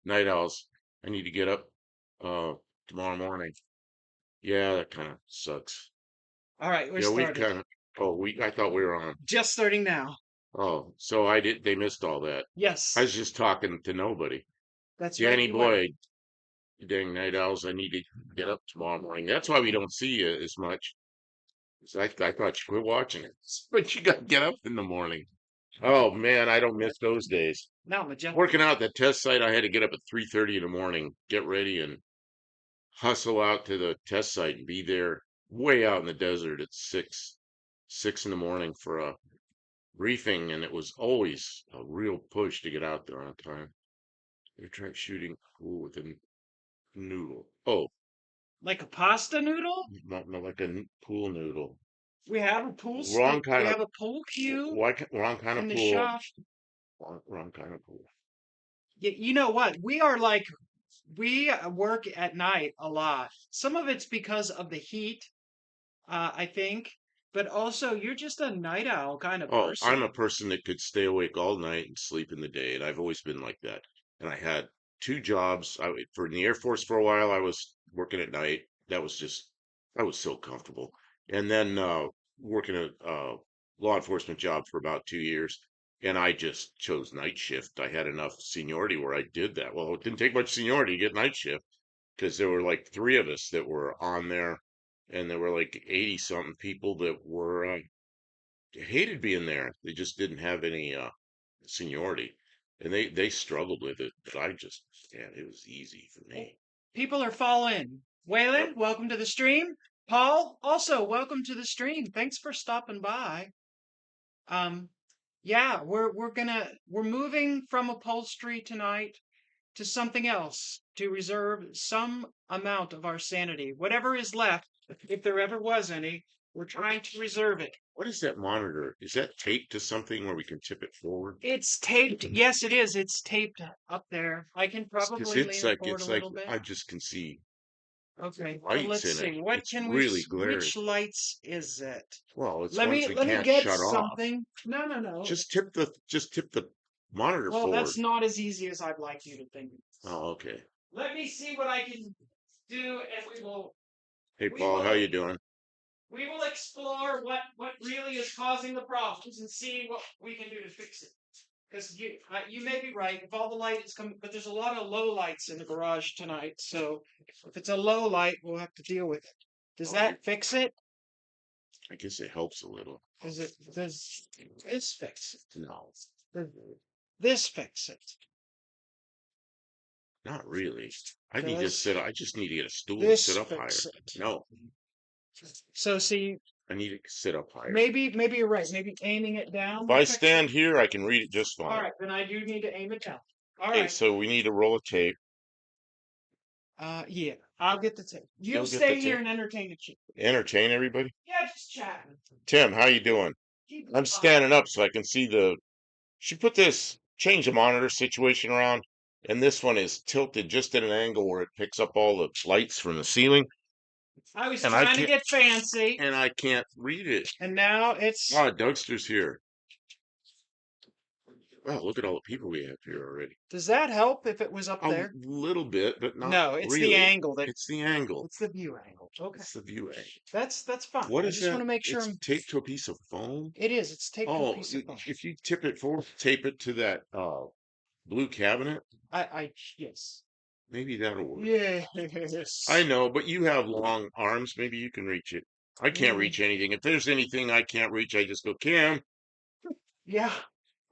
night owls. I need to get up tomorrow morning. Yeah, that kind of sucks. All right, we're Yeah, we started. kind of. Oh, we. I thought we were on. Just starting now. Oh, so I did. They missed all that. I Yes, was just talking to nobody. that's right, Danny you were. boy, dang night owls. I need to get up tomorrow morning. That's why we don't see you as much. 'Cause I thought you quit watching it, but you got to get up in the morning. Oh man, I don't miss those days. Now, Magenta. Working out at the test site, I had to get up at 3:30 in the morning, get ready, and hustle out to the test site and be there way out in the desert at six in the morning for a briefing, and it was always a real push to get out there on time. They tried shooting pool with a noodle. Oh, Like a pasta noodle? not like a pool noodle. We have a Wrong we kind of have a pool cue wrong kind in of the pool. shop. Wrong kind of pool. You know what? We are like we work at night a lot. Some of it's because of the heat, I think, but also you're just a night owl kind of Oh, I'm person. a person that could stay awake all night and sleep in the day, and I've always been like that. And I had two jobs. For in the Air Force for a while, I was working at night. That was just, I was so comfortable. And then working a law enforcement job for about 2 years, and I just chose night shift. I had enough seniority where I did that. Well, it didn't take much seniority to get night shift because there were like three of us that were on there, and there were like 80 something people that were hated being there. They just didn't have any seniority, and they struggled with it. But I just, yeah, it was easy for Oh, me. people are falling. Yep. Waylon, welcome to the stream. Paul, also welcome to the stream. Thanks for stopping by. Um, yeah, we're moving from upholstery tonight to something else to reserve some amount of our sanity. Whatever is left, if there ever was any, we're trying to reserve it. What is that monitor? Is that taped to something where we can tip it forward? It's taped. Yes, it is. It's taped up there. I can Because probably lean it forward a it's like little bit. I just can see Okay, well, lights let's in it. see. What It's can really glaring. which lights is it? Well, it's ones we Let me can't get shut off. something. No, no, no. Just tip the monitor Well, forward. that's not as easy as I'd like you to think. Oh, okay. Let me see what I can do, and Hey, we Paul, how will you doing? we will explore what really is causing the problems and see what we can do to fix it. Because you may be right. If all the light is coming, but there's a lot of low lights in the garage tonight. So if it's a low light, we'll have to deal with it. Does Oh, that fix it? I guess it helps a little. Does this fix it? No, Does this fix it? not really. Does I just need to get a stool and sit this up higher. fix it? No, So see, I need to sit up higher. maybe you're right. Maybe aiming it If down will I fix it. stand here, I can read it just All fine. right, then I do need to aim it down. All Okay, right. so we need a roll of tape. Yeah, I'll get the tape. You You'll get the stay here tape. and entertain the chief. Entertain everybody. Yeah, just chatting. Tim, how you doing? Keep it I'm fun. standing up so I can see the. She put this change the monitor situation around, and this one is tilted just at an angle where it picks up all the lights from the ceiling, I was and I trying to can't get fancy, and I can't read it. and now it's. Ah, Dougster's here. Wow, look at all the people we have here already. Does that help if it was up A there? little bit, but not No, it's the really. angle that It's the angle. it's the view angle. Okay, It's the view angle. that's fine. What I is just want that? to make sure It's I'm. taped to a piece of foam? It is. It's taped to a Oh, piece of foam. if you tip it forward, tape it to that blue cabinet, Yes. maybe that'll work. I Yes. know, but you have long arms. Maybe you can reach it. I can't Mm, reach anything. If there's anything I can't reach, I just go, Cam. yeah.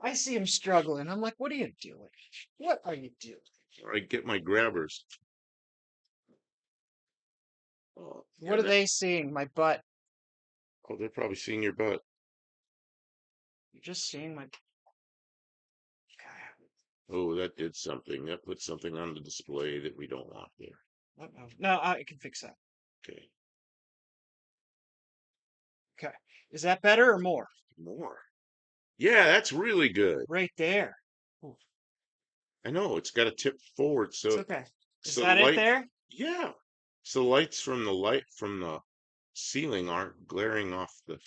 I see him struggling. I'm like, what are you doing? What are you doing? Or I get my grabbers. Oh, yeah, What are they seeing? My butt. oh, they're probably seeing your butt. You're just seeing my. Oh, that did something. That put something on the display that we don't want there. Uh-oh. No, I can fix that. Okay, Okay. Is that better or more? more. Yeah, that's really good. Right there. Ooh, I know it's got to tip forward it's so okay. Is so the that it light. there? Yeah, so lights from the light from the ceiling aren't glaring off the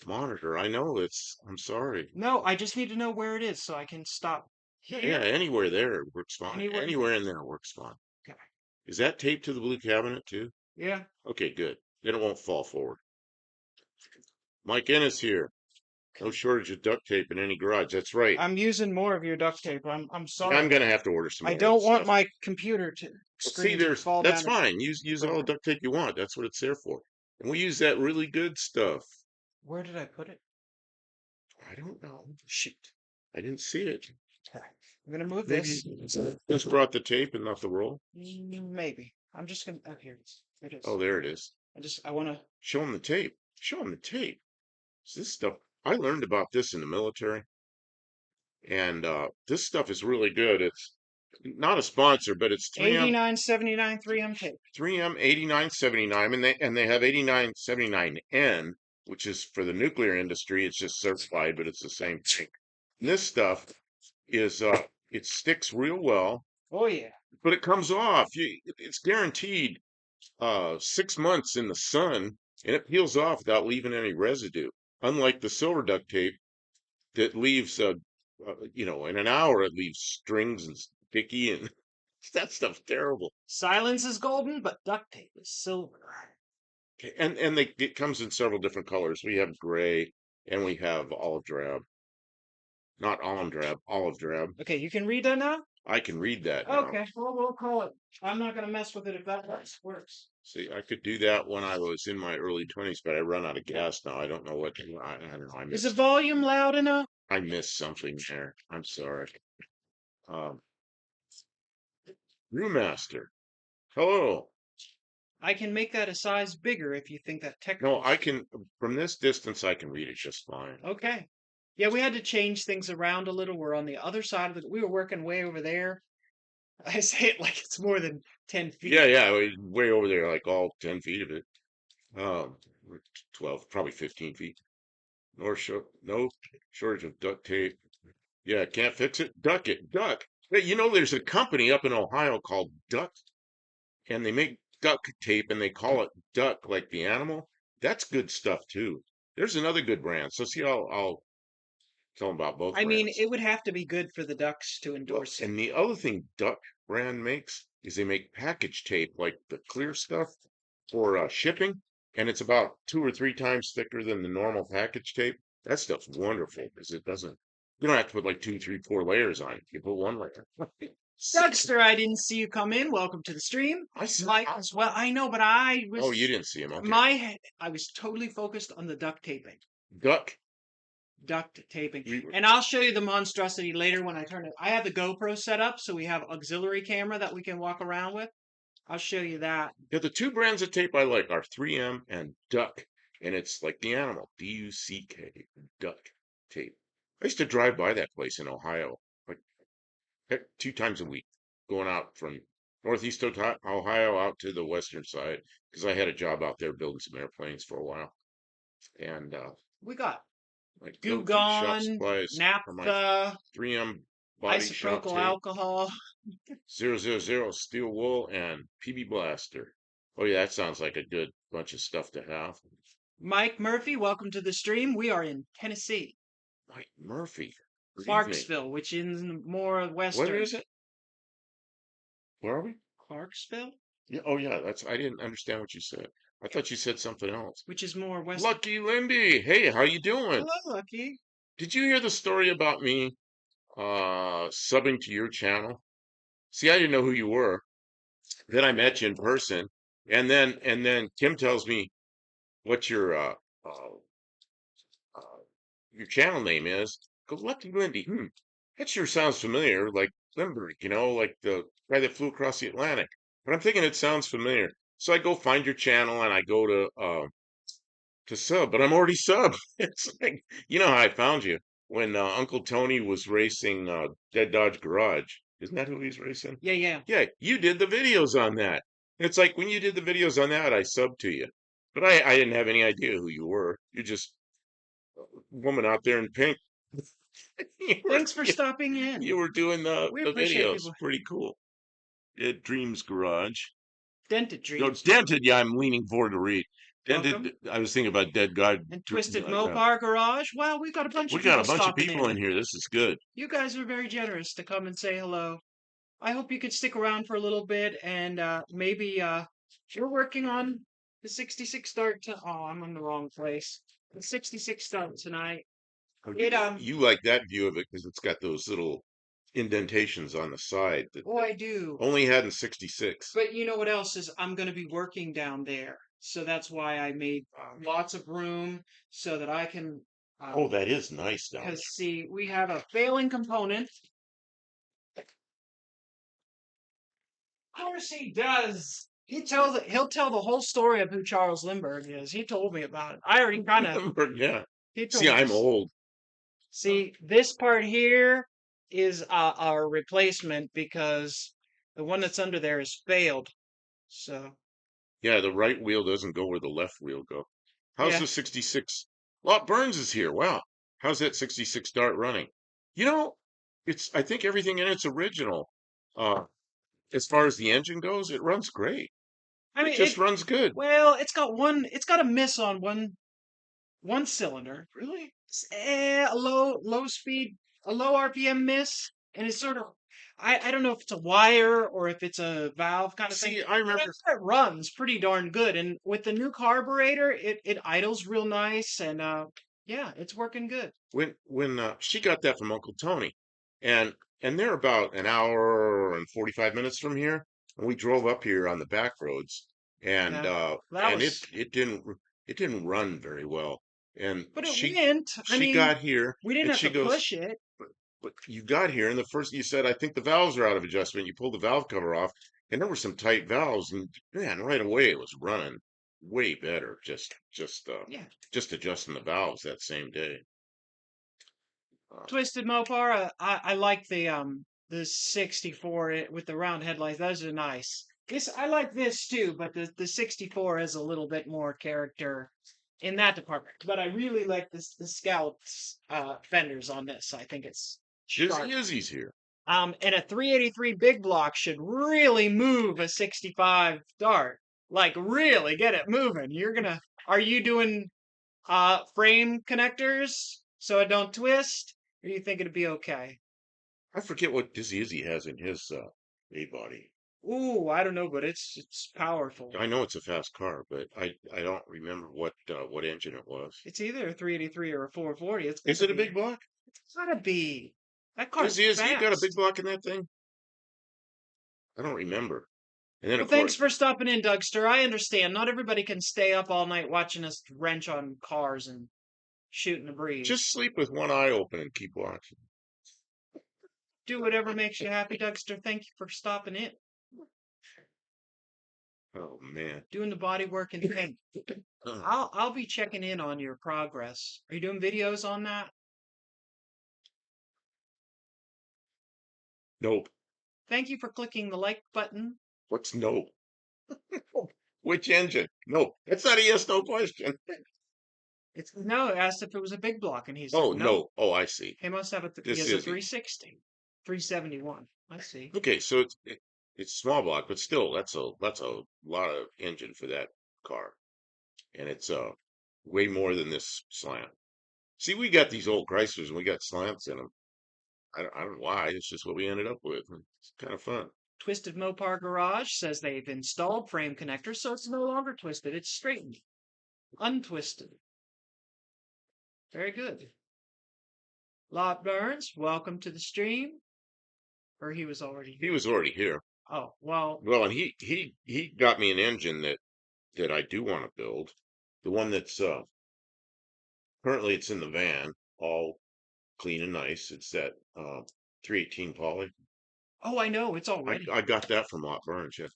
monitor. I know it's. I'm sorry. No, I just need to know where it is so I can stop Yeah, Here? anywhere there works fine. Anywhere Anywhere there. in there works fine. Okay. Is that taped to the blue cabinet too? Yeah. Okay, good. Then it won't fall forward. Mike Ennis here. No Okay. shortage of duct tape in any garage. That's right. I'm using more of your duct tape. I'm Yeah, I'm sorry. gonna have to order some I more of that don't want stuff. my computer to Well, see, screen to fall that's down and fine. Use all the program. duct tape you want. That's what it's there for. And we use that really good stuff. Where did I put it? I don't know. Shoot. I didn't see it. Okay. I'm gonna move Maybe this. you just brought the tape and not the roll. Maybe. I'm just gonna. Oh, here it is. Here it Oh, is. there it is. I wanna. Show them the tape. Show them the tape. This stuff, I learned about this in the military, and this stuff is really good. It's not a sponsor, but it's 3M 8979 3M tape. 3M 8979, and they have 8979N, which is for the nuclear industry. It's just certified, but it's the same thing. And this stuff is it sticks real well, Oh yeah. but it comes off. It's guaranteed 6 months in the sun, and it peels off without leaving any residue. Unlike the silver duct tape that leaves, in an hour it leaves strings and sticky, and that stuff's terrible. Silence is golden, but duct tape is silver. Okay, and it comes in several different colors. We have gray and we have olive drab. Not almond drab, olive drab. Okay, you can read that now? I can read that now. Okay, well, we'll call it. I'm not gonna mess with it if that works. See, I could do that when I was in my early 20s, but I run out of gas now. I don't know what I don't know. Is the volume loud enough? I missed something there. I'm sorry. Um, Brewmaster. Hello. I can make that a size bigger if you think that No, technical. I can, from this distance, I can read it just fine. Okay. Yeah, we had to change things around a little. We're on the other side of the. We were working way over there. I say it like it's more than 10 feet. Yeah, way over there, like all 10 feet of it. Um, 12, probably 15 feet. No shortage of duct tape. Yeah, can't fix it. Duck it. Duck. Hey, there's a company up in Ohio called Duck, and they make duck tape, and they call it Duck, like the animal. That's good stuff too. There's another good brand. So see, I'll tell them about both I mean, brands. it would have to be good for the ducks to Well, endorse it. and the other thing Duck brand makes is they make package tape, like the clear stuff for shipping, and it's about 2 or 3 times thicker than the normal package tape. That stuff's wonderful because it doesn't. You don't have to put like 2, 3, 4 layers on it. You put one layer. Dexter, I didn't see you come in. Welcome to the stream. I said, Mike as well. I know, but I oh, you was didn't see him. Okay. I was totally focused on the duct taping. Duck. Duct taping. We were, And I'll show you the monstrosity later when I turn it. I have the GoPro set up, so we have auxiliary camera that we can walk around with. I'll show you that. yeah, the two brands of tape I like are 3M and Duck, and it's like the animal, Duck, Duck tape. I used to drive by that place in Ohio, like 2 times a week, going out from northeast Ohio out to the western side because I had a job out there building some airplanes for a while, and We got my Goo go-to shop Gone, supplies for my naphtha, 3M body shop isopropyl tape. alcohol. 000 steel wool and PB blaster. Oh yeah, that sounds like a good bunch of stuff to have. Mike Murphy, welcome to the stream. We are in Tennessee, Mike Murphy. Good evening. Clarksville, which is more Where western. is it? Where are we? Clarksville, Yeah. Oh yeah. I didn't understand what you said. I thought you said something else. which is more west. Lucky Lindy. Hey, how you doing? Hello, Lucky. Did you hear the story about me subbing to your channel? See, I didn't know who you were. Then I met you in person, and then Kim tells me what uh your channel name is. Go Lucky Lindy. That sure sounds familiar, like Limburg, like the guy that flew across the Atlantic. But I'm thinking it sounds familiar. So I go find your channel and I go to sub, but I'm already sub. It's like, how I found you when Uncle Tony was racing Dead Dodge Garage. Isn't that who he's racing? Yeah, yeah. Yeah, you did the videos on that. It's like when you did the videos on that, I subbed to you. But I didn't have any idea who you were. You're just a woman out there in pink. Thanks for stopping in. You were doing the We the appreciate videos. people. Pretty cool. Dreams Garage. Dented No, Dreams. Dented. Yeah, I'm leaning forward to read. Welcome. Dented. I was thinking about Dead God. And Twisted Yeah. Mopar Garage. Well, we've got a bunch We of got a people bunch of stopping people in in. here. This is good. You guys are very generous to come and say hello. I hope you could stick around for a little bit and maybe we're working on the 66 start to oh, I'm in the wrong place. The 66 start tonight. Oh, It you like that view of it because it's got those little indentations on the side that oh I do. only had in 66. But you know what else is I'm going to be working down there. So that's why I made lots of room so that I can Oh, that is nice down because see, we have a failing component. Of course he does. He'll tell the whole story of who Charles Lindbergh is. He told me about it. I already kind of there. Yeah. he See, told me I'm this. old. See, this part here is our replacement because the one that's under there is failed. So Yeah, the right wheel doesn't go where the left wheel go. How's yeah, the 66? Lot Burns is here. Wow. How's that 66 Dart running? You know, I think everything in it's original. Uh, as far as the engine goes, it runs great. I It mean just it. runs good. Well, it's got a miss on one cylinder. Really? A low speed, a low RPM miss, and it's sort of I don't know if it's a wire or if it's a valve kind of thing. See, I But remember it runs pretty darn good, and with the new carburetor, it idles real nice, and yeah, it's working good. when she got that from Uncle Tony, and they're about an hour and 45 minutes from here, and we drove up here on the back roads, Yeah, that and was, it didn't run very well, and but it went. I she mean, got here we didn't and have she to goes, push it. but you got here and the first you said, I think the valves are out of adjustment. You pulled the valve cover off, and there were some tight valves, and man, right away it was running way better. Yeah, Just adjusting the valves that same day. Uh, Twisted Mopar. I like the 64 with the round headlights. Those are nice. This I like this too, but the 64 has a little bit more character in that department. But I really like this the Scout fenders on this. I think it's Dizzy sharp. Izzy's here. And a 383 big block should really move a 65 Dart. Like really get it moving. Are you doing frame connectors so it don't twist? Or you think it'd be okay? I forget what Dizzy Izzy has in his A body. Ooh, I don't know, but it's powerful. I know it's a fast car, but I don't remember what engine it was. It's either a 383 or a 440. It's Is gotta it a be. big block? It's gotta be. That car's Dizzy Izzy, you got a big fast. block in that thing? I don't remember. And then Well, of thanks course, for stopping in, Dougster. I understand. Not everybody can stay up all night watching us wrench on cars and shooting the breeze. just sleep with one eye open and keep watching. Do whatever makes you happy, Dougster. Thank you for stopping in. Oh man. Doing the body work and paint. I'll be checking in on your progress. Are you doing videos on that? Nope. Thank you for clicking the like button. What's nope? Which engine? Nope. That's not a yes no question. It's no, it asked if it was a big block, and he said Oh no. no. Oh, I see. He must have he This has a is he. 360, 371. I see. Okay, so it's small block, but still that's a lot of engine for that car. And it's way more than this slant. See, we got these old Chryslers and we got slants in them. I don't know why. It's just what we ended up with. It's kind of fun. Twisted Mopar Garage says they've installed frame connectors, so it's no longer twisted. It's straightened, untwisted. Very good. Lot Burns, welcome to the stream. Or he was already He here. was already here. Oh, well, Well, and he got me an engine that I do want to build. The one that's currently it's in the van, all clean and nice. It's that 318 poly. oh, I know, it's already. I got that from Lot Burns. Yeah.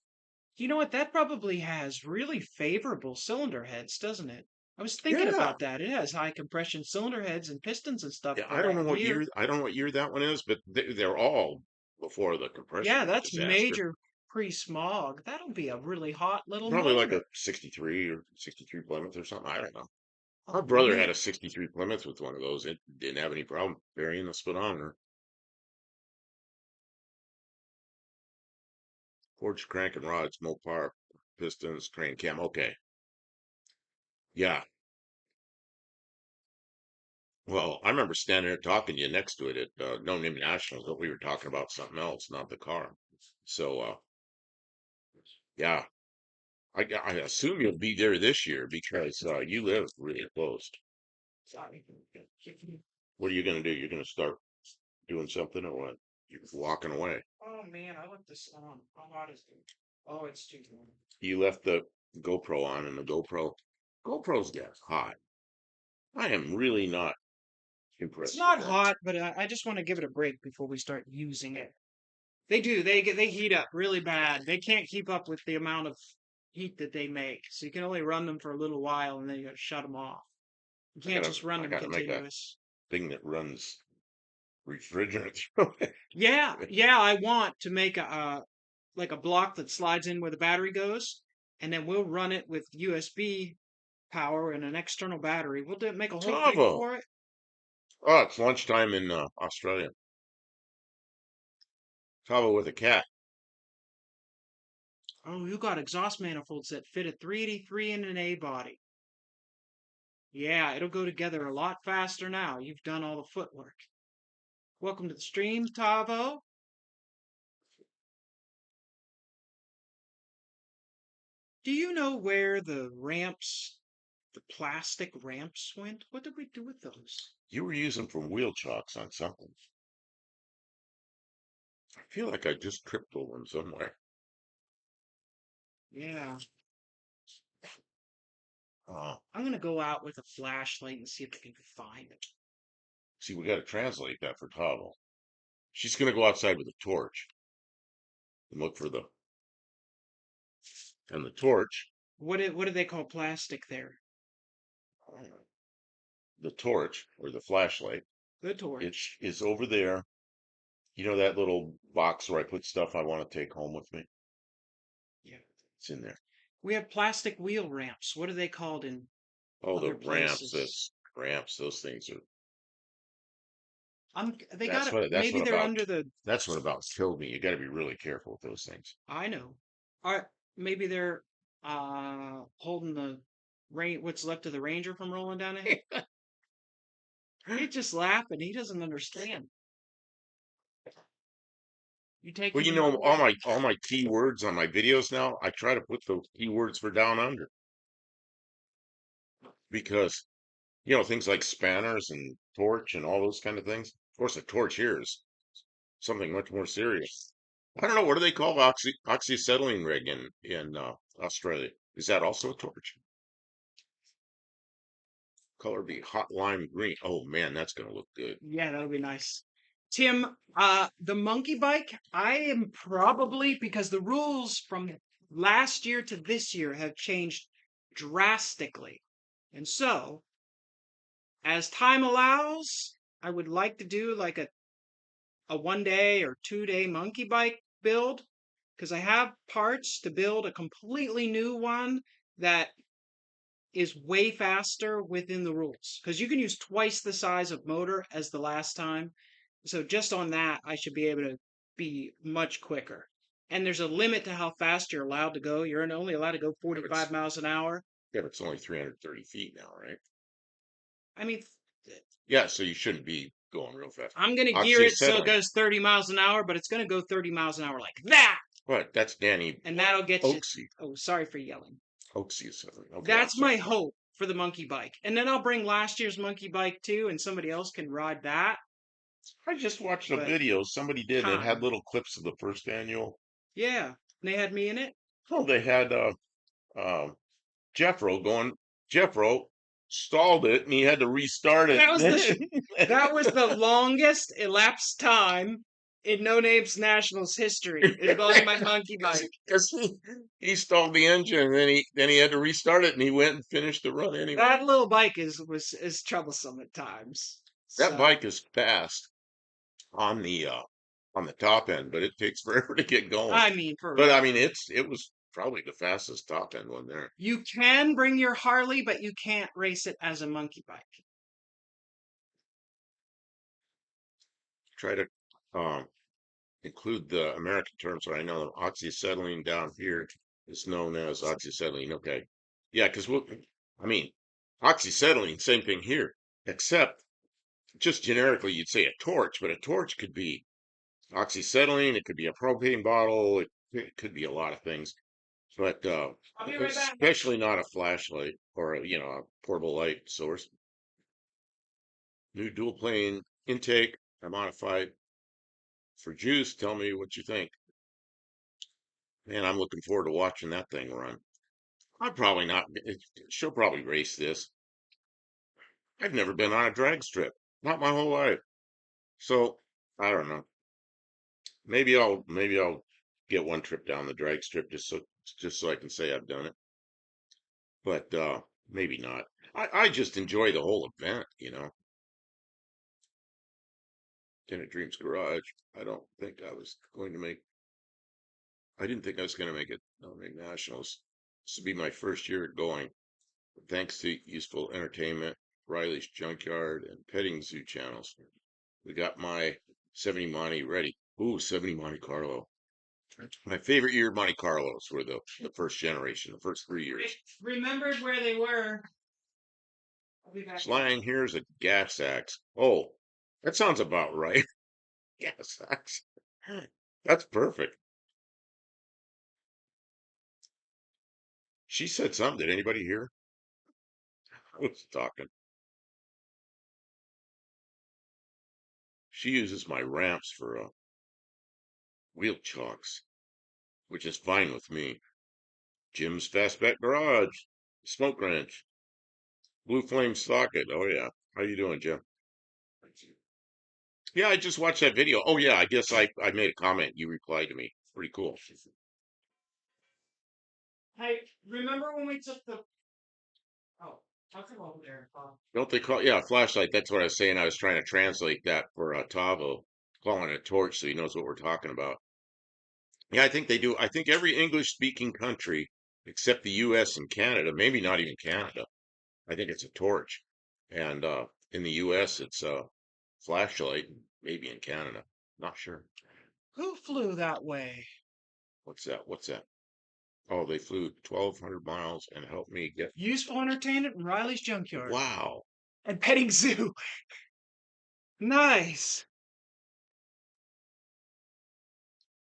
You know what? That probably has really favorable cylinder heads, doesn't it? I was thinking Yeah. about that. It has high compression cylinder heads and pistons and stuff Yeah, for that gear. I don't know what year that one is, but they're all before the Yeah, compression that's disaster. major pre-smog. That'll be a really hot little Probably like a motor. 63 or 63 Plymouth or something. I don't know. My Oh brother had man. a 63 Plymouth with one of those. It didn't have any problem varying the speedometer. Forged crank and rods, Mopar. pistons, crane cam. Okay. Yeah. Well, I remember standing there talking to you next to it at No Name Nationals, but we were talking about something else, not the car. So, yeah, I assume you'll be there this year because you live really close. Sorry. What are you going to do? You're going to start doing something or what? You're walking away. Oh man, I left this on. How hot is it? Oh, it's too warm. You left the GoPro on, and the GoPro's get hot. I am really not It's impressed with not that. hot, but I just want to give it a break before we start using it. They do. They heat up really bad. They can't keep up with the amount of heat that they make. So you can only run them for a little while and then you got to shut them off. You can't just run I them gotta make a continuous. thing that runs refrigerant through it. Yeah, yeah. I want to make like a block that slides in where the battery goes, and then we'll run it with USB power and an external battery. We'll make a whole thing Tavo. for it. Oh, it's lunchtime in Australia. Tavo with a cat. Oh, you got exhaust manifolds that fit a 383 in an A body. Yeah, it'll go together a lot faster now. You've done all the footwork. Welcome to the stream, Tavo. Do you know where the plastic ramps went? What did we do with those? You were using from wheel chocks on something. I feel like I just tripped over them somewhere. Yeah, Uh, I'm gonna go out with a flashlight and see if I can find it. See, we got to translate that for Tavo. She's gonna go outside with a torch and look for the torch. What do they call plastic there? The torch or the flashlight. The It torch. is over there. You know that little box where I put stuff I want to take home with me? Yeah. It's in there. We have plastic wheel ramps. What are they called in Oh, the other ramps. places? That's ramps. Those things are. They got it. That's Maybe what they're about. under the. That's what about killed me. You got to be really careful with those things. I know. Are maybe they're holding the rain. What's left of the ranger from rolling down a hill? He's just laughing. He doesn't understand. You Well, taking you him know, for? all my keywords on my videos now, I try to put the keywords for down under because things like spanners and torch and all those kind of things. Of course, a torch here is something much more serious. I don't know, what do they call oxyacetylene rig in Australia? Is that also a torch? Color be hot lime green. Oh man, that's gonna look good. Yeah, that'll be nice. Tim, the monkey bike, I am probably because the rules from last year to this year have changed drastically. And so, as time allows, I would like to do like a 1 day or 2 day monkey bike build because I have parts to build a completely new one that is way faster within the rules because you can use twice the size of motor as the last time. So just on that, I should be able to be much quicker. And there's a limit to how fast you're allowed to go. You're only allowed to go Yeah, 45 miles an hour. it's only 330 feet now, right? I mean, Yeah, so you shouldn't be going real fast. I'm going to gear it so it Oxyacetylene. goes 30 miles an hour, but it's going to go 30 miles an hour like that. What? That's Danny And that'll get you. Oaksy. Oh, sorry for yelling. Oxyacetylene. Okay, I'm That's my sorry. hope for the monkey bike. And then I'll bring last year's monkey bike too, and somebody else can ride that. I just watched a But video somebody did, and it had time. little clips of the first annual. Yeah. And they had me in it. Oh, they had um Jeffro going. Jeffro stalled it, and he had to restart it. That was that was the longest elapsed time in No Name's Nationals history is building my monkey bike. Because he stalled the engine, and then he had to restart it, and he went and finished the run anyway. That little bike is troublesome at times. That So bike is fast on the top end, but it takes forever to get going. I mean, for But I real. mean, it was probably the fastest top end one there. You can bring your Harley, but you can't race it as a monkey bike. Try to include the American terms, so I know oxyacetylene down here. It's known as oxyacetylene. Okay. Yeah, because I mean, oxyacetylene, same thing here, except just generically you'd say a torch, but a torch could be oxyacetylene, it could be a propane bottle, it could be a lot of things, but I'll be right back. especially not a flashlight or a portable light source. New dual plane intake, I modified for juice. Tell me what you think. Man, I'm looking forward to watching that thing run. I'm probably not. She'll probably race this. I've never been on a drag strip, not my whole life. So I don't know. Maybe I'll get one trip down the drag strip just so I can say I've done it. But maybe not. I just enjoy the whole event. In a Dreams Garage. I don't think I was going to make. I didn't think I was going to make it. No, make nationals. This will be my first year going. Thanks to Useful Entertainment, Riley's Junkyard, and Petting Zoo channels. We got my 70 Monte ready. Ooh, 70 Monte Carlo. My favorite year Monte Carlos were the first generation, the first 3 years. Remembered where they were. I'll be back. Slang, here's a gas axe. Oh, that sounds about right. Gas axe. That's perfect. She said something. Did anybody hear? I was talking. She uses my ramps for wheel chocks, which is fine with me. Jim's Fastback Garage, Smoke Ranch, Blue Flame Socket. Oh yeah. How you doing, Jim? Yeah, I just watched that video. Oh yeah, I guess I made a comment. You replied to me. Pretty cool. Hey, remember when we took the? Oh, I'll come over there. Don't they call yeah, flashlight? That's what I was saying. I was trying to translate that for Tavo, calling it a torch so he knows what we're talking about. Yeah, I think they do. I think every English speaking country except the US and Canada, maybe not even Canada. I think it's a torch. And in the US it's a flashlight, maybe in Canada. Not sure. Who flew that way? What's that? What's that? Oh, they flew 1,200 miles and helped me get. Useful Entertainment and Riley's Junkyard Wow. and Petting Zoo. Nice.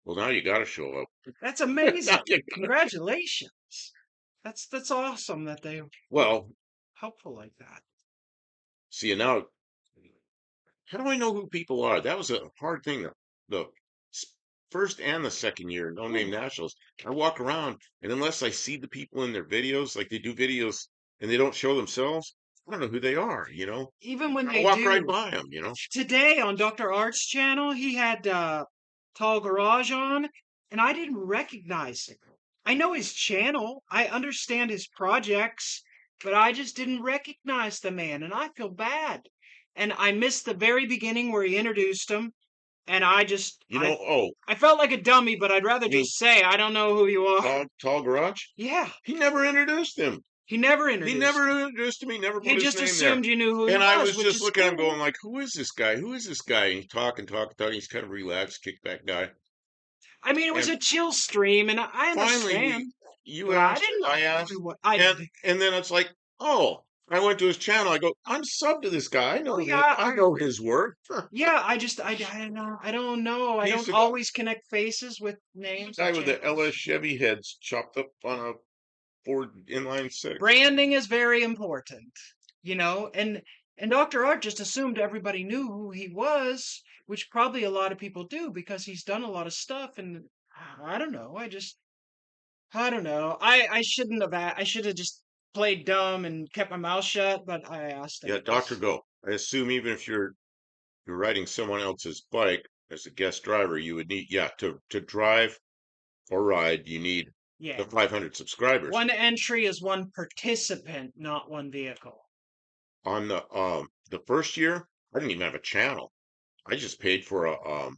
Well, now you got to show up. That's Now amazing. you Congratulations. That's awesome that they were well, helpful like that. see, now how do I know who people are? That was a hard thing. The first and the second year, no name nationals. I walk around, and unless I see the people in their videos, like they do videos and they don't show themselves, I don't know who they are. Even when I they walk right do, by them. today on Dr.Art's channel, he had Tall Garage on, and I didn't recognize him. I know his channel, I understand his projects, but I just didn't recognize the man, and I feel bad. And I missed the very beginning where he introduced him, and Oh, I felt like a dummy, but I'd rather I mean, just say I don't know who you are. Tall Garage. Yeah, He never introduced him. he never He introduced never him. introduced him. He never He put his just name there. assumed you knew who he And I was, was which just is looking at him cool. going like, who is this guy? Who is this guy? And he's talking. He's kind of relaxed, kickback guy. I mean, it was And a chill stream, and I finally understand, you but I asked, didn't I know asked, who I and then it's like, oh, I went to his channel. I go, I'm sub to this guy. I oh know him. yeah, I know his work. yeah, I don't know. I don't know. I He's don't the always connect faces with names guy and with the LS channels. Chevy heads chopped up on a Ford inline six. Branding is very important, and Dr. Art just assumed everybody knew who he was, which probably a lot of people do because he's done a lot of stuff, and I don't know. I don't know. I shouldn't have. I should have just played dumb and kept my mouth shut, but I asked Yeah, Doctor anyways. Go. I assume even if you're riding someone else's bike as a guest driver, you would need to drive or ride, you need the Yeah. 500 subscribers. One entry is one participant, not one vehicle. On the first year, I didn't even have a channel. I just paid for a uh,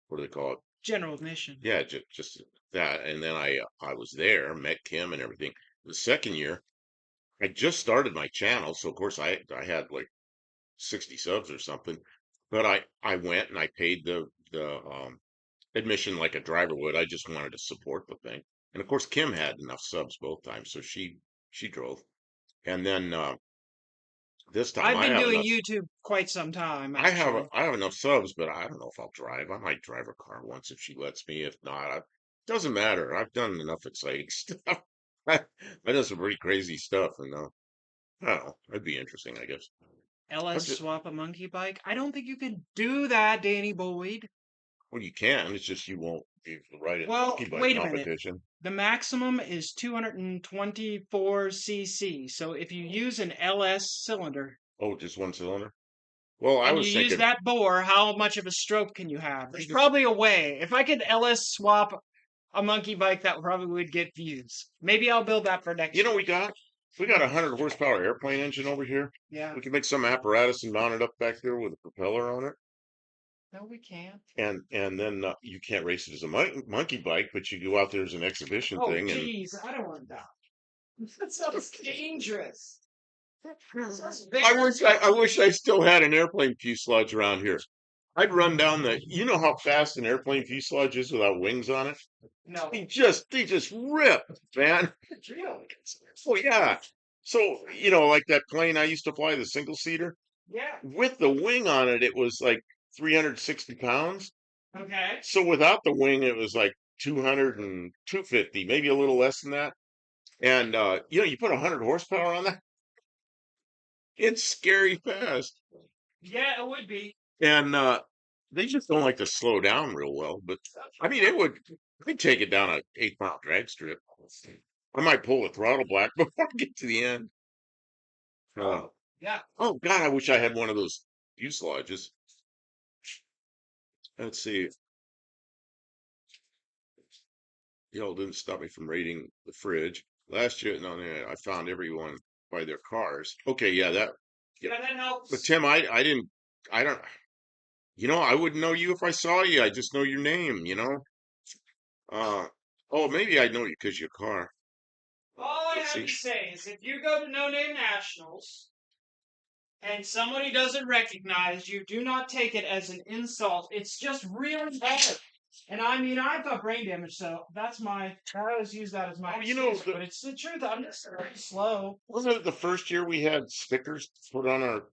what do they call it? General admission. Yeah, just that, and then I was there, met Kim and everything. The second year, I just started my channel, so of course I had like 60 subs or something. But I went and I paid the admission like a driver would. I just wanted to support the thing. And of course, Kim had enough subs both times, so she drove. And then this time I've I been have doing enough. YouTube quite some time, actually. I have enough subs, but I don't know if I'll drive. I might drive her car once if she lets me. If not, doesn't matter. I've done enough exciting stuff. I, I done some pretty crazy stuff, and I don't know. It'd be interesting, I guess. I'm LS just swap a monkey bike. I don't think you can do that, Danny Boyd. well, you can. It's just you won't be able to ride in a Well, monkey bike wait a minute. competition. The maximum is 224 cc. So if you use an LS cylinder Oh, just one cylinder. Well, I and you was use thinking that bore, how much of a stroke can you have? There's probably a way. If I could LS swap a monkey bike, that probably would get views. Maybe I'll build that for You next know, year. we got a 100 horsepower airplane engine over here. Yeah. We can make some apparatus and mount it up back there with a propeller on it, No, we can't. and then you can't race it as a monkey bike, but you go out there as an exhibition Oh, thing. And geez, I don't want that. That sounds dangerous. I wish I still had an airplane fuselage around here. I'd run down the. You know how fast an airplane fuselage is without wings on it? No. They just rip, man. Really? Oh yeah. So, like that plane I used to fly, the single seater, Yeah. with the wing on it, it was like 360 pounds. Okay. So without the wing, it was like 200 and 250, maybe a little less than that. And you put 100 horsepower on that, it's scary fast. Yeah, it would be. And they just don't like to slow down real well. But I mean, I'd take it down a 8 mile drag strip. I might pull the throttle back before I get to the end. Uh, Yeah. oh God, I wish I had one of those fuselages. Let's see. Y'all didn't stop me from raiding the fridge. Last year, no, no, I found everyone by their cars. Okay, yeah, yeah. Yeah, that But helps. Tim, I didn't, I don't, I wouldn't know you if I saw you. I just know your name. Uh, oh, maybe I know you because your car. All I Let's have see. to say is if you go to No Name Nationals and somebody doesn't recognize you, do not take it as an insult. It's just really bad. And I mean, I've got brain damage, so I always use that as my Oh, excuse, but it's the truth. I'm just very slow. wasn't it the first year we had stickers put on our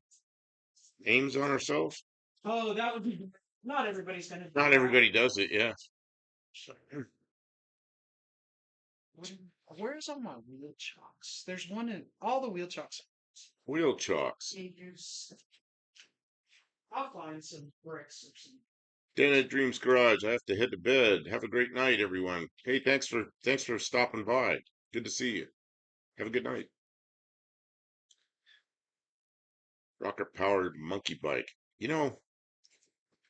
names on ourselves? Oh, that would be, not everybody's going to do Not that. everybody does it, yeah. Where's all my wheel chocks? There's one in all the wheel chocks. Wheel chalks. I'll find some bricks or some. Den at Dreams Garage. I have to head to bed. Have a great night, everyone. Hey, thanks for stopping by. Good to see you. Have a good night. Rocket powered monkey bike. There are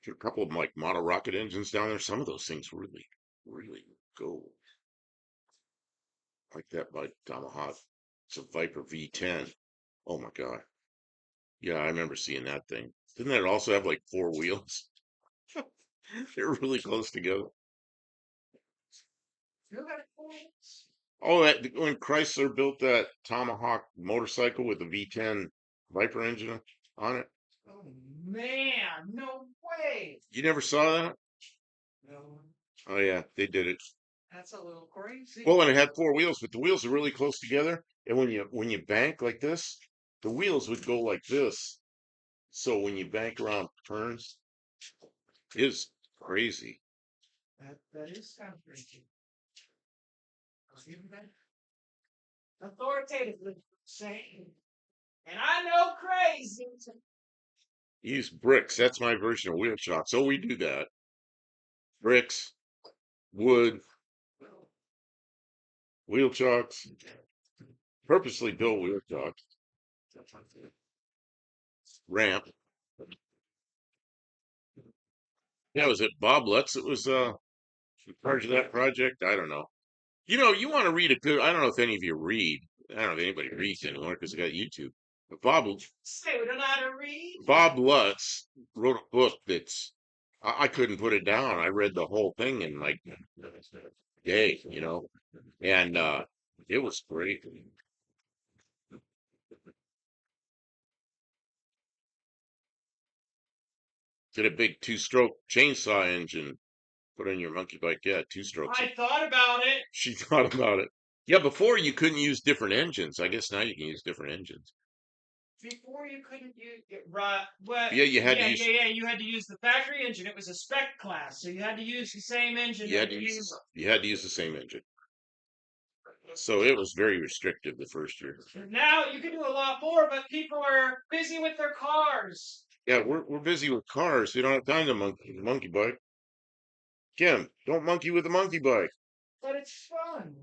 a couple of like model rocket engines down there. Some of those things really, really go like that by Tomahawk. It's a Viper V10. Oh my God. Yeah, I remember seeing that thing. Didn't that also have like four wheels? They're really close together. Oh, when Chrysler built that Tomahawk motorcycle with the V10 Viper engine on it. Oh man, no way. You never saw that? No, Oh yeah, they did it. that's a little crazy. Well, and it had four wheels, but the wheels are really close together. And when you bank like this, the wheels would go like this. So when you bank around turns, it's crazy. That is kind of crazy. I'll give you that. Authoritatively saying, and I know crazy. Use bricks. That's my version of wheel shock. So we do that. Bricks, wood, wheel chocks, purposely built wheel chocks, ramp. Yeah, was it Bob Lutz that was in charge of that project? I don't know. You want to read a good. I don't know if any of you read. I don't know if anybody reads anymore because they got YouTube. But Say we don't know how to read. Bob Lutz wrote a book that's. I couldn't put it down. I read the whole thing in like a day, and it was great. Did a big two-stroke chainsaw engine. Put on your monkey bike. Yeah, two strokes. I thought about it. She thought about it. Yeah, before you couldn't use different engines. I guess now you can use different engines. Before you couldn't use it, right? What? Yeah, you had to use Yeah. You had to use the factory engine. It was a spec class, so you had to use the same engine you that had it to came use you had to use the same engine. So it was very restrictive the first year. with. Now you can do a lot more, but people are busy with their cars. Yeah, we're busy with cars. We don't have time to monkey bike. Kim, don't monkey with the monkey bike. But it's fun.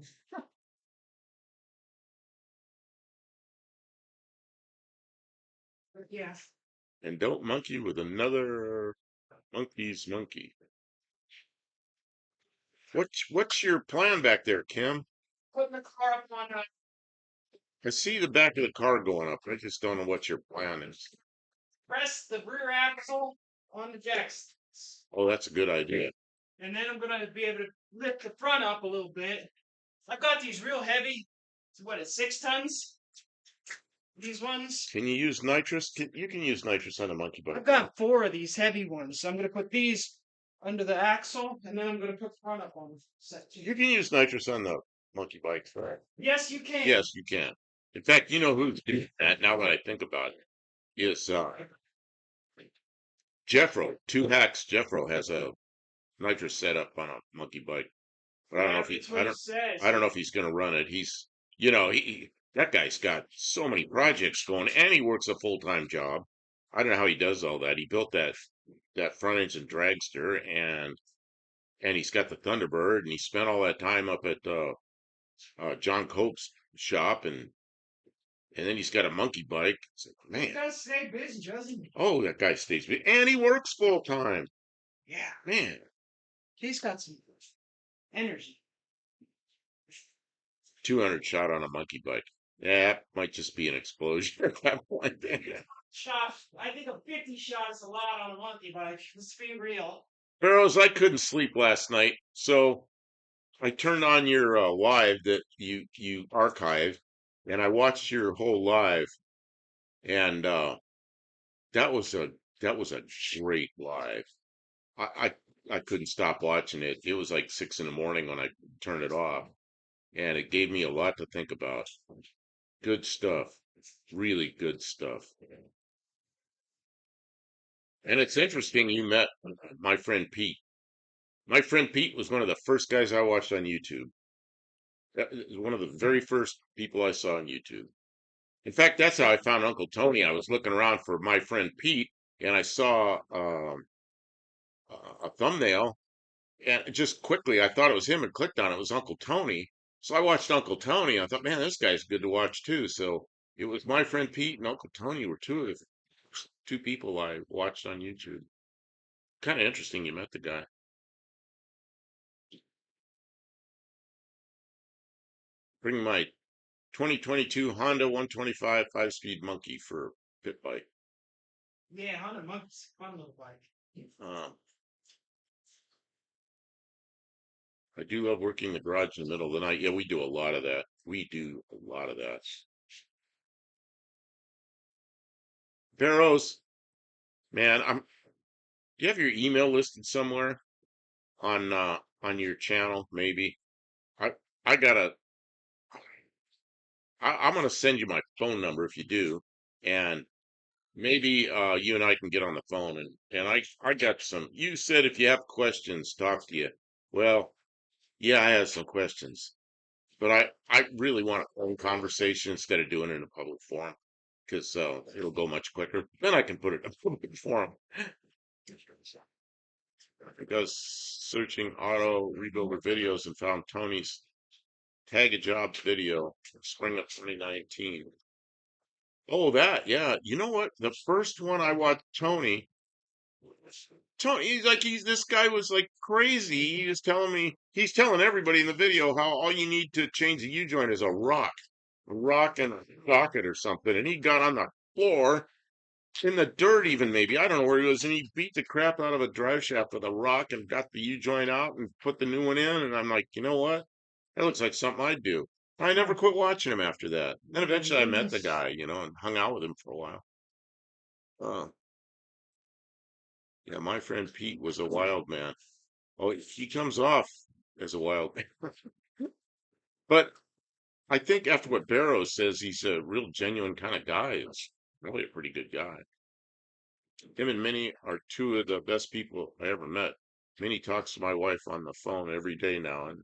But yeah, And don't monkey with another monkey's monkey. What's your plan back there, Kim? putting the car up on a I see the back of the car going up. I just don't know what your plan is. press the rear axle on the jacks. Oh, that's a good idea. And then I'm gonna be able to lift the front up a little bit. I've got these real heavy. What is 6 tons? These ones. Can you use nitrous? You can use nitrous on a monkey I've bike. got 4 of these heavy ones. So I'm gonna put these under the axle, and then I'm gonna put the front up on set two. You can use nitrous on the monkey bike. Yes, you can. Yes, you can. In fact, you know who's doing that now that I think about it is Jeffro. Two Hacks Jeffro has a nitrous setup on a monkey bike. But I don't know if That's what it says. I don't know if he's going to run it. He's you know that guy's got so many projects going, and he works a full-time job. I don't know how he does all that. He built that front engine dragster, and he's got the Thunderbird, and he spent all that time up at John Cope's shop, and then he's got a monkey bike. It's like, He man, does stay busy, doesn't he? oh, that guy stays busy, and he works full time. Yeah. Man, He's got some energy. 200 shot on a monkey bike. Yeah, that might just be an explosion at that point. Shot. I think a 50 shot is a lot on a monkey bike. Let's be real. Barrows, I couldn't sleep last night, so I turned on your live that you archived, and I watched your whole live, and that was a that was a great live. I couldn't stop watching it. It was like 6 in the morning when I turned it off, and it gave me a lot to think about. Good stuff, really good stuff. And it's interesting you met my friend Pete. My friend Pete was one of the first guys I watched on YouTube. That was one of the very first people I saw on YouTube. In fact, that's how I found Uncle Tony. I was looking around for my friend Pete, and I saw a thumbnail, and just quickly I thought it was him and clicked on it. It was Uncle Tony. So I watched Uncle Tony. I thought, man, this guy's good to watch too. So it was my friend Pete and Uncle Tony were two people I watched on YouTube. Kind of interesting you met the guy. Bring my 2022 Honda 125 5-speed monkey for pit bike. Yeah, Honda Monkey's a fun little bike. Um, I do love working the garage in the middle of the night. Yeah, we do a lot of that. We do a lot of that. Barrows, man, do you have your email listed somewhere on your channel, maybe? I I gotta I'm gonna send you my phone number if you do, and maybe you and I can get on the phone and I got some. You said if you have questions, talk to you. Well, yeah, I have some questions, but I really want a phone conversation instead of doing it in a public forum because it'll go much quicker. Then I can put it in a public forum. Because searching auto rebuilder videos and found Tony's Tag a Jobs video, spring of 2019. Oh, that, yeah. You know what? The first one I watched Tony, he's this guy was like crazy. He was telling me, he's telling everybody in the video how all you need to change the U joint is a rock and a socket or something. And he got on the floor in the dirt, even maybe. I don't know where he was. And he beat the crap out of a drive shaft with a rock and got the U joint out and put the new one in. And I'm like, you know what? That looks like something I'd do. I never quit watching him after that. Then eventually I met the guy, and hung out with him for a while. Uh, yeah, my friend Pete was a wild man. Oh, he comes off as a wild man. But I think after what Barrow says, he's a real genuine kind of guy. He's really a pretty good guy. Him and Minnie are two of the best people I ever met. Minnie talks to my wife on the phone every day now and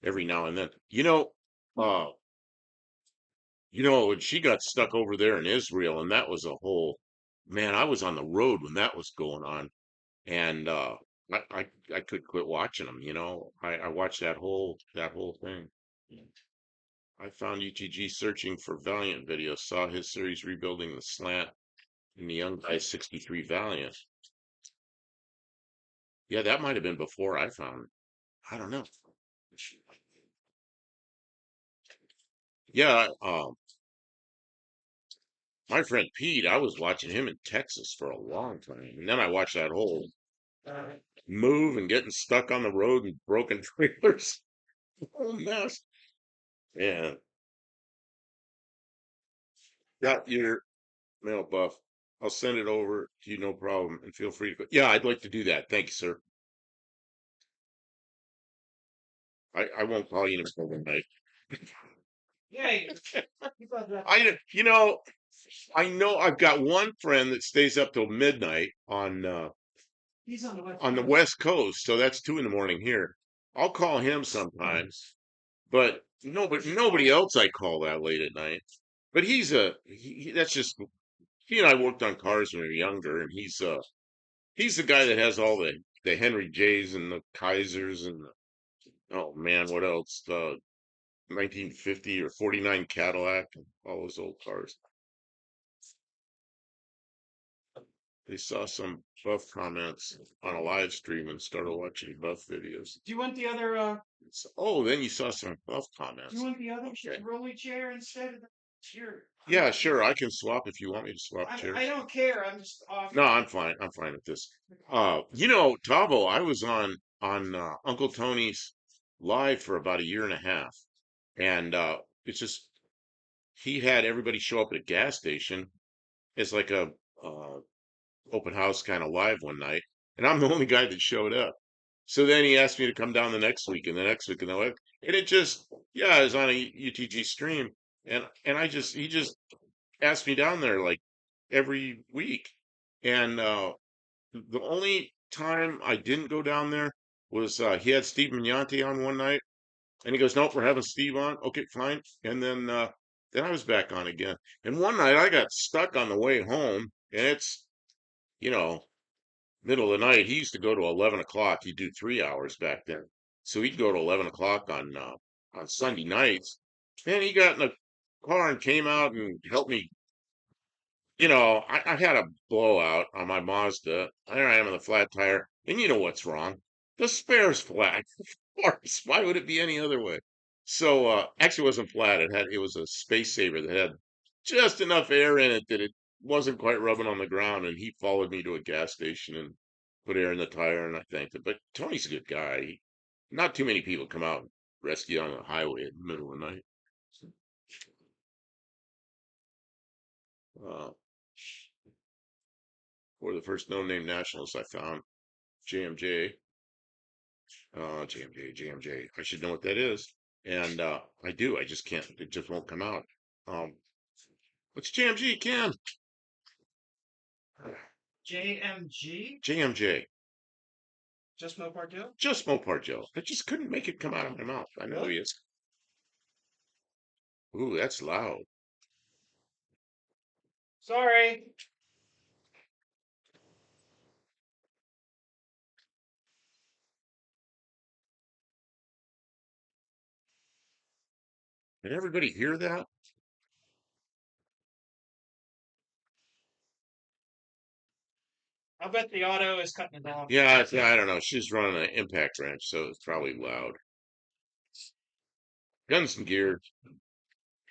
every now and then. Uh, when she got stuck over there in Israel, and that was a whole man, I was on the road when that was going on, and I could quit watching them. I watched that whole thing. I found UTG searching for Valiant videos, saw his series rebuilding the Slant and the young guy 63 Valiant. Yeah, that might have been before I found it. I don't know. Yeah, my friend Pete, I was watching him in Texas for a long time, and then I watched that whole move and getting stuck on the road and broken trailers. Whole mess. Yeah, got your mail buff. I'll send it over to you, no problem, and feel free to go. Yeah, I'd like to do that. Thank you, sir. I won't call you in the middle of the night. Yay! You got that. I know I've got one friend that stays up till midnight He's on the West on the Coast. West Coast, so that's 2 in the morning here. I'll call him sometimes, but nobody else I call that late at night. But that's just he and I worked on cars when we were younger, and he's the guy that has all the Henry J's and the Kaisers and oh man, what else? The 1950 or 49 Cadillac and all those old cars. They saw some Buff comments on a live stream and started watching Buff videos. Do you want the other? Oh, then you saw some Buff Do you comments. want the other Okay. rolly chair instead of the chair? Yeah, sure. I can swap if you want me to swap I chairs. don't care. I'm just No, offering. I'm fine. I'm fine with this. Tavo, I was on Uncle Tony's live for about a year and a half, and it's just he had everybody show up at a gas station as like a uh, open house kind of live one night, and I'm the only guy that showed up. So then he asked me to come down the next week and the next week and the next, and it just yeah, I was on a UTG stream, and he just asked me down there like every week, and the only time I didn't go down there was he had Steve Mignante on one night, and he goes, "Nope, we're having Steve on. Okay, fine." And then I was back on again. And one night I got stuck on the way home, and it's you know middle of the night. He used to go to 11 o'clock. He'd do 3 hours back then, so he'd go to 11 o'clock on Sunday nights. And he got in the car and came out and helped me. I had a blowout on my Mazda. There I am on the flat tire, and you know what's wrong? The spare's flat. Of course, why would it be any other way? So actually, it wasn't flat. It was a space saver that had just enough air in it that it wasn't quite rubbing on the ground. And he followed me to a gas station and put air in the tire, and I thanked him. But Tony's a good guy. Not too many people come out and rescue on the highway in the middle of the night. Uh, for the first no-name nationals I found, JMJ, JMJ. I should know what that is. And I do. I just can't. It just won't come out. Um, what's JMG, Ken? JMG. JMJ. Just Mopar Joe. Just Mopar Joe. I just couldn't make it come out of my mouth. I know he is. Ooh, that's loud. Sorry. Did everybody hear that? I bet the auto is cutting it off. Yeah, I don't know. She's running an impact wrench, so it's probably loud. Guns and gear.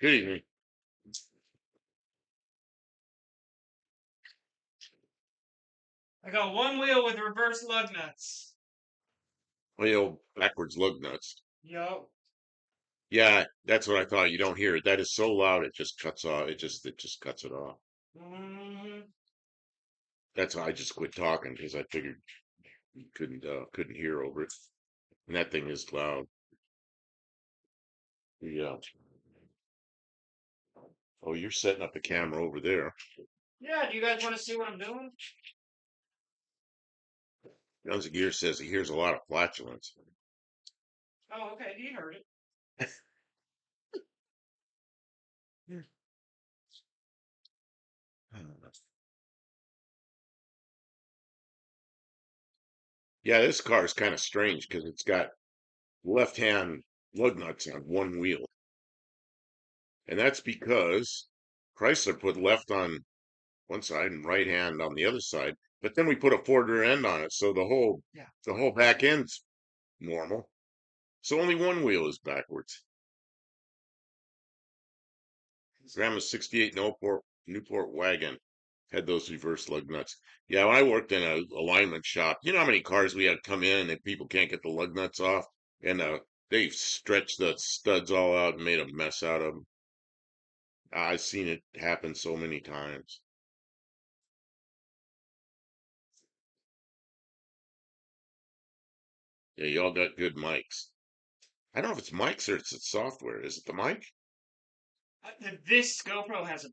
Good evening. I got one wheel with reverse lug nuts. Well, backwards lug nuts. Yup. Yeah, that's what I thought. You don't hear it. That is so loud it just cuts off. It just cuts it off. Mm-hmm. That's why I just quit talking because I figured Couldn't hear over it. And that thing is loud. Yeah. Oh, you're setting up the camera over there. Yeah, do you guys want to see what I'm doing? Guns of Gear says he hears a lot of flatulence. Oh, okay, he heard it. Yeah, this car is kind of strange because it's got left-hand lug nuts on one wheel. And that's because Chrysler put left on one side and right hand on the other side. But then we put a Ford rear end on it, so Yeah. the whole back end's normal. So only one wheel is backwards. Grandma's 68 Newport wagon had those reverse lug nuts. Yeah, when I worked in a alignment shop, you know how many cars we had come in and people can't get the lug nuts off? And they stretched the studs all out and made a mess out of them. I've seen it happen so many times. Yeah, y'all got good mics. I don't know if it's mics or it's software. Is it the mic? This GoPro has a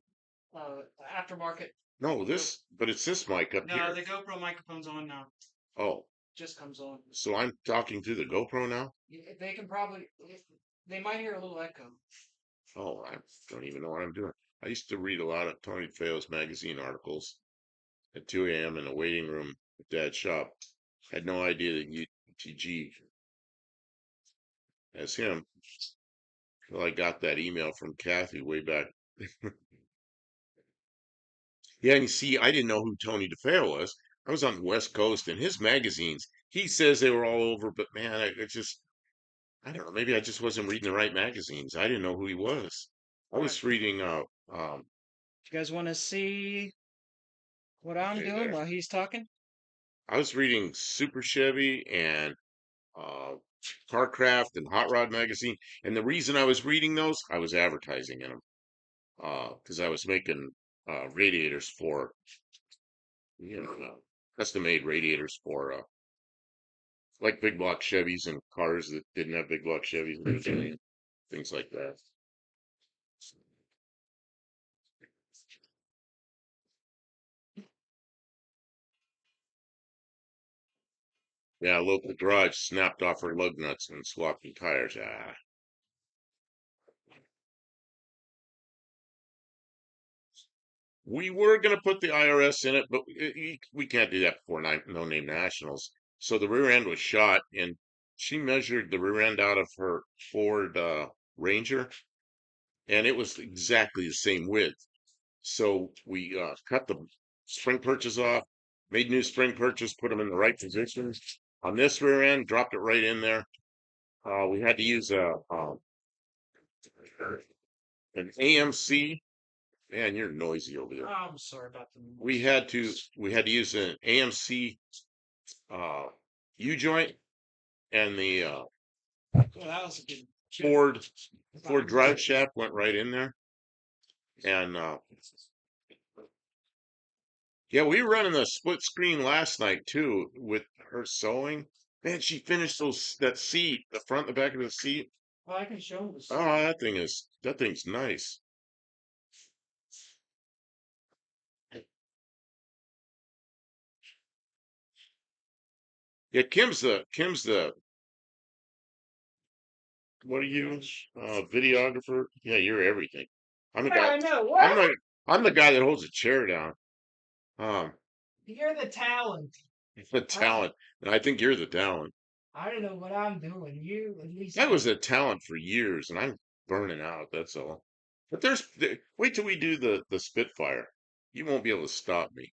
aftermarket. No, but it's this mic up No, here. the GoPro microphone's on now. Oh, Just comes on. so I'm talking through the GoPro now? They can probably. They might hear a little echo. Oh, I don't even know what I'm doing. I used to read a lot of Tony DeFeo's magazine articles at 2 a.m. in the waiting room at Dad's shop. Had no idea that UTG as him till I got that email from Kathy way back. Yeah, and you see, I didn't know who Tony DeFeo was. I was on the West Coast, and his magazines, he says they were all over, but man, I don't know, maybe I just wasn't reading the right magazines. I didn't know who he was. I All right. was reading, You guys want to see what I'm hey doing there. while he's talking? I was reading Super Chevy and uh, Carcraft and Hot Rod magazine. And the reason I was reading those, I was advertising in them because I was making radiators for, custom made radiators for like big block Chevys and cars that didn't have big block Chevys and things like that. Yeah, local garage snapped off her lug nuts and swapped the tires. Ah, we were gonna put the IRS in it, but we can't do that before no name nationals. So the rear end was shot, and she measured the rear end out of her Ford Ranger, and it was exactly the same width. So we cut the spring perches off, made new spring perches, put them in the right position on this rear end, dropped it right in there. We had to use an AMC. Man, you're noisy over there. Oh, I'm sorry about the We noise. had to we had to use an AMC uh, U joint and the Well, that was a good Ford Ford drive shaft went right in there. And yeah, we were running the split screen last night too with her sewing. Man, she finished that seat, the front and the back of the seat. Well, I can show him the Oh, seat. that thing's nice. Yeah, Kim's the what are you videographer? Yeah, you're everything. I'm the Yeah, guy. I know. I'm What? the I'm the guy that holds the chair down. Um, You're the talent. the I, talent, and I think you're the talent. I don't know what I'm doing. You at least I know. was a talent for years, and I'm burning out. That's all. But wait till we do the Spitfire. You won't be able to stop me.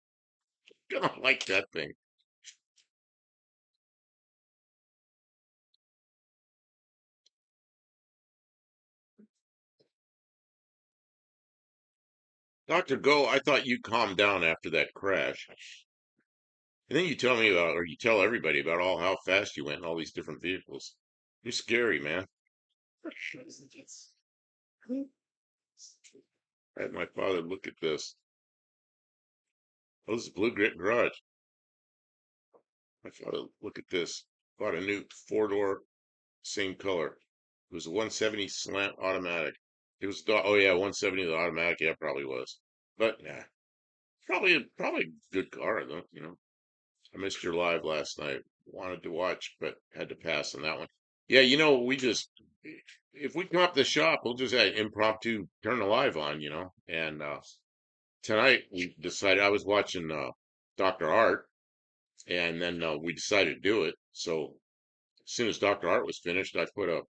You're gonna like that thing. Dr. Go, I thought you calmed down after that crash. And then you tell me about, or you tell everybody about all how fast you went in all these different vehicles. You're scary, man. I had my father look at this. Oh, this is Blue Grit Garage. I thought, look at this. Bought a new four-door, same color. It was a 170 Slant automatic. It was oh yeah, 170 the automatic. Yeah, probably was. But yeah, probably a good car though. I missed your live last night. Wanted to watch, but had to pass on that one. Yeah, we just if we come up to the shop, we'll just impromptu turn the live on. And tonight we decided I was watching Dr. Art, and then we decided to do it. So as soon as Dr. Art was finished, I put a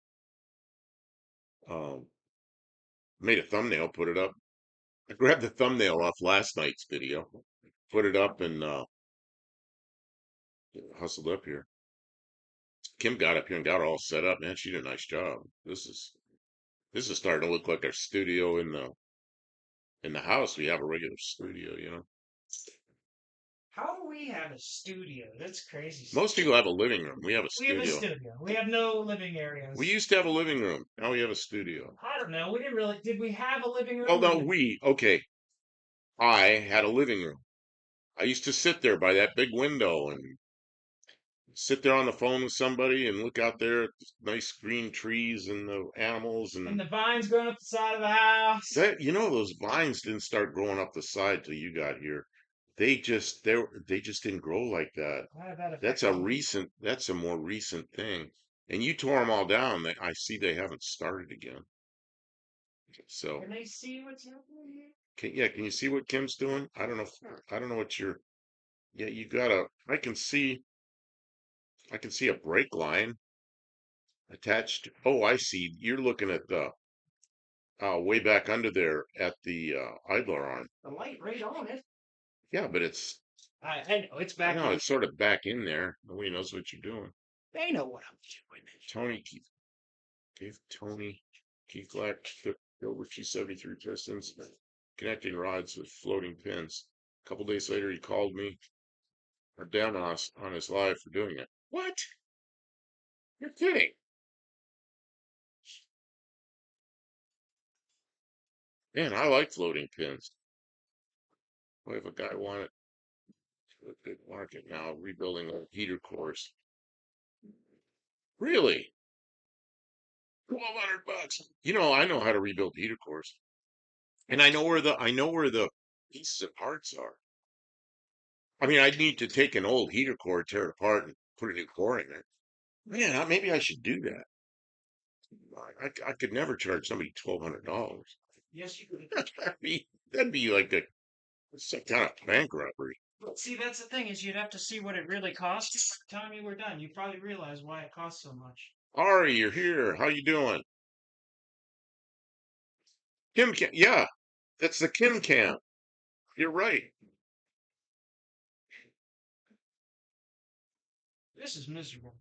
um, made a thumbnail, put it up. I grabbed the thumbnail off last night's video, put it up, and hustled up here. Kim got up here and got it all set up. Man, she did a nice job. This is starting to look like our studio in the house. We have a regular studio. How do we have a studio? That's crazy Most stuff. people have a living room. We have a We have a studio. studio. We have no living We areas. used to have a living room. Now we have a studio. I don't know. We didn't really. Did we have a living Well, room or no, did? okay. I had a living room. I used to sit there by that big window and sit there on the phone with somebody and look out there at the nice green trees and the animals And and the vines growing up the side of the house. those vines didn't start growing up the side till you got here. They just didn't grow like that. How did that That's affect a me? recent that's a more recent thing. And you tore them all down. I see they haven't started again. So Can they see what's happening here? can you see what Kim's doing? I don't know what you're. Yeah, you gotta. I can see a brake line attached. Oh, I see. You're looking at the way back under there at the idler arm. The light right on it. Yeah, but it's I know it's I back know in. it's sort of back in there. Nobody knows what you're doing. They know what I'm doing. Tony gave Tony key flack over 273 pistons, connecting rods with floating pins. A couple days later, he called me or down on us on his live for doing it. What? You're kidding? Man, I like floating pins. What if a guy wanted a good market now, rebuilding old heater cores? Really? $1,200. I know how to rebuild heater cores, and I know where the pieces and parts are. I mean, I'd need to take an old heater core, tear it apart, and put a new core in there. Man, maybe I should do that. I could never charge somebody $1,200. Yes, you could. That'd be like some kind of bank robbery. But see, that's the thing is you'd have to see what it really cost you. By the time you were done, you probably realize why it costs so much. Ari, you're here. How you doing? Kim Cam. Yeah, that's the Kim Cam. You're right. This is miserable.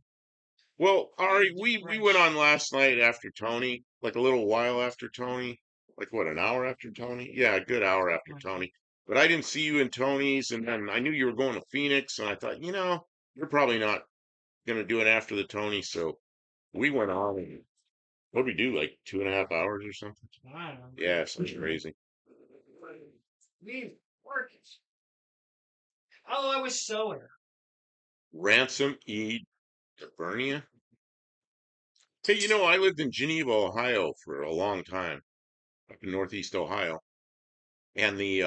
Well, Ari, Jesus we went Christ. on last night after Tony, like a little while after Tony, like what, an hour after Tony? Yeah, a good hour Something after like that. Tony. But I didn't see you in Tony's, and then I knew you were going to Phoenix, and I thought, you're probably not gonna do it after the Tony, so we went on. And what did we do, like 2.5 hours or something? I don't know. Yeah, something crazy. We working. Oh, I was sewing. Ransom E. Bernia. Hey, I lived in Geneva, Ohio for a long time, up in Northeast Ohio, and the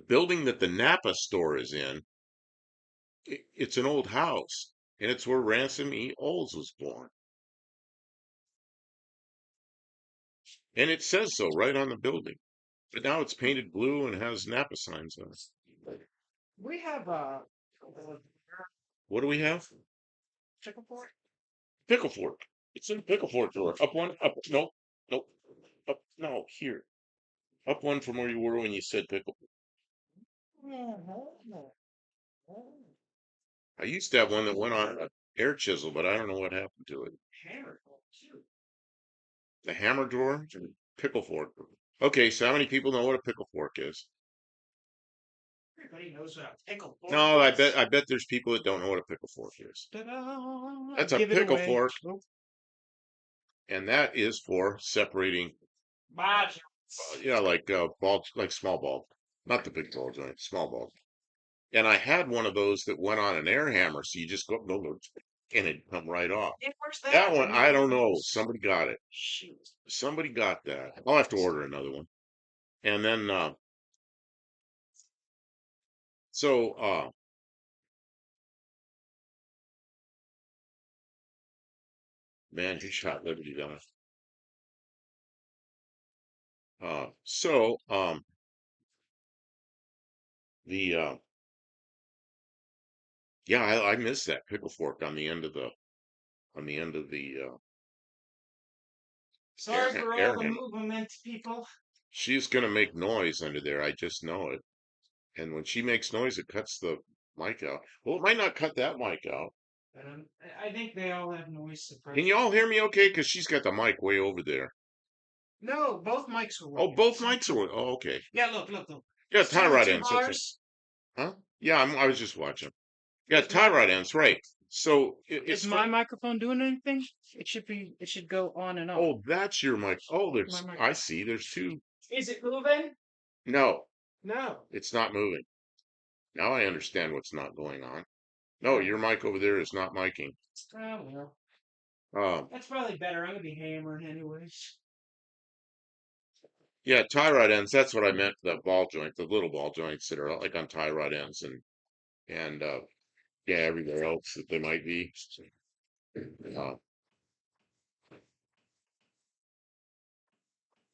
building that the Napa store is in, it's an old house, and it's where Ransom E. Olds was born. And it says so right on the building. But now it's painted blue and has Napa signs on it. We have a What do we have? chicken fork. Pickle fork. It's in the pickle fork drawer. Up one, up, no, no, up, no, here. Up one from where you were when you said pickle. I used to have one that went on an air chisel, but I don't know what happened to it. Hammer too. The hammer drawer, pickle fork. Okay, so how many people know what a pickle fork is? Everybody knows what a pickle fork No, I bet is. I bet there's people that don't know what a pickle fork is. Ta-da! That's a Give it pickle away. fork, Oh, and that is for separating, Bodge. yeah, like bulbs, like small bulb, not the big bulb joint, small bulb. And I had one of those that went on an air hammer, so you just go, no, no, and it'd come right off. Yeah, where's That that? I one, need I one of don't know. those. Somebody got it. Shoot. Somebody got that. I'll have to order another one. And then, so, man, he shot Liberty down. The yeah, I missed that pickle fork on the end of the Sorry for all air the hammer. movement, people. She's gonna make noise under there. I just know it. And when she makes noise, it cuts the mic out. Well, it might not cut that mic out. I think they all have noise Can suppression. you all hear me okay? Because she's got the mic way over there. No, both mics are Oh, working at the both same mics are. time. Oh, okay. Yeah, look, look, look. Yeah, See tie the rod two ends. That's it. bars? Huh? Yeah, I was just watching. Yeah, Is tie my rod ends. Right. So is it's my fun. microphone doing anything? It should go on and off. Oh, that's your mic. Oh, My there's. mic. I see. There's two. Is it moving? No, No. it's not moving. Now I understand what's not going on. No, Oh, your mic over there is not miking. oh well. Um, That's probably better. I'm gonna be hammering anyways. yeah, tie rod ends. That's what I meant. The ball joint, the little ball joints that are like on tie rod ends, and yeah, everywhere else that they might be. Uh,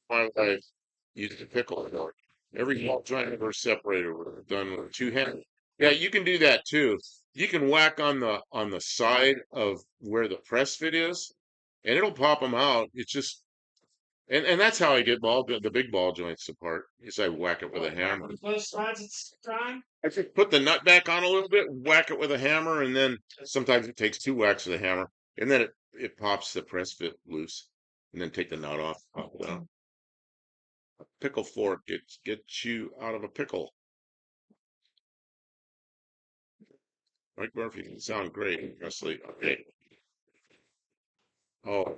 my wife used to pickle it. Every ball joint ever separated was done with two hands. Yeah, you can do that too. You can whack on the side of where the press fit is, and it'll pop them out. It's just and that's how I get the big ball joints apart. Is I whack it with a What, whack hammer. on both sides at the same time? I just put the nut back on a little bit, whack it with a hammer, and then sometimes it takes two whacks with a hammer, and then it pops the press fit loose, and then take the nut off. Pop it out. Pickle fork gets you out of a pickle. Mike Murphy can sound great, Presley. Okay. Oh,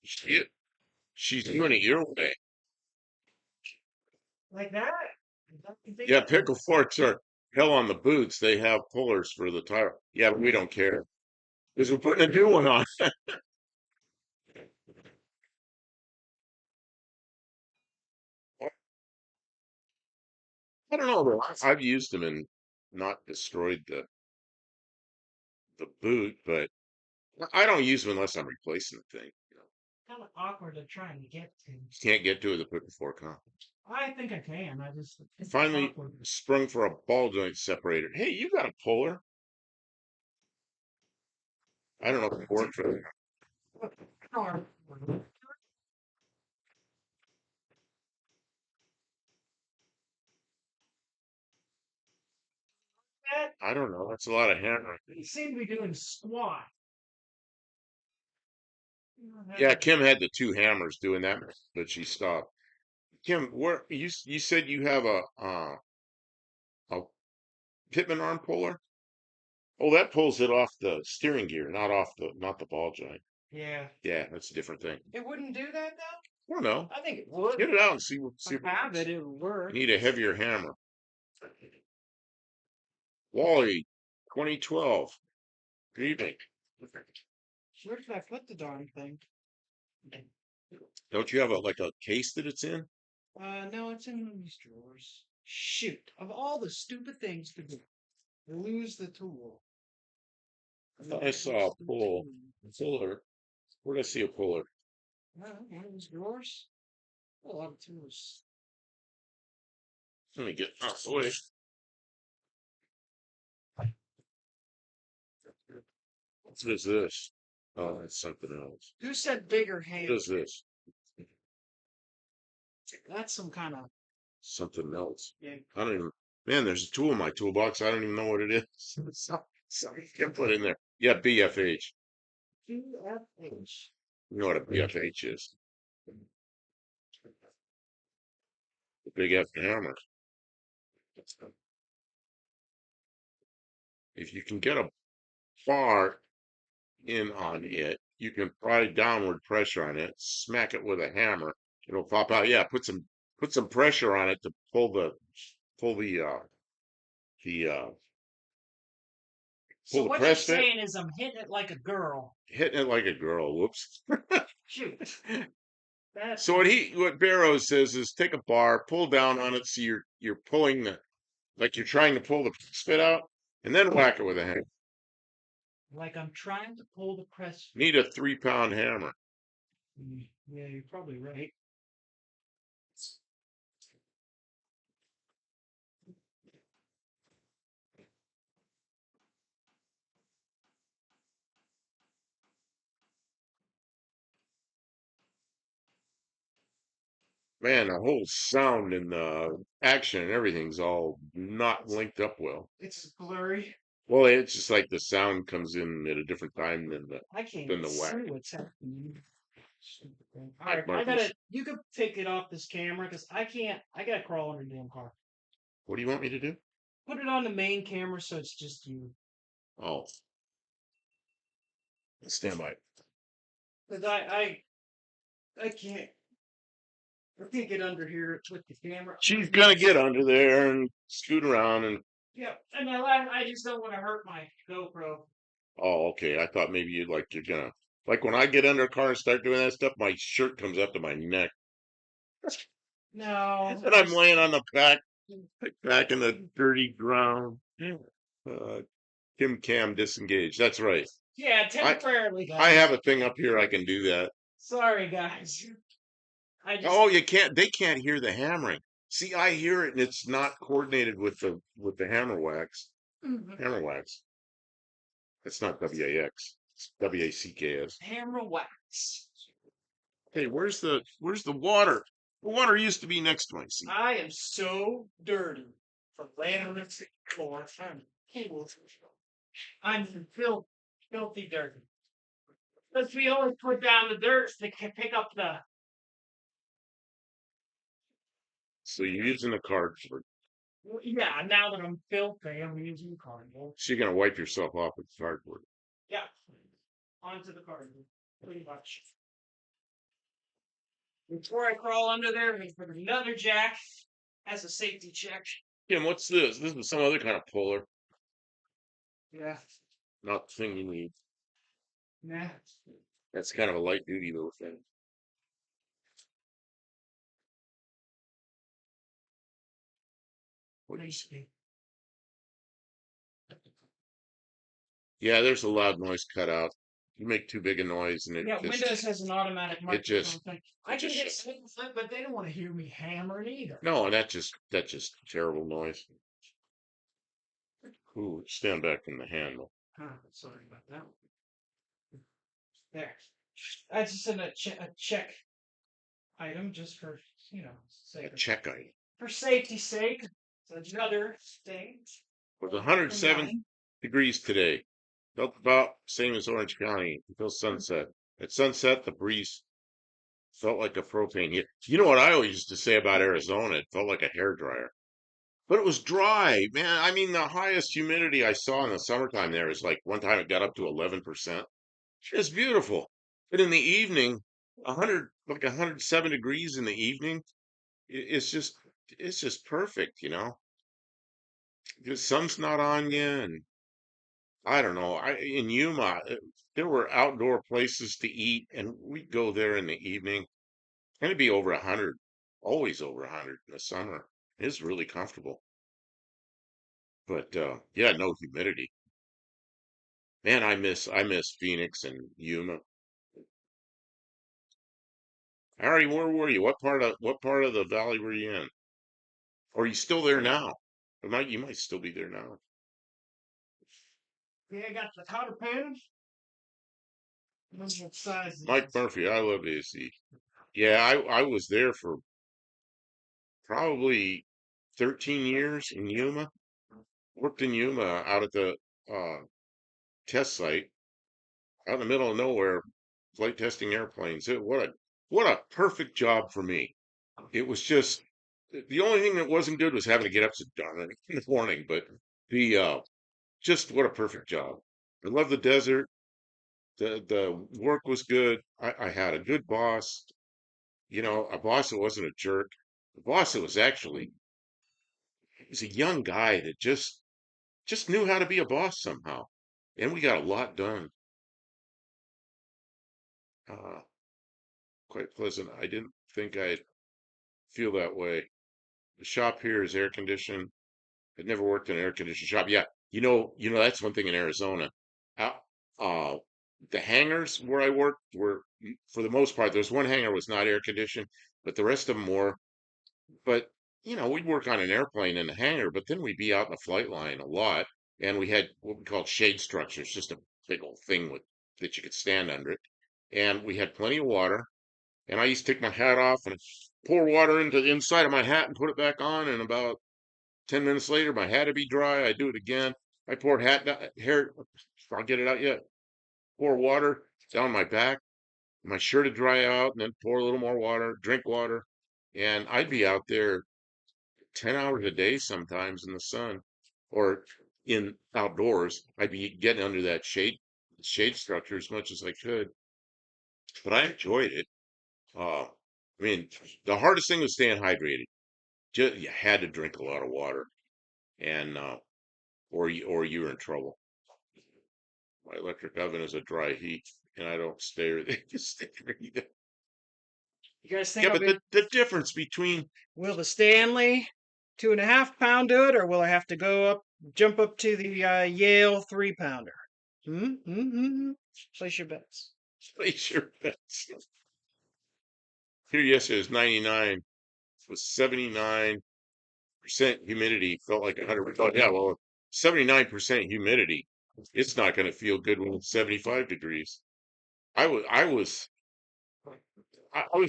shit. She's doing it your way. Like that? You think Yeah, that would pickle forks are hell on the boots. They have pullers for the tire. Yeah, but we don't care because we're putting a new one on. I don't know though. I've used them and not destroyed the boot, but I don't use them unless I'm replacing the thing. kind of awkward to try and get to? Can't get to it with a pickle fork, huh? I think I can. I just it's Finally awkward. sprung for a ball joint separator. Hey, you got a puller? I don't know if it worked for Or- That I don't know. That's a lot of hammering. you seem to be doing squat. You don't have Yeah, a- Kim had the two hammers doing that, but she stopped. Kim, where you said you have a Pitman arm puller? Oh, that pulls it off the steering gear, not the ball joint. Yeah. Yeah, that's a different thing. It wouldn't do that though? I don't know. I think it would. Get it out and see If what I have works. it, it would You work. need a heavier hammer. Wally, 2012. Good evening. Where did I put the darn thing? Don't you have like a case that it's in? No, it's in these drawers. Shoot! Of all the stupid things to do, lose the tool. I thought I saw Lose a the pull. tool. A puller. Where did I see a puller? One of these drawers. A lot of tools. Let me get out of the way. What is this? Oh, that's something else. Who said bigger What is hammer? this? That's some kind of Something else. yeah. I don't even. Man, there's a tool in my toolbox. I don't even know what it is. Something can put in there. Yeah, BFH. QFH. You know what a BFH is? The big F hammer. If you can get a bar in on it, you can apply downward pressure on it, smack it with a hammer, it'll pop out. Yeah, put some pressure on it to pull the the So pull the what you're press fit, saying is I'm hitting it like a girl. hitting it like a girl. Whoops. Shoot. That's So what Barrows says is take a bar, pull down on it, so you're pulling the like you're trying to pull the press fit out, and then whack it with a hammer. like I'm trying to pull the press. Need a 3 pound hammer. Yeah, you're probably right. Man, the whole sound and the action and everything's all not linked up well. It's blurry. Well, it's just like the sound comes in at a different time than the I can't than even the see whack. what's happening. Stupid thing. All Hi, right, I Marcus. gotta. You could take it off this camera because I can't. I gotta crawl under the damn car. What do you want me to do? Put it on the main camera so it's just you. Oh, stand by. Because I can't. I can't get under here with the camera. She's gonna get under there and scoot around and. Yeah, and I just don't want to hurt my GoPro. Oh, okay. I thought maybe you're gonna like when I get under a car and start doing that stuff, my shirt comes up to my neck, No, and I'm laying on the back in the dirty ground. Uh, Kim Cam disengaged. That's right. yeah, I temporarily, I guys. have a thing up here I can do that. Sorry, guys. I just Oh, you can't. They can't hear the hammering. See, I hear it, and it's not coordinated with the hammer wax. Hammer wax. It's not WAX. It's WACKS. hammer wax. Hey, where's the water? The water used to be next to my seat. I am so dirty from laying on the floor. I'm filthy dirty. Because we always put down the dirt to pick up the. So you're using the cardboard. Yeah, now that I'm filthy, I'm using cardboard. So you're gonna wipe yourself off with cardboard. Yeah, onto the cardboard, pretty much. Before I crawl under there, I'm going to put another jack as a safety check. Kim, what's this? This is some other kind of puller, Yeah, not the thing you need. nah. That's kind of a light duty little thing. What do you say? Yeah, there's a loud noise cut out. You make too big a noise, and Yeah, Windows has an automatic it microphone just thing. I it can just get sh- signals, but they don't want to hear me hammering either. no, and that's just terrible noise. Ooh, stand back from the handle. Sorry about that. There. That's just a check item just for, A sake. check item. For safety's sake. It's another thing. It was 107 Nine. degrees today. Felt about same as Orange County until sunset. At sunset, the breeze felt like a propane heat. You know what I always used to say about Arizona? It felt like a hair dryer. But it was dry, man. I mean, the highest humidity I saw in the summertime there is like one time it got up to 11%. It's beautiful. But in the evening, 107 degrees in the evening, it's just perfect, you know. The sun's not on you, and I don't know. In Yuma, there were outdoor places to eat, and we'd go there in the evening, and it'd be over 100, always over 100 in the summer. It's really comfortable. But yeah, no humidity. Man, I miss Phoenix and Yuma. Harry, where were you? What part of the valley were you in? Or are you still there now? You might still be there now. Yeah, I got the cotter pen. What size is Mike this? Murphy, I love AC. Yeah, I was there for probably 13 years in Yuma. Worked in Yuma out at the uh, test site out in the middle of nowhere, flight testing airplanes. What a perfect job for me. It was just the only thing that wasn't good was having to get up so darn early in the morning, but the just what a perfect job. I love the desert. The work was good. I had a good boss, a boss that wasn't a jerk. The boss that was actually, he was a young guy that just just knew how to be a boss somehow. And we got a lot done. Uh, quite pleasant. I didn't think I'd feel that way. The shop here is air conditioned. I'd never worked in an air conditioned shop. Yeah, that's one thing in Arizona. Uh, uh, the hangars where I worked were, for the most part, there's one hangar was not air conditioned, but the rest of them were. But we'd work on an airplane in the hangar, but then we'd be out in the flight line a lot, and we had what we called shade structures, just a big old thing with that you could stand under it, and we had plenty of water. And I used to take my hat off and pour water into the inside of my hat and put it back on, and about 10 minutes later, my hat would be dry. I'd do it again. I poured hair. I'll get it out yet. Pour water down my back. My shirt would dry out, and then pour a little more water. Drink water, and I'd be out there 10 hours a day sometimes in the sun, or in outdoors. I'd be getting under that shade structure as much as I could. But I enjoyed it. I mean, the hardest thing was staying hydrated. You had to drink a lot of water, and or you were in trouble. My electric oven is a dry heat, and I don't stay there. You guys think Yeah, I'll but be the difference between will the Stanley 2.5 pound do it, or will I have to jump up to the Yale 3 pounder? Place your bets. glacier vents here yesterday was 99, was 79% humidity, felt like 100. We thought, yeah, well, 79% humidity, it's not going to feel good when it's 75 degrees. I was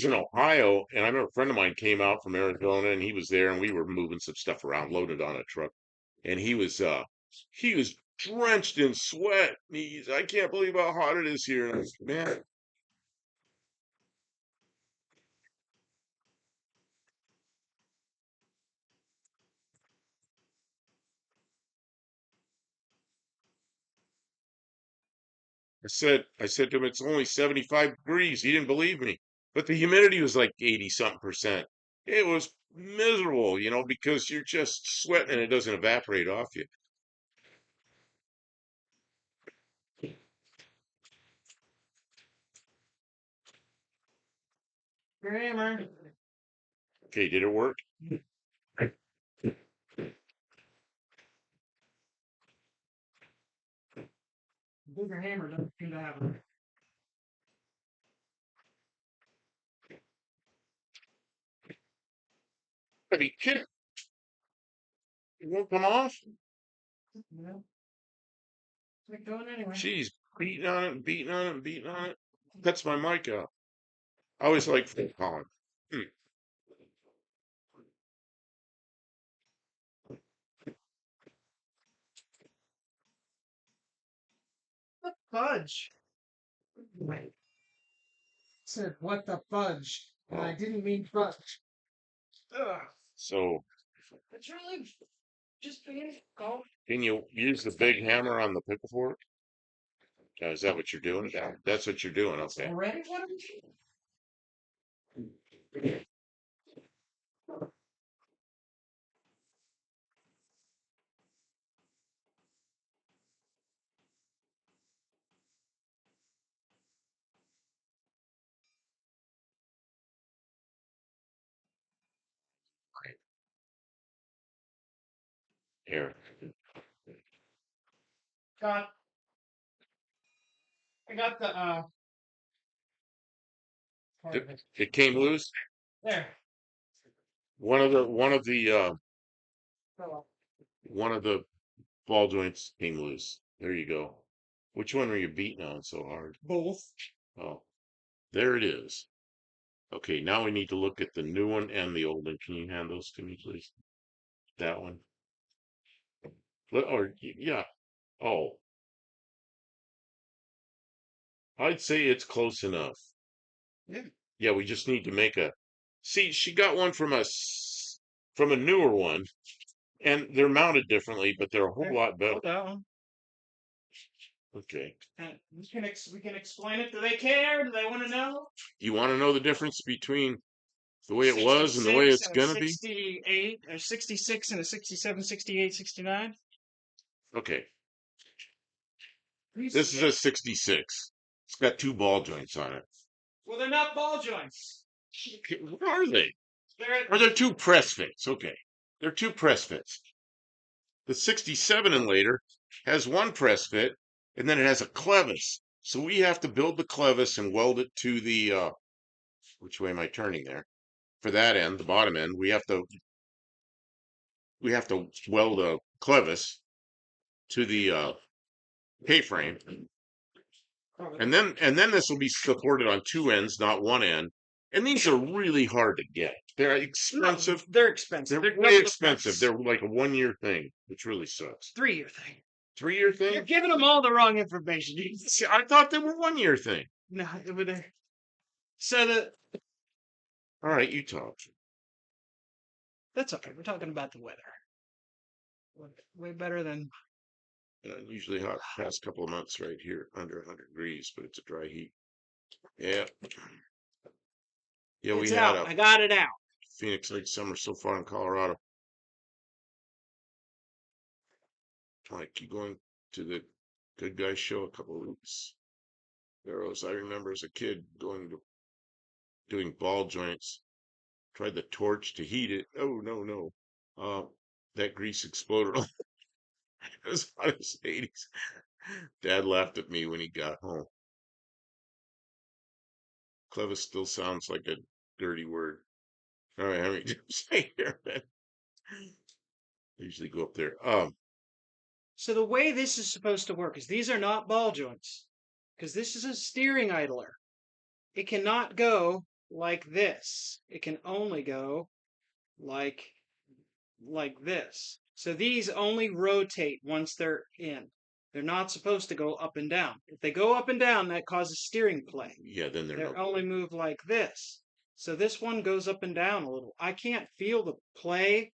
in Ohio, and I remember a friend of mine came out from Arizona, and he was there, and we were moving some stuff around, loaded on a truck, and he was drenched in sweat. I can't believe how hot it is here. And I was, man, I said to him, it's only 75 degrees. He didn't believe me, but the humidity was like 80 something percent. It was miserable, because you're just sweating and it doesn't evaporate off you. Grammar. Okay, did it work? Bigger hammer doesn't seem to have a. Are you kidding? It won't come off? No, it's going anyway. She's beating on it and beating on it and beating on it. Cuts my mic out. I always like phone calling. Hmm. What fudge? I said, what the fudge? And I Oh, didn't mean fudge. Ugh. so It's really just being cold. can you use the big hammer on the pickle fork? Is that what you're doing? Yeah, that's what you're doing. Okay. Already? What are we Here. got? I got the part of It, it. it came loose. There. Fell One of the ball joints came loose. There you go. Which one were you beating on so hard? both. Oh, there it is. Okay, now we need to look at the new one and the old one. Can you hand those to me, please? That one. Yeah. Oh, I'd say it's close enough. Yeah. Yeah, we just need to make a. See, she got one from a newer one, and they're mounted differently, but they're a whole There. lot better. Hold that Okay. And we can explain it. Do they care? Do they want to know? You want to know the difference between the way it was and the way 66 it's and a gonna be? 68, or 66 and a 67, 68, 69. Okay, You this see is a it. 66. It's got two ball joints on it. Well, they're not ball joints. Okay, what are they? They're Are there two press fits? Okay, they're two press fits. The 67 and later has one press fit, and then it has a clevis. So we have to build the clevis and weld it to the which way am I turning there? For that end, the bottom end, we have to weld a clevis to the K-frame, and then this will be supported on two ends, not one end. And these are really hard to get. They're no, expensive. they're expensive. They're They're way double the expensive. price. They're like a 1 year thing, which really sucks. 3 year thing. 3 year You're thing? giving them all the wrong information. See, I thought they were 1 year thing. No, but so All right, you talk. that's okay. We're talking about the weather. Way better than Usually hot past couple of months right here, under 100 degrees, but it's a dry heat. Yeah, yeah, we it's had out. a I got it out. Phoenix Lake summer so far in Colorado. I keep going to the Good Guys show a couple of weeks. Arrows. I remember as a kid going to doing ball joints. Tried the torch to heat it. Oh no no, uh, that grease exploded. It was hot as 80s. Dad laughed at me when he got home. Clevis still sounds like a dirty word. All right, how many did say here? I usually go up there. So the way this is supposed to work is these are not ball joints because this is a steering idler. It cannot go like this. It can only go like this. So these only rotate once they're in. They're not supposed to go up and down. If they go up and down, that causes steering play. Yeah, then they're They no only good. move like this. So this one goes up and down a little. I can't feel the play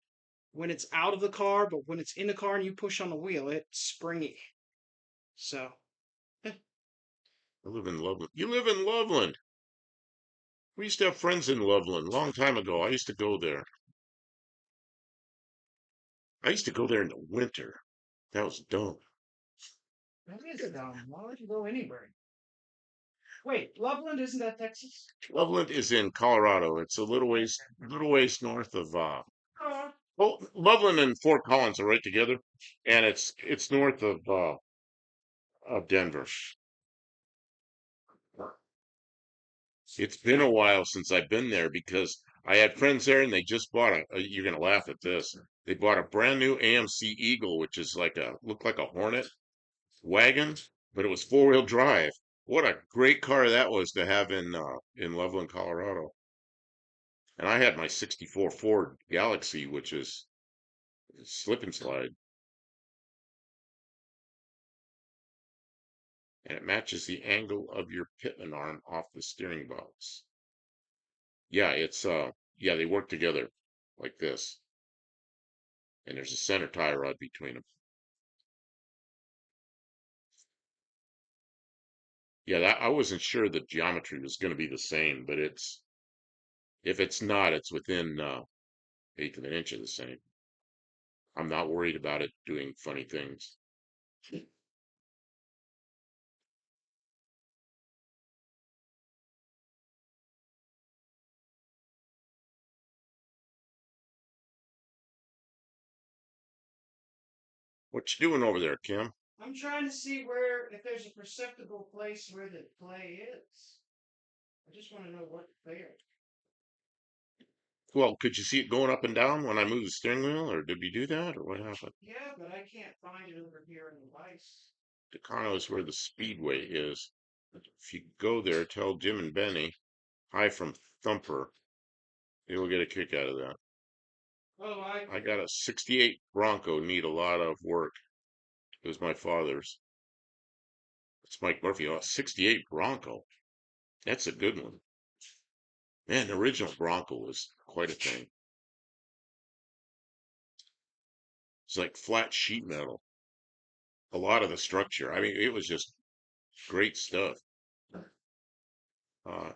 when it's out of the car, but when it's in the car and you push on the wheel, it's springy. So, I live in Loveland. You live in Loveland. We used to have friends in Loveland long time ago. I used to go there. I used to go there in the winter. That was dumb. that is dumb. Why would you go anywhere? Wait, Loveland, isn't that Texas? Loveland is in Colorado. It's a little ways north of Oh, well, Loveland and Fort Collins are right together, and it's north of Denver. It's been a while since I've been there because I had friends there and they just bought you're gonna laugh at this. They bought a brand new AMC Eagle, which is looked like a Hornet wagon, but it was four-wheel drive. What a great car that was to have in Loveland, Colorado. And I had my 64 Ford Galaxy, which is slip and slide, and it matches the angle of your pitman arm off the steering box. Yeah, yeah, they work together like this, and there's a center tie rod between them. Yeah, I wasn't sure the geometry was going to be the same, but if it's not, it's within eighth of an inch of the same. I'm not worried about it doing funny things. What you doing over there, Kim? I'm trying to see if there's a perceptible place where the play is. I just want to know what there. Well, could you see it going up and down when I moved the steering wheel, or did we do that, or what happened? Yeah, but I can't find it over here in the device. Decano is where the speedway is. If you go there, tell Jim and Benny hi from Thumper. They will get a kick out of that. Oh, I got a 68 Bronco, need a lot of work. It was my father's. It's Mike Murphy. Oh, 68 Bronco. That's a good one. Man, the original Bronco was quite a thing. It's like flat sheet metal. A lot of the structure. I mean, it was just great stuff.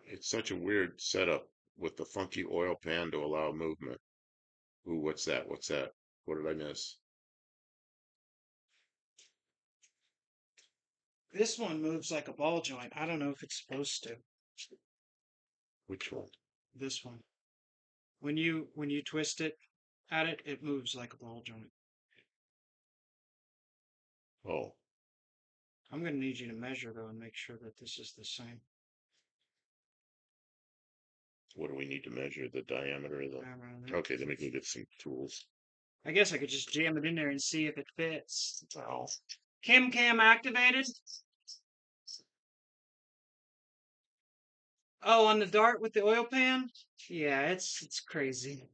It's such a weird setup with the funky oil pan to allow movement. Ooh, what's that? What's that? What did I miss? This one moves like a ball joint. I don't know if it's supposed to. Which one? This one. When you twist it at it, it moves like a ball joint. Oh, I'm going to need you to measure though and make sure that this is the same. what do we need to measure? The diameter of Around the. there. Okay, let me go get some tools. I guess I could just jam it in there and see if it fits. Oh, Cam activated. Oh, on the dart with the oil pan? Yeah, it's crazy.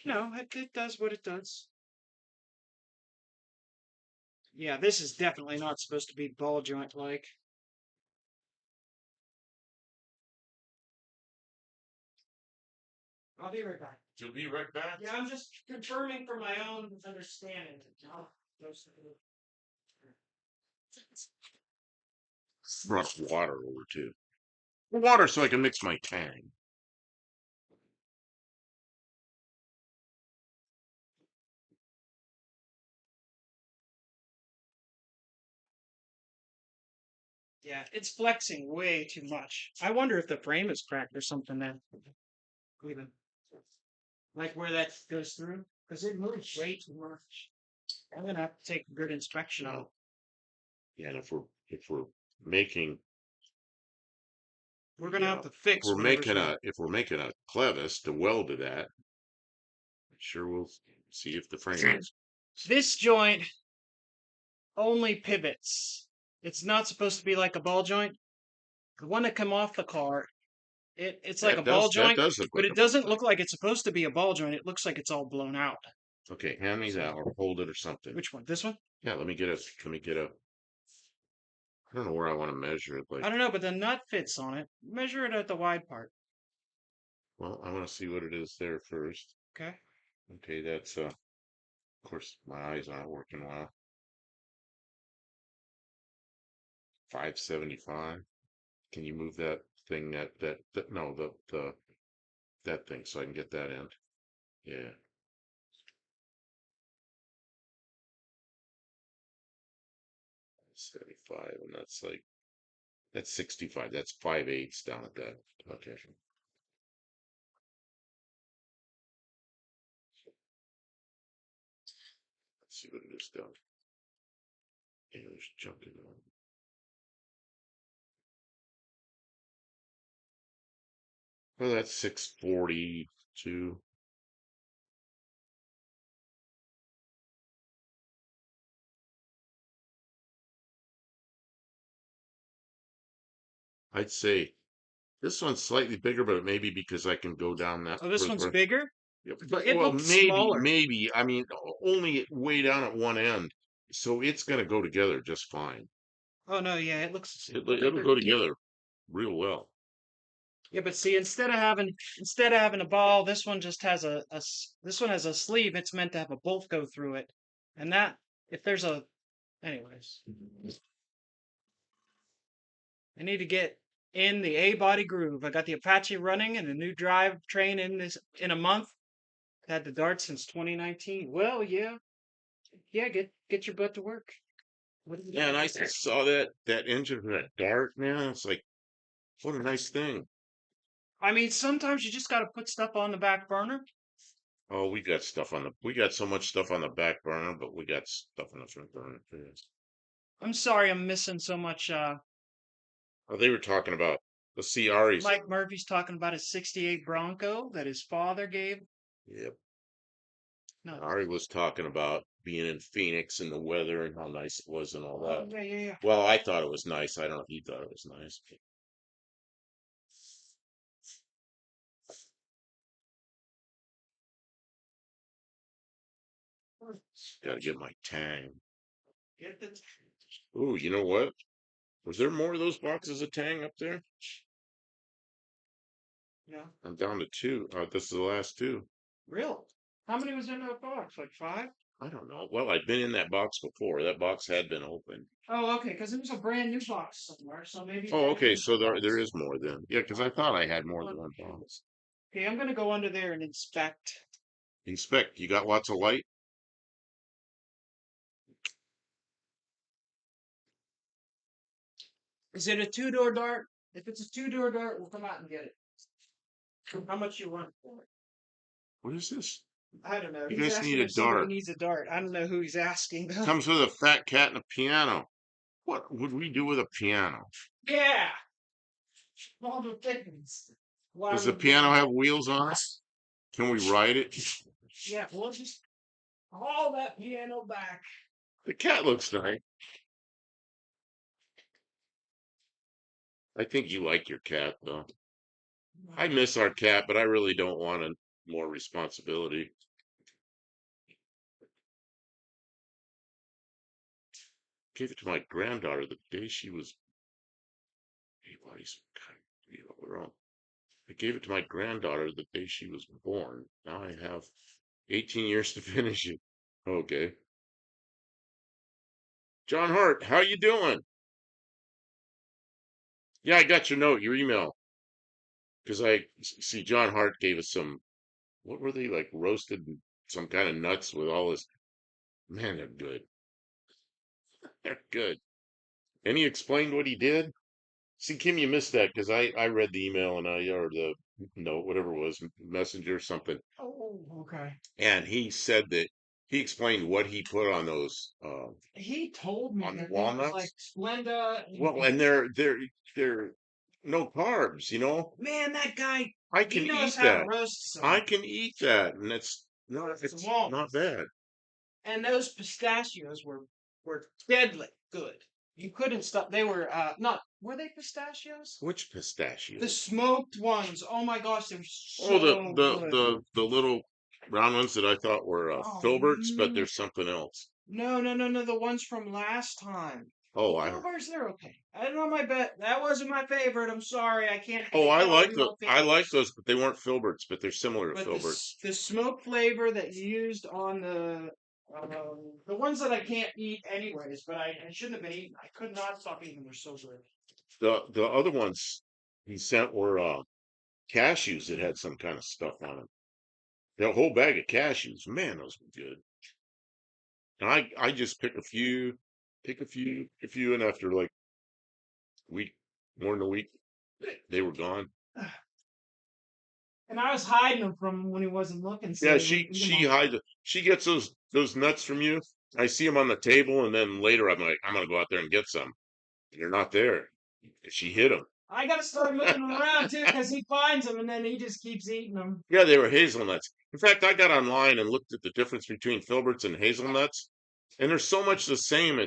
No, it does what it does. Yeah, this is definitely not supposed to be ball joint like. I'll be right back. you'll be right back. Yeah, I'm just confirming for my own understanding. Brought water over too. Water so I can mix my tang. Yeah, it's flexing way too much. I wonder if the frame is cracked or something then. Even like where that goes through, because it moves way too much. I'm gonna have to take a good inspection of it. Yeah, and if we're making We're gonna yeah have to fix we're whatever's making wrong. a if we're making a clevis to weld to that, sure we'll see if the frame is. This joint only pivots. It's not supposed to be like a ball joint. The one that come off the car, it's like a ball That joint, does look but like it a ball doesn't joint. look like it's supposed to be a ball joint. It looks like it's all blown out. Okay, hand me that So, or hold it or something. which one? This one? Yeah, let me get a. I don't know where I want to measure it. I Like, don't know, but the nut fits on it. Measure it at the wide part. well, I want to see what it is there first. Okay. Okay, that's of course my eyes aren't working well. 575. Can you move that thing that no the that thing so I can get that in? Yeah, 75, and that's 65. That's 5/8 down at that. Okay, let's see what it is down. Yeah, there's junk in there. Well, that's 642. I'd say this one's slightly bigger, but it may be because I can go down that Oh, this one's further. bigger? Yep, but It well, looked maybe, smaller. maybe. I mean, only way down at one end, so it's gonna go together just fine. Oh no, yeah, it looks. It'll go together real well. Yeah, but see, instead of having a ball, this one just has this one has a sleeve. It's meant to have a bolt go through it, and that if there's a, anyways, I need to get in the A body groove. I got the Apache running and a new drive train in a month. Had the Dart since 2019. Well, yeah, yeah, get your butt to work. What do you Yeah, and I think? saw that engine for that Dart, man. It's like, what a nice thing. I mean, sometimes you just got to put stuff on the back burner. Oh, we got so much stuff on the back burner, but we got stuff on the front burner too. I'm sorry, I'm missing so much. Oh, they were talking about the CRs. Mike Murphy's talking about his '68 Bronco that his father gave. Yep. No. Ari was talking about being in Phoenix and the weather and how nice it was and all Oh that. yeah, yeah, yeah. Well, I thought it was nice. I don't know if he thought it was nice. Got to get my Tang. Get the. Ooh, you know what? Was there more of those boxes of Tang up there? Yeah. I'm down to two. This is the last two. Real. How many was in that box? Like five? I don't know. Well, I've been in that box before. That box had been opened. Oh, okay. Because it was a brand new box somewhere, so maybe it Oh, didn't okay. use the So there box. is more then. Yeah, because I thought I had more than one box. Okay, I'm gonna go under there and inspect. Inspect. You got lots of light? Is it a two-door dart? If it's a two-door dart, we'll come out and get it. How much you want for it? What is this? I don't know. You He's guys need asking a if somebody dart. needs a dart. I don't know who he's asking though. Comes with a fat cat and a piano. What would we do with a piano? Yeah, all the things. Why Does the would we piano not? have wheels on it? Can we ride it? Yeah, we'll just haul that piano back. The cat looks nice. I think you like your cat, though. I miss our cat, but I really don't want more responsibility. Gave it to my granddaughter the day she was. Hey, buddies, we're on. I gave it to my granddaughter the day she was born. Now I have 18 years to finish it. Okay. John Hart, how you doing? Yeah, I got your note, your email, because I see John Hart gave us some. What were they like? Roasted some kind of nuts with all this. Man, they're good. They're good. And he explained what he did. See, Kim, you missed that because I read the email and or the note, whatever it was, messenger or something, Oh, okay. and he said that he explained what he put on those He told me on the that there was like walnuts. Splenda Well, and they're no carbs, you know. man, that guy, I he can knows eat how to that. roast I some can eat that, and some it's not walnuts. bad. And those pistachios were deadly good. You couldn't stop. They were not were they pistachios? Which The pistachios? smoked ones. Oh my gosh, they were Oh, so good. the little brown ones that I thought were Oh filberts, but they're something else. no, no, no, no, the ones from last time. Oh, The filberts, they're okay. I don't know my bet. That wasn't my favorite. I'm sorry. oh, They I cannot like be my I like favorites. those, but they weren't filberts, but they're similar to But filberts. the smoke flavor that you used on the ones that I can't eat anyways, but I shouldn't have been eating. I could not stop eating them. They're so good. The other ones he sent were cashews that had some kind of stuff on them. The whole bag of cashews, man, those were good. And I just pick a few, and after like week, more than a week, they were gone. And I was hiding them from him when he wasn't looking, so Yeah, he wouldn't eat them she all. hides. She gets those nuts from you. I see them on the table, and then later I'm like, I'm gonna go out there and get some. And they're not there. And she hid them. I gotta start moving them around too, because he finds them and then he just keeps eating them. Yeah, they were hazelnuts. In fact, I got online and looked at the difference between filberts and hazelnuts, and they're so much the same.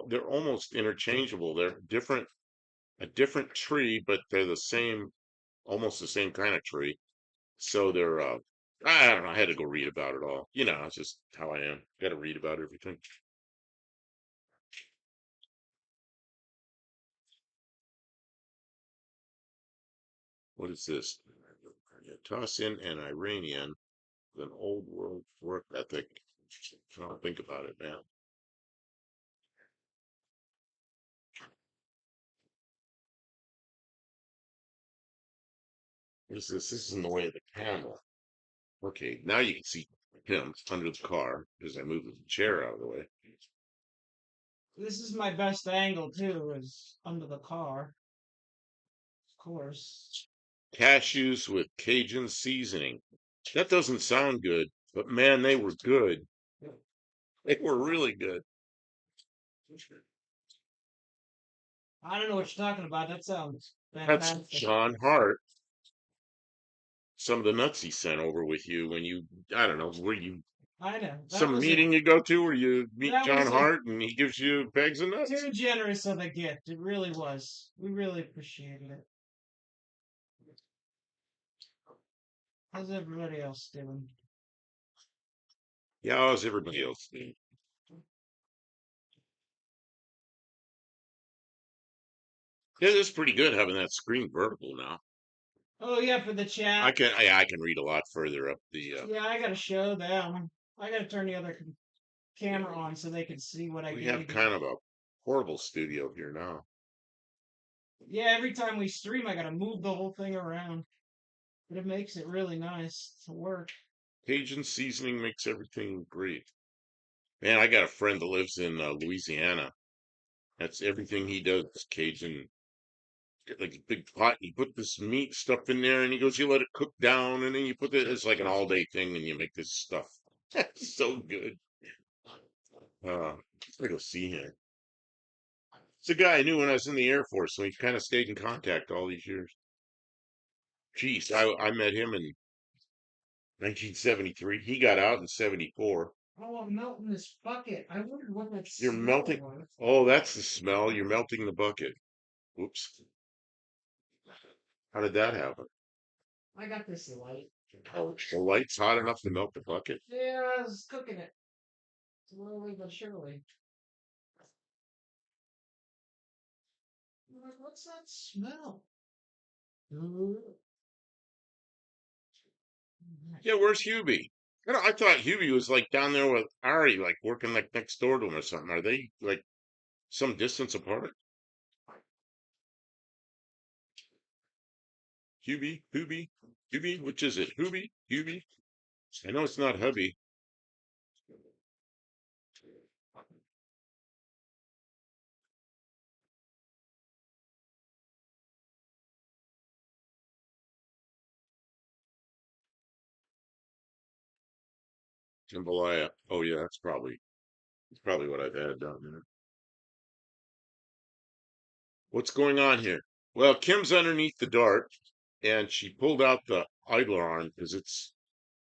They're almost interchangeable. They're different, a different tree, but they're the same, almost the same kind of tree. So they're I don't know. I had to go read about it all. You know, it's just how I am. Got to read about everything. What is this? You toss in an Iranian with an old world work ethic. I don't think about it, man. What is this? This is in the way of the camel. Okay, now you can see him under the car as I move the chair out of the way. This is my best angle too, is under the car, of course. Cashews with Cajun seasoning. That doesn't sound good, but man, they were good. They were really good. I don't know what you're talking about. That sounds That's fantastic. John Hart. Some of the nuts he sent over with you when you, I don't know, were you I know. some meeting you go to where you meet That John was a Hart and he gives you bags of nuts? too generous of a gift. It really was. We really appreciated it. How's everybody else doing? Yeah, how's everybody else? Yeah, it's pretty good having that screen vertical now. Oh yeah, for the chat. I can read a lot further up the Yeah, I gotta show them. I gotta turn the other camera on so they can see what I we have gave you. kind of a portable studio here now. Yeah, every time we stream, I gotta move the whole thing around. But it makes it really nice to work. Cajun seasoning makes everything great. Man, I got a friend that lives in Louisiana. That's everything he does is Cajun. like a big pot. You put this meat stuff in there, and he goes, you let it cook down, and then you put it. It's like an all day thing, and you make this stuff. It's so good. I go see him. It's a guy I knew when I was in the Air Force, so we kind of stayed in contact all these years. Jeez, I met him in 1973. He got out in 74. Oh, I'm melting this bucket. I wondered what that You're smell melting. was. Oh, that's the smell. You're melting the bucket. Whoops. How did that happen? I got this light. Oh, the light's hot enough to melt the bucket. Yeah, I was cooking it slowly but surely. I'm like, what's that smell? Ooh. Yeah, where's Hubie? I thought Hubie was like down there with Ari, like working like next door to him or something. Are they like some distance apart? Hubie, which is it? Hubie? I know it's not hubby. Jambalaya. Oh yeah, it's probably what I've had down there. What's going on here? Well, Kim's underneath the dart, and she pulled out the idler arm because it's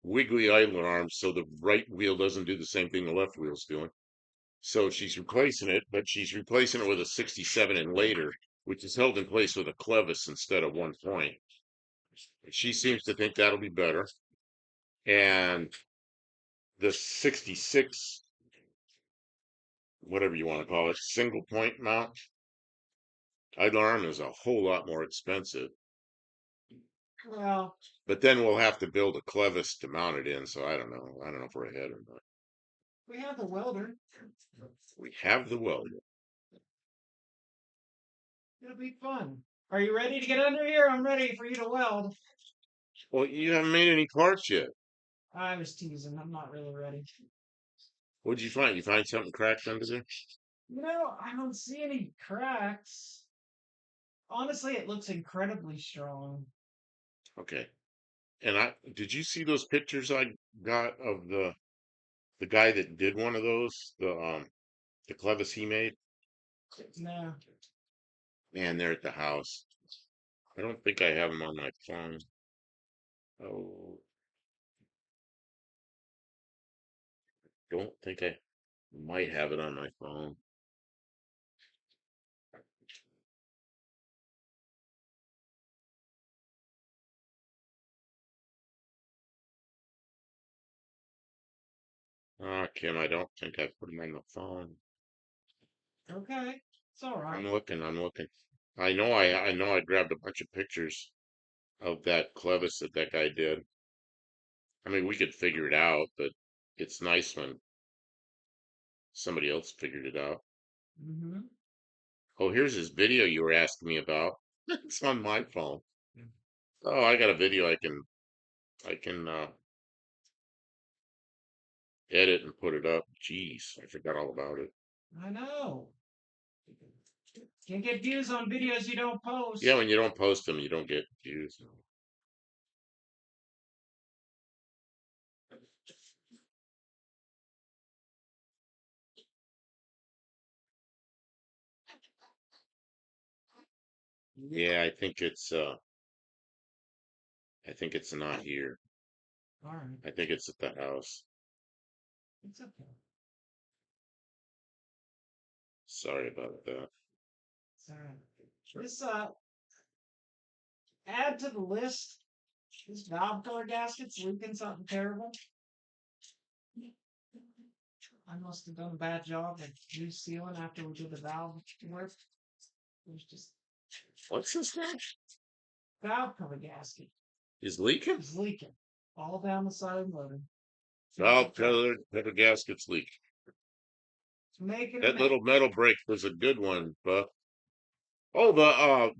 wiggly idler arm, so the right wheel doesn't do the same thing the left wheel's doing. So she's replacing it, but she's replacing it with a 67 and later, which is held in place with a clevis instead of one point. She seems to think that'll be better. And the 66, whatever you want to call it, single point mount idler arm is a whole lot more expensive. Well, But then we'll have to build a clevis to mount it in, so I don't know. I don't know if we're ahead or not. we have the welder. We have the welder. It'll be fun. Are you ready to get under here? I'm ready for you to weld. Well, you haven't made any parts yet. I was teasing. I'm not really ready. What'd you find? You find something cracked under there? I don't see any cracks. Honestly, it looks incredibly strong. Okay. And did you see those pictures I got of the guy that did one of those? The clevis he made? No. Man, they're at the house. I don't think I have them on my phone. Oh, don't think I might have it on my phone. Ah, Kim, I don't think I put them on the phone. Okay. It's all right. I'm looking. I know I grabbed a bunch of pictures of that clevis that guy did. I mean, we could figure it out, but it's nice when somebody else figured it out. Mm-hmm. Oh, here's this video you were asking me about. It's on my phone. Oh, I got a video I can edit and put it up. Jeez, I forgot all about it. I know. Can't get views on videos you don't Yeah, post. when you don't post them, you don't get views. Yeah, I think it's not here. All right. I think it's at the house. It's okay. Sorry about that. It's all right. This add to the list. This valve cover gasket's leaking something terrible. I must have done a bad job of resealing after we did the valve work. It was just What's this now? valve cover gasket Is leaking? is leaking all down the side of the motor. Valve cover gaskets leak. It's making a That mess. little metal brake was a good one, but oh,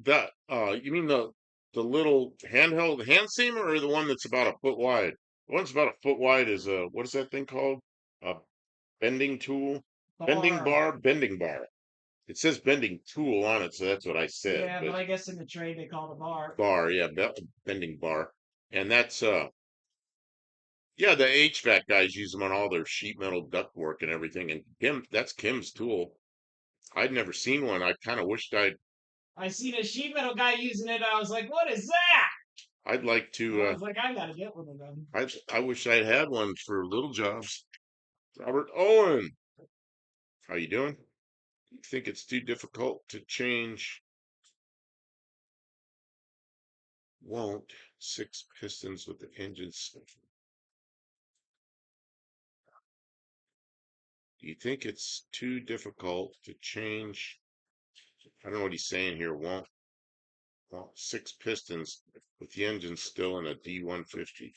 you mean the little handheld hand seamer or the one that's about a foot wide? The one's about a foot wide is a what is that thing called? A bending tool? Bar. Bending bar? It says bending tool on it, so that's what I said. Yeah, but But I guess in the trade they call it a bar. bar, yeah, bending bar, and that's yeah, the HVAC guys use them on all their sheet metal ductwork and everything. And that's Kim's tool. I'd never seen one. I kind of wished I seen a sheet metal guy using it. I was like, "What is that?" I'd like I to. was like, "I gotta get one of them." I wish I'd had one for little jobs. Robert Owen, how you doing? You think it's too difficult to change? Won't six pistons with the engines? Do you think it's too difficult to change? I don't know what he's saying here. Won't six pistons with the engine still in a D150?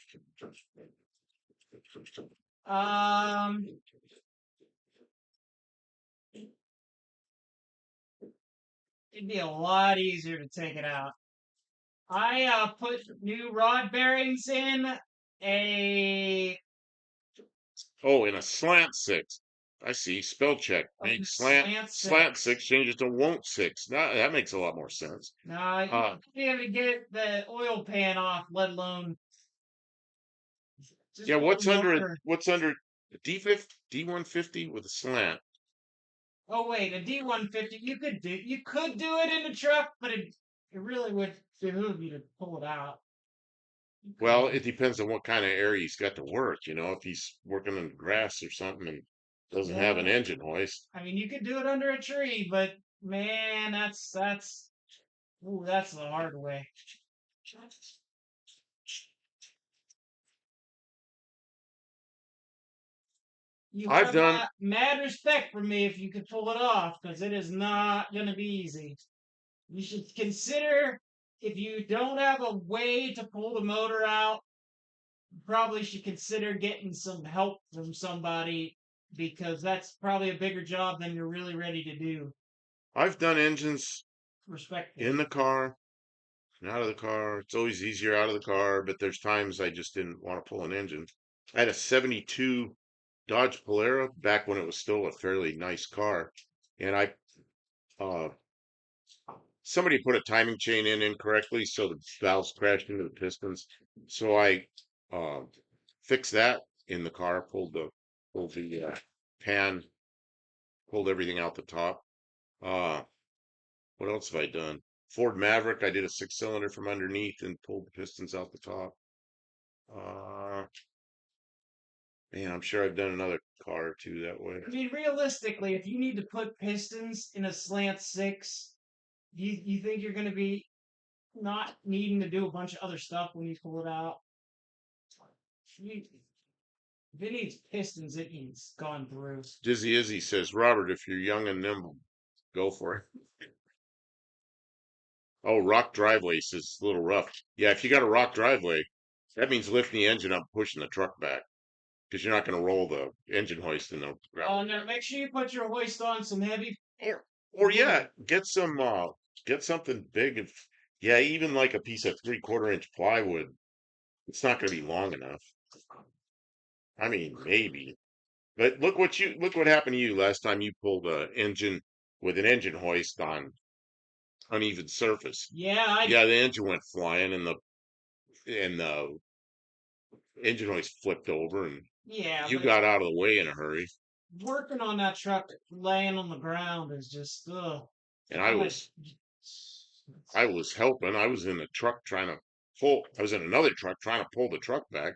Um, it'd be a lot easier to take it out. I put new rod bearings in a Oh, in a slant six. I see. Spell check. Make slant slant six. six changes to won't six. Now that makes a lot more sense. Now you Uh, won't be able to get the oil pan off, let alone yeah. just pull the motor. What's under a D50 D150 with a slant? Oh wait, a D150. You could do it in the truck, but it really would behoove you to pull it out. You Well, could. it depends on what kind of area he's got to work. You know, if he's working in grass or something and doesn't have an Yeah, engine hoist. I mean you could do it under a tree, but man, that's the hard way. You I've have done. my mad respect for me if you could pull it off, because it is not going to be easy. You should consider if you don't have a way to pull the motor out, you probably should consider getting some help from somebody because that's probably a bigger job than you're really ready to do, I've done engines in respectfully. the car and out of the car. It's always easier out of the car, but there's times I just didn't want to pull an engine. I had a 72 Dodge Polara back when it was still a fairly nice car. And uh, somebody put a timing chain in incorrectly, so the valves crashed into the pistons. So I uh, fixed that in the car, pulled the pan, pulled everything out the top. Uh, what else have I done? Ford Maverick, I did a six cylinder from underneath and pulled the pistons out the top. Uh, Man, I'm sure I've done another car or two that way. I mean, realistically, if you need to put pistons in a slant six, you think you're going to be not needing to do a bunch of other stuff when you pull it out? You, if it needs pistons, it needs gone through. Dizzy Izzy says, Robert, if you're young and nimble, go for it. Oh, rock driveway says it's a little rough. Yeah, if you got a rock driveway, that means lifting the engine up, pushing the truck back, because you're not going to roll the engine hoist in the Oh gravel. no! Make sure you put your hoist on some heavy Or wood. yeah, get something big. And yeah, even like a piece of 3/4 inch plywood, it's not going to be long enough. I mean, maybe. But look what happened to you last time you pulled a engine with an engine hoist on uneven surface. Yeah, I Yeah, the engine went flying and the engine hoist flipped over and yeah, you but got out of the way in a hurry. working on that truck laying on the ground is just ugh. And I, I was helping. I was in a truck trying to pull. I was in another truck trying to pull the truck back,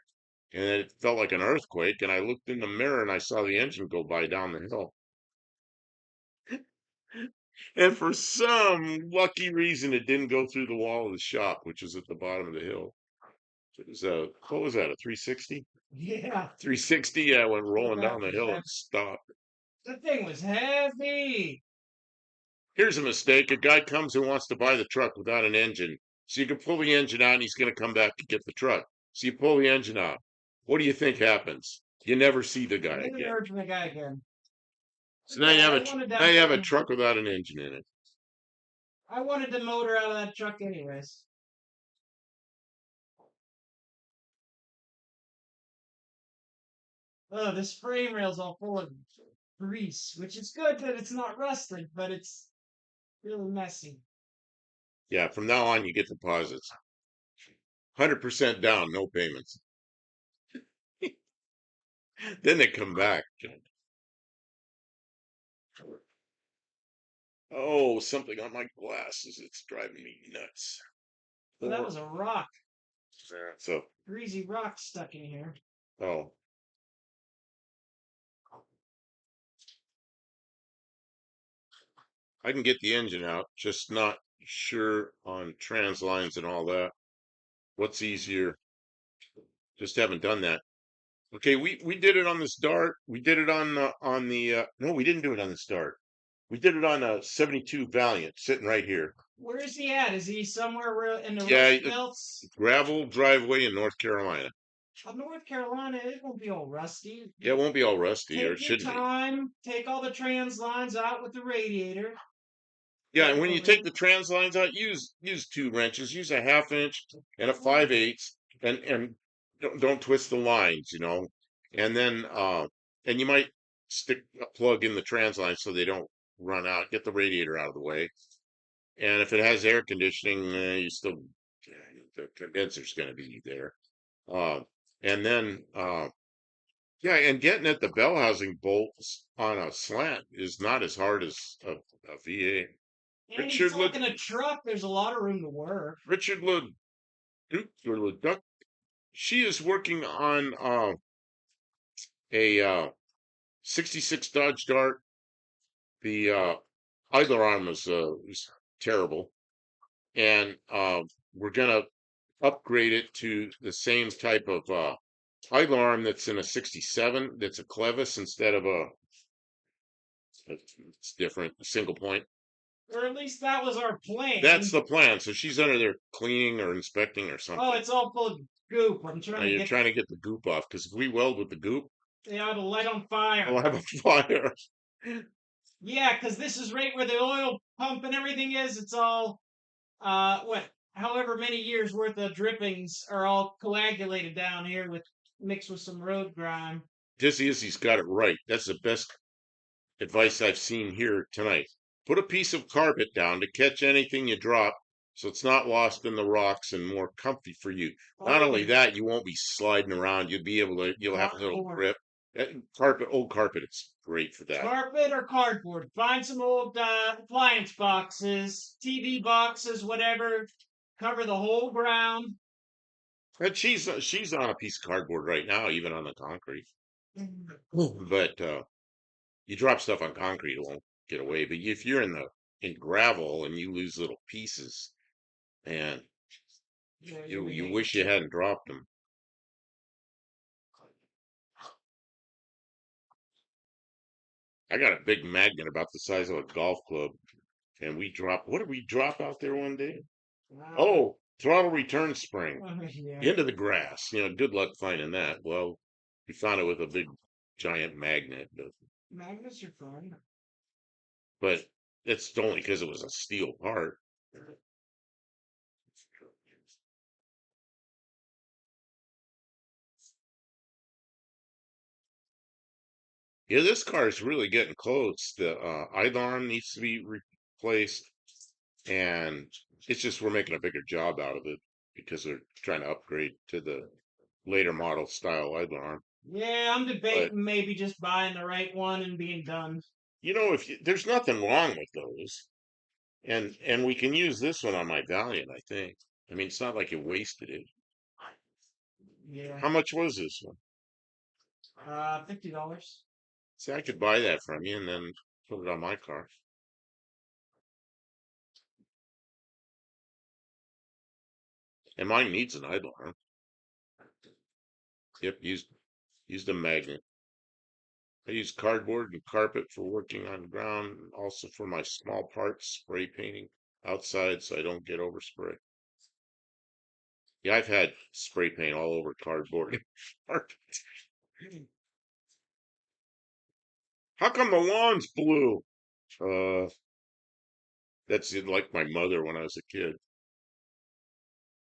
and it felt like an earthquake. And I looked in the mirror and I saw the engine go by down the hill. And for some lucky reason, it didn't go through the wall of the shop, which was at the bottom of the hill. It was a, what was that, a 360? yeah, 360, yeah, went rolling that down the was hill heavy. and stopped. That thing was heavy. Here's a mistake. A guy comes and wants to buy the truck without an engine. So you can pull the engine out and he's going to come back to get the truck. So you pull the engine out. What do you think happens? You never see the I guy never again. heard from the guy again. So Yeah, I wanted now that you have a motor. truck without an engine in it. I wanted the motor out of that truck anyways. Oh, this frame rail's all full of grease, which is good that it's not rusted, but it's really messy. Yeah, from now on you get deposits. 100% down, no payments. Then they come back. Oh, something on my glasses. It's driving me nuts. Oh, that was a rock, So, greasy rock stuck in here. oh, I can get the engine out, just not sure on trans lines and all that. What's easier? Just haven't done that. Okay, we did it on this Dart. We did it on the no, we didn't do it on this Dart. We did it on a 72 Valiant sitting right here. Where is he at? Is he somewhere in the Yeah, rust belts? gravel driveway in North Carolina. North Carolina, it won't be all rusty. Yeah, it won't be all rusty, or it Take your shouldn't be. time, take all the trans lines out with the radiator Yeah, and when you take carefully. the trans lines out, use two wrenches. Use a 1/2 inch and a 5/8, and don't twist the lines, And then and you might stick a plug in the trans line so they don't run out. Get the radiator out of the way. And if it has air conditioning, you still the condenser's going to be there. Uh, and then yeah, and getting at the bell housing bolts on a slant is not as hard as a VA. And he's Richard Le talking a truck. There's a lot of room to work. Richard LeDuc or LeDuc. She is working on a 66 Dodge Dart. The idler arm was terrible, and we're gonna upgrade it to the same type of idler arm that's in a 67. That's a clevis instead of a. It's different, a single point. Or at least that was our That's plan. the plan. So she's under there cleaning or inspecting or Oh, something. it's all full of goop. I'm trying to You're get trying to get the goop off because if we weld with the goop, the ought to light on I'll fire. have a fire. Yeah, because this is right where the oil pump and everything is. It's all what, however many years worth of drippings are all coagulated down here with mixed with some road grime. Dizzy Izzy's got it right. That's the best advice I've seen here tonight. Put a piece of carpet down to catch anything you drop so it's not lost in the rocks and more comfy for you. Not Oh, only that, you won't be sliding around. You'll have a little cardboard. grip. Carpet, old carpet, it's great for that. Carpet or cardboard. Find some old appliance boxes, TV boxes, whatever. Cover the whole ground. And she's on a piece of cardboard right now, even on the concrete. But you drop stuff on concrete, it won't get away. But if you're in gravel and you lose little pieces, man, Yeah, you you hate to wish you see it. hadn't dropped them. I got a big magnet about the size of a golf club, and what did we drop out there one day? Uh, Oh, throttle return spring yeah. into the grass. Good luck finding that. Well, we found it with a big giant magnet, Magnets are fun. but it's only because it was a steel part. Yeah, this car is really getting close. The idle arm needs to be replaced, and it's just we're making a bigger job out of it because they're trying to upgrade to the later model style idle arm. Yeah, I'm But debating maybe just buying the right one and being done. if there's nothing wrong with those, and we can use this one on my Valiant, I think. I mean, it's not like you wasted it. Yeah. How much was this one? $50. See, I could buy that from you and then put it on my car. And mine needs an idle arm. Yep, used a magnet. I use cardboard and carpet for working on ground, and also for my small parts, spray painting outside so I don't get overspray. Yeah, I've had spray paint all over cardboard and carpet. How come the lawn's blue? Uh, that's like my mother when I was a kid.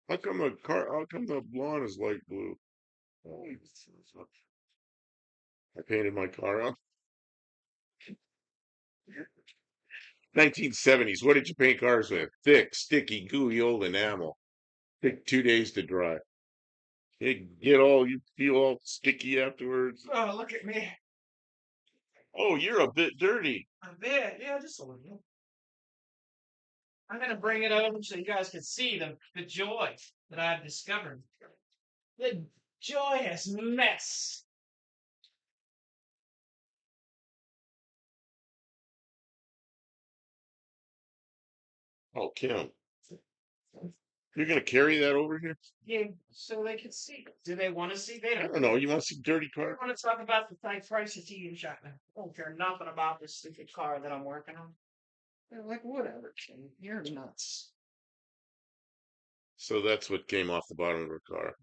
How come the lawn is light blue? Oh, I painted my car up. 1970s. What did you paint cars with? Thick, sticky, gooey old enamel. Take 2 days to dry. You feel all sticky afterwards. Oh, look at me. Oh, you're a bit dirty. A bit, yeah, just a little. I'm gonna bring it over so you guys can see the joy that I've discovered. The joyous mess. Oh, Kim, you're gonna carry that over here? Yeah, so they can see. Do they want to see? They I don't. don't know. You want to see dirty They car? want to talk about the high price of tea and shotgun. I don't care nothing about this stupid car that I'm working on. They're like, whatever, King. You're nuts. So that's what came off the bottom of her car.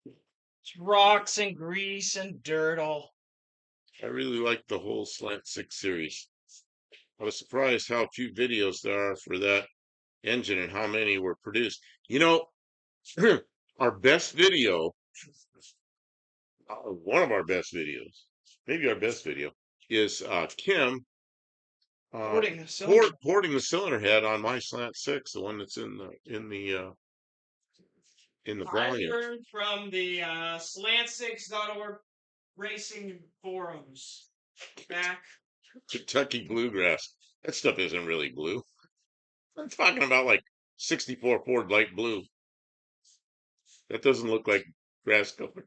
It's rocks and grease and dirt all. I really like the whole Slant 6 series. I was surprised how few videos there are for that engine and how many were produced. You know, our best video, one of our best videos, maybe our best video, is Kim Porting the cylinder. porting the cylinder head on my Slant 6, the one that's in the I volume. learned from the slant6.org racing forums back. Kentucky bluegrass. That stuff isn't really blue. I'm talking about like 64 Ford light blue. That doesn't look like grass color.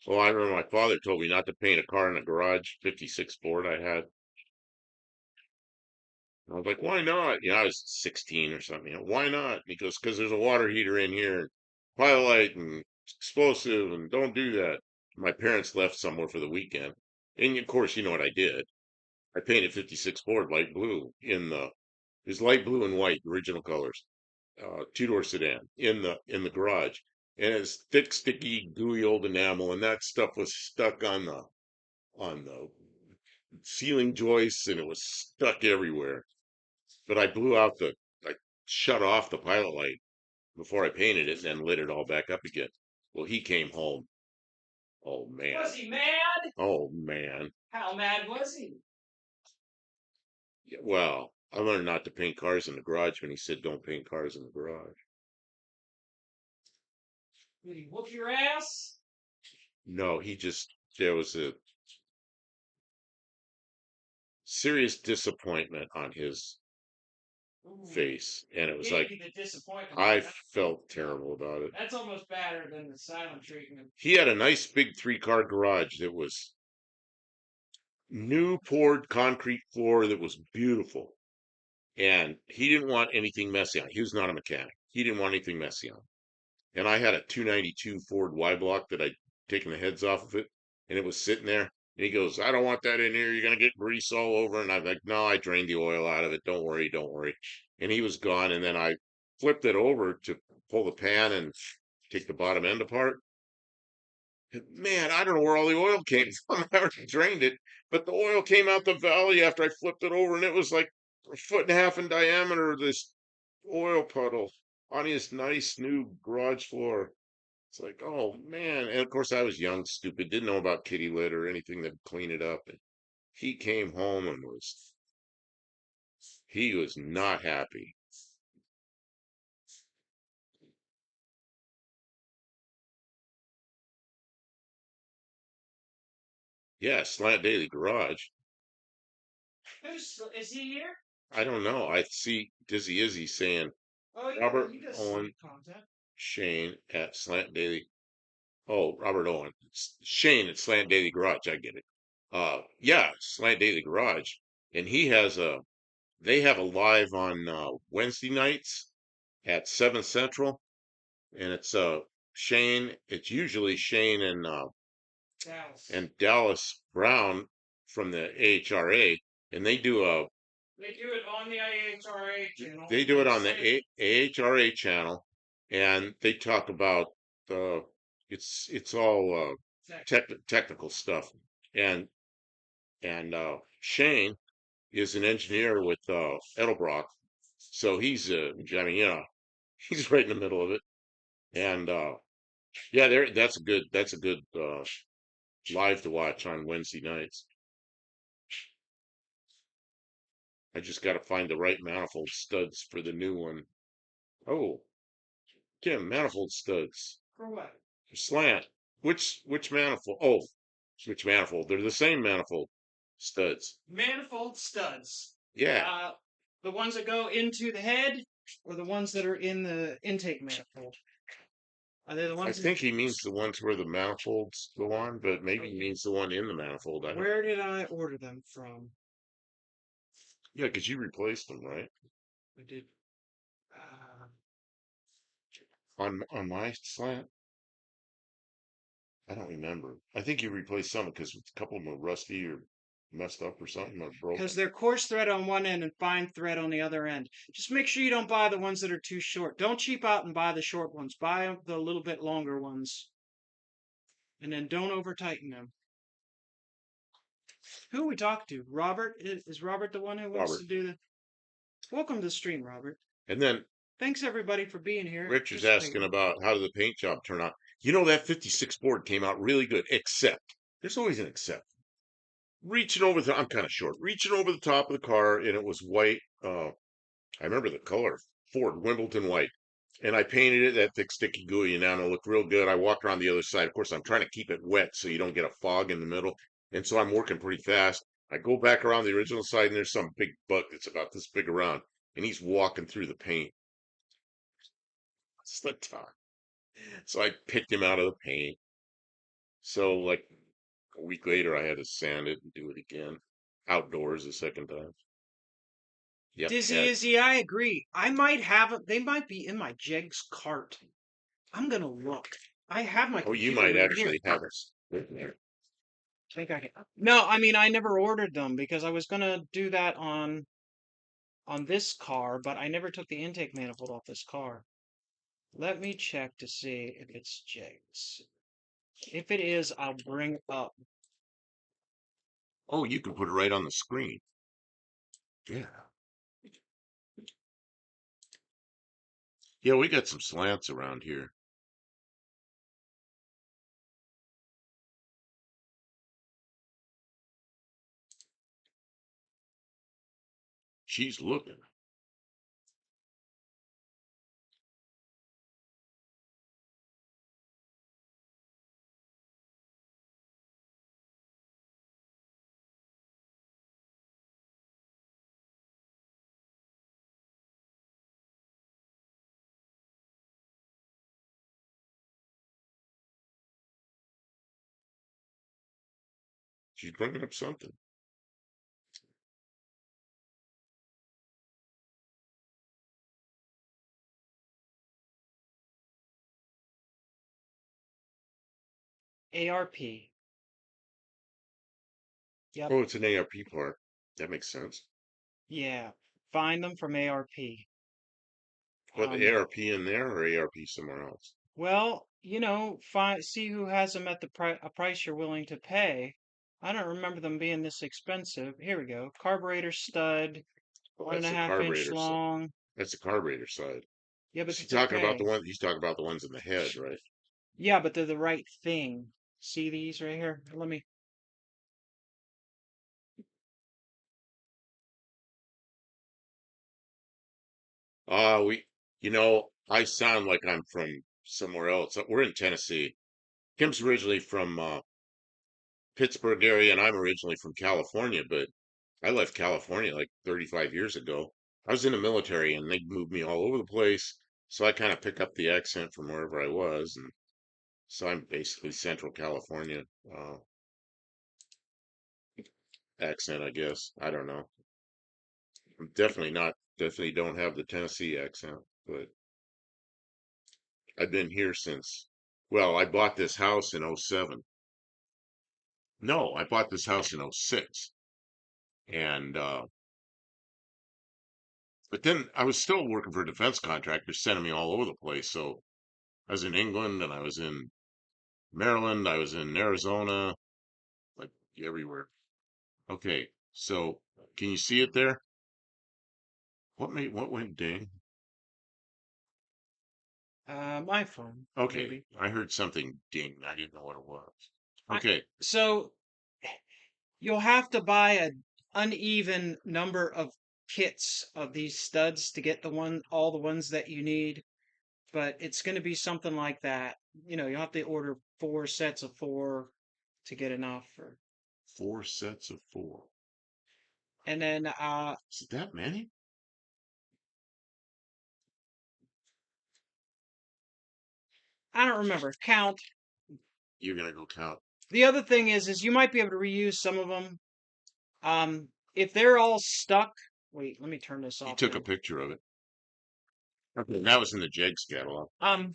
Well, I remember my father told me not to paint a car in the garage, 56 Ford I had. I was like, why not? I was 16 or something. Why not? He goes, because there's a water heater in here, pyrolite and explosive, and don't do that. My parents left somewhere for the weekend. And of course, you know what I did? I painted 56 Ford light blue it's light blue and white, original colors, two-door sedan in the garage. And it's thick, sticky, gooey old enamel, and that stuff was stuck on the ceiling joists, and it was stuck everywhere. But I shut off the pilot light before I painted it and then lit it all back up again. Well, he came home. Oh man. Was he mad? Oh man. How mad was he? Yeah, well, I learned not to paint cars in the garage when he said don't paint cars in the garage. Did he whoop your ass? No, there was a serious disappointment on his Ooh, face, and it was gave like you the disappointment. I felt terrible about it. That's almost better than the silent treatment. He had a nice big 3-car garage that was new poured concrete floor that was beautiful. And he didn't want anything messy on it. He was not a mechanic. He didn't want anything messy on it. And I had a 292 Ford Y block that I'd taken the heads off of it, and it was sitting there. And he goes, I don't want that in here. You're gonna get grease all over. And I'm like, no, I drained the oil out of it. Don't worry, don't worry. And he was gone. And then I flipped it over to pull the pan and take the bottom end apart. Man, I don't know where all the oil came from. I already drained it, but the oil came out the valley after I flipped it over, and it was like a foot and a half in diameter, this oil puddle on his nice new garage floor. It's like, oh man. And of course, I was young, stupid, didn't know about kitty litter or anything that would clean it up. And he came home and he was not happy. Yeah, Slant Daily Garage. Is he here? I don't know. I see Dizzy Izzy saying Oh yeah, Robert he does Owen some content. Shane at Slant Daily. Oh, Robert Owen. Shane at Slant Daily Garage. I get it. Yeah, Slant Daily Garage. And they have a live on Wednesday nights at 7 Central. And it's usually Shane Dallas. and Dallas Brown from the AHRA. And They do it on the IHRA channel. they do it on the AHRA channel. And they talk about, uh, it's all, technical stuff. And Shane is an engineer with Edelbrock, so I mean, he's right in the middle of it. And yeah, that's a good live to watch on Wednesday nights. I just got to find the right manifold studs for the new one. Oh, Kim, manifold studs. For what? Slant. Which manifold? Oh, which manifold? They're the same manifold studs. Manifold studs. Yeah, Uh, the ones that go into the head, or the ones that are in the intake manifold? Are they the I ones that? think he means the ones where the manifolds go on, but maybe he means the one in the manifold. I don't. Where did I order them from? Yeah, because you replaced them, right? I did. Uh, On my slant, I don't remember. I think you replaced some because a couple of them were rusty or messed up or something or because broken. they're coarse thread on one end and fine thread on the other end. Just make sure you don't buy the ones that are too short. Don't cheap out and buy the short ones. Buy the little bit longer ones, and then don't over tighten them. Who we talk to? Robert? Is Robert the one who wants Robert. to do the? Welcome to the stream, Robert. And then Thanks everybody for being here, Rich was asking participating. about how did the paint job turn out. You know, that 56 board came out really good, except there's always an except. Reaching over the, I'm kind of short, reaching over the top of the car, and it was white. I remember the color, Ford Wimbledon white. And I painted it that thick, sticky, gooey, and now it looked real good. I walked around the other side. Of course, I'm trying to keep it wet so you don't get a fog in the middle. And so I'm working pretty fast. I go back around the original side, and there's some big buck that's about this big around, and he's walking through the paint. It's the time. So I picked him out of the paint. So, like a week later, I had to sand it and do it again outdoors the second time. Yep, Dizzy Izzy, I agree. I might have it. They might be in my Jegs cart. I'm gonna look. I have my oh, you computer might right here. actually have it. Think I can. No, I mean I never ordered them because I was gonna do that on this car, but I never took the intake manifold off this car. Let me check to see if it's Jegs. If it is, I'll bring up. Oh, you can put it right on the screen. Yeah. Yeah, we got some slants around here. She's looking. She's bringing up something. ARP. Yep. Oh, it's an ARP part. That makes sense. Yeah. Find them from ARP. What, Um, ARP in there or ARP somewhere else? well, see who has them at a price you're willing to pay. I don't remember them being this expensive. Here we go. Carburetor stud, Oh, one and that's a the half inch carburetor side. long. That's the carburetor side. Yeah, but Is he it's talking about the okay. one? He's talking about the ones in the head, right? Yeah, but they're the right thing. See these right here? Let me. We, I sound like I'm from somewhere else. We're in Tennessee. Kim's originally from Pittsburgh area, and I'm originally from California, but I left California like 35 years ago. I was in the military, and they moved me all over the place, so I kind of pick up the accent from wherever I was, and so I'm basically Central California accent, I guess. I don't know. I'm definitely not, definitely don't have the Tennessee accent, but I've been here since, well, I bought this house in '07. No, I bought this house in '06. And, but then I was still working for defense contractors sending me all over the place. So I was in England and I was in Maryland, I was in Arizona, like everywhere. Okay, so can you see it there? What went ding? My phone, Okay, maybe. I heard something ding. I didn't know what it was. I, Okay, so you'll have to buy an uneven number of kits of these studs to get all the ones that you need, but it's going to be something like that. You'll have to order 4 sets of four to get enough for, 4 sets of four. and then Is it that many? I don't remember count. You're gonna go count. The other thing is you might be able to reuse some of them. If they're all stuck, wait, let me turn this You off took a again. picture of it. Okay, that was in the Jegs catalog. Um,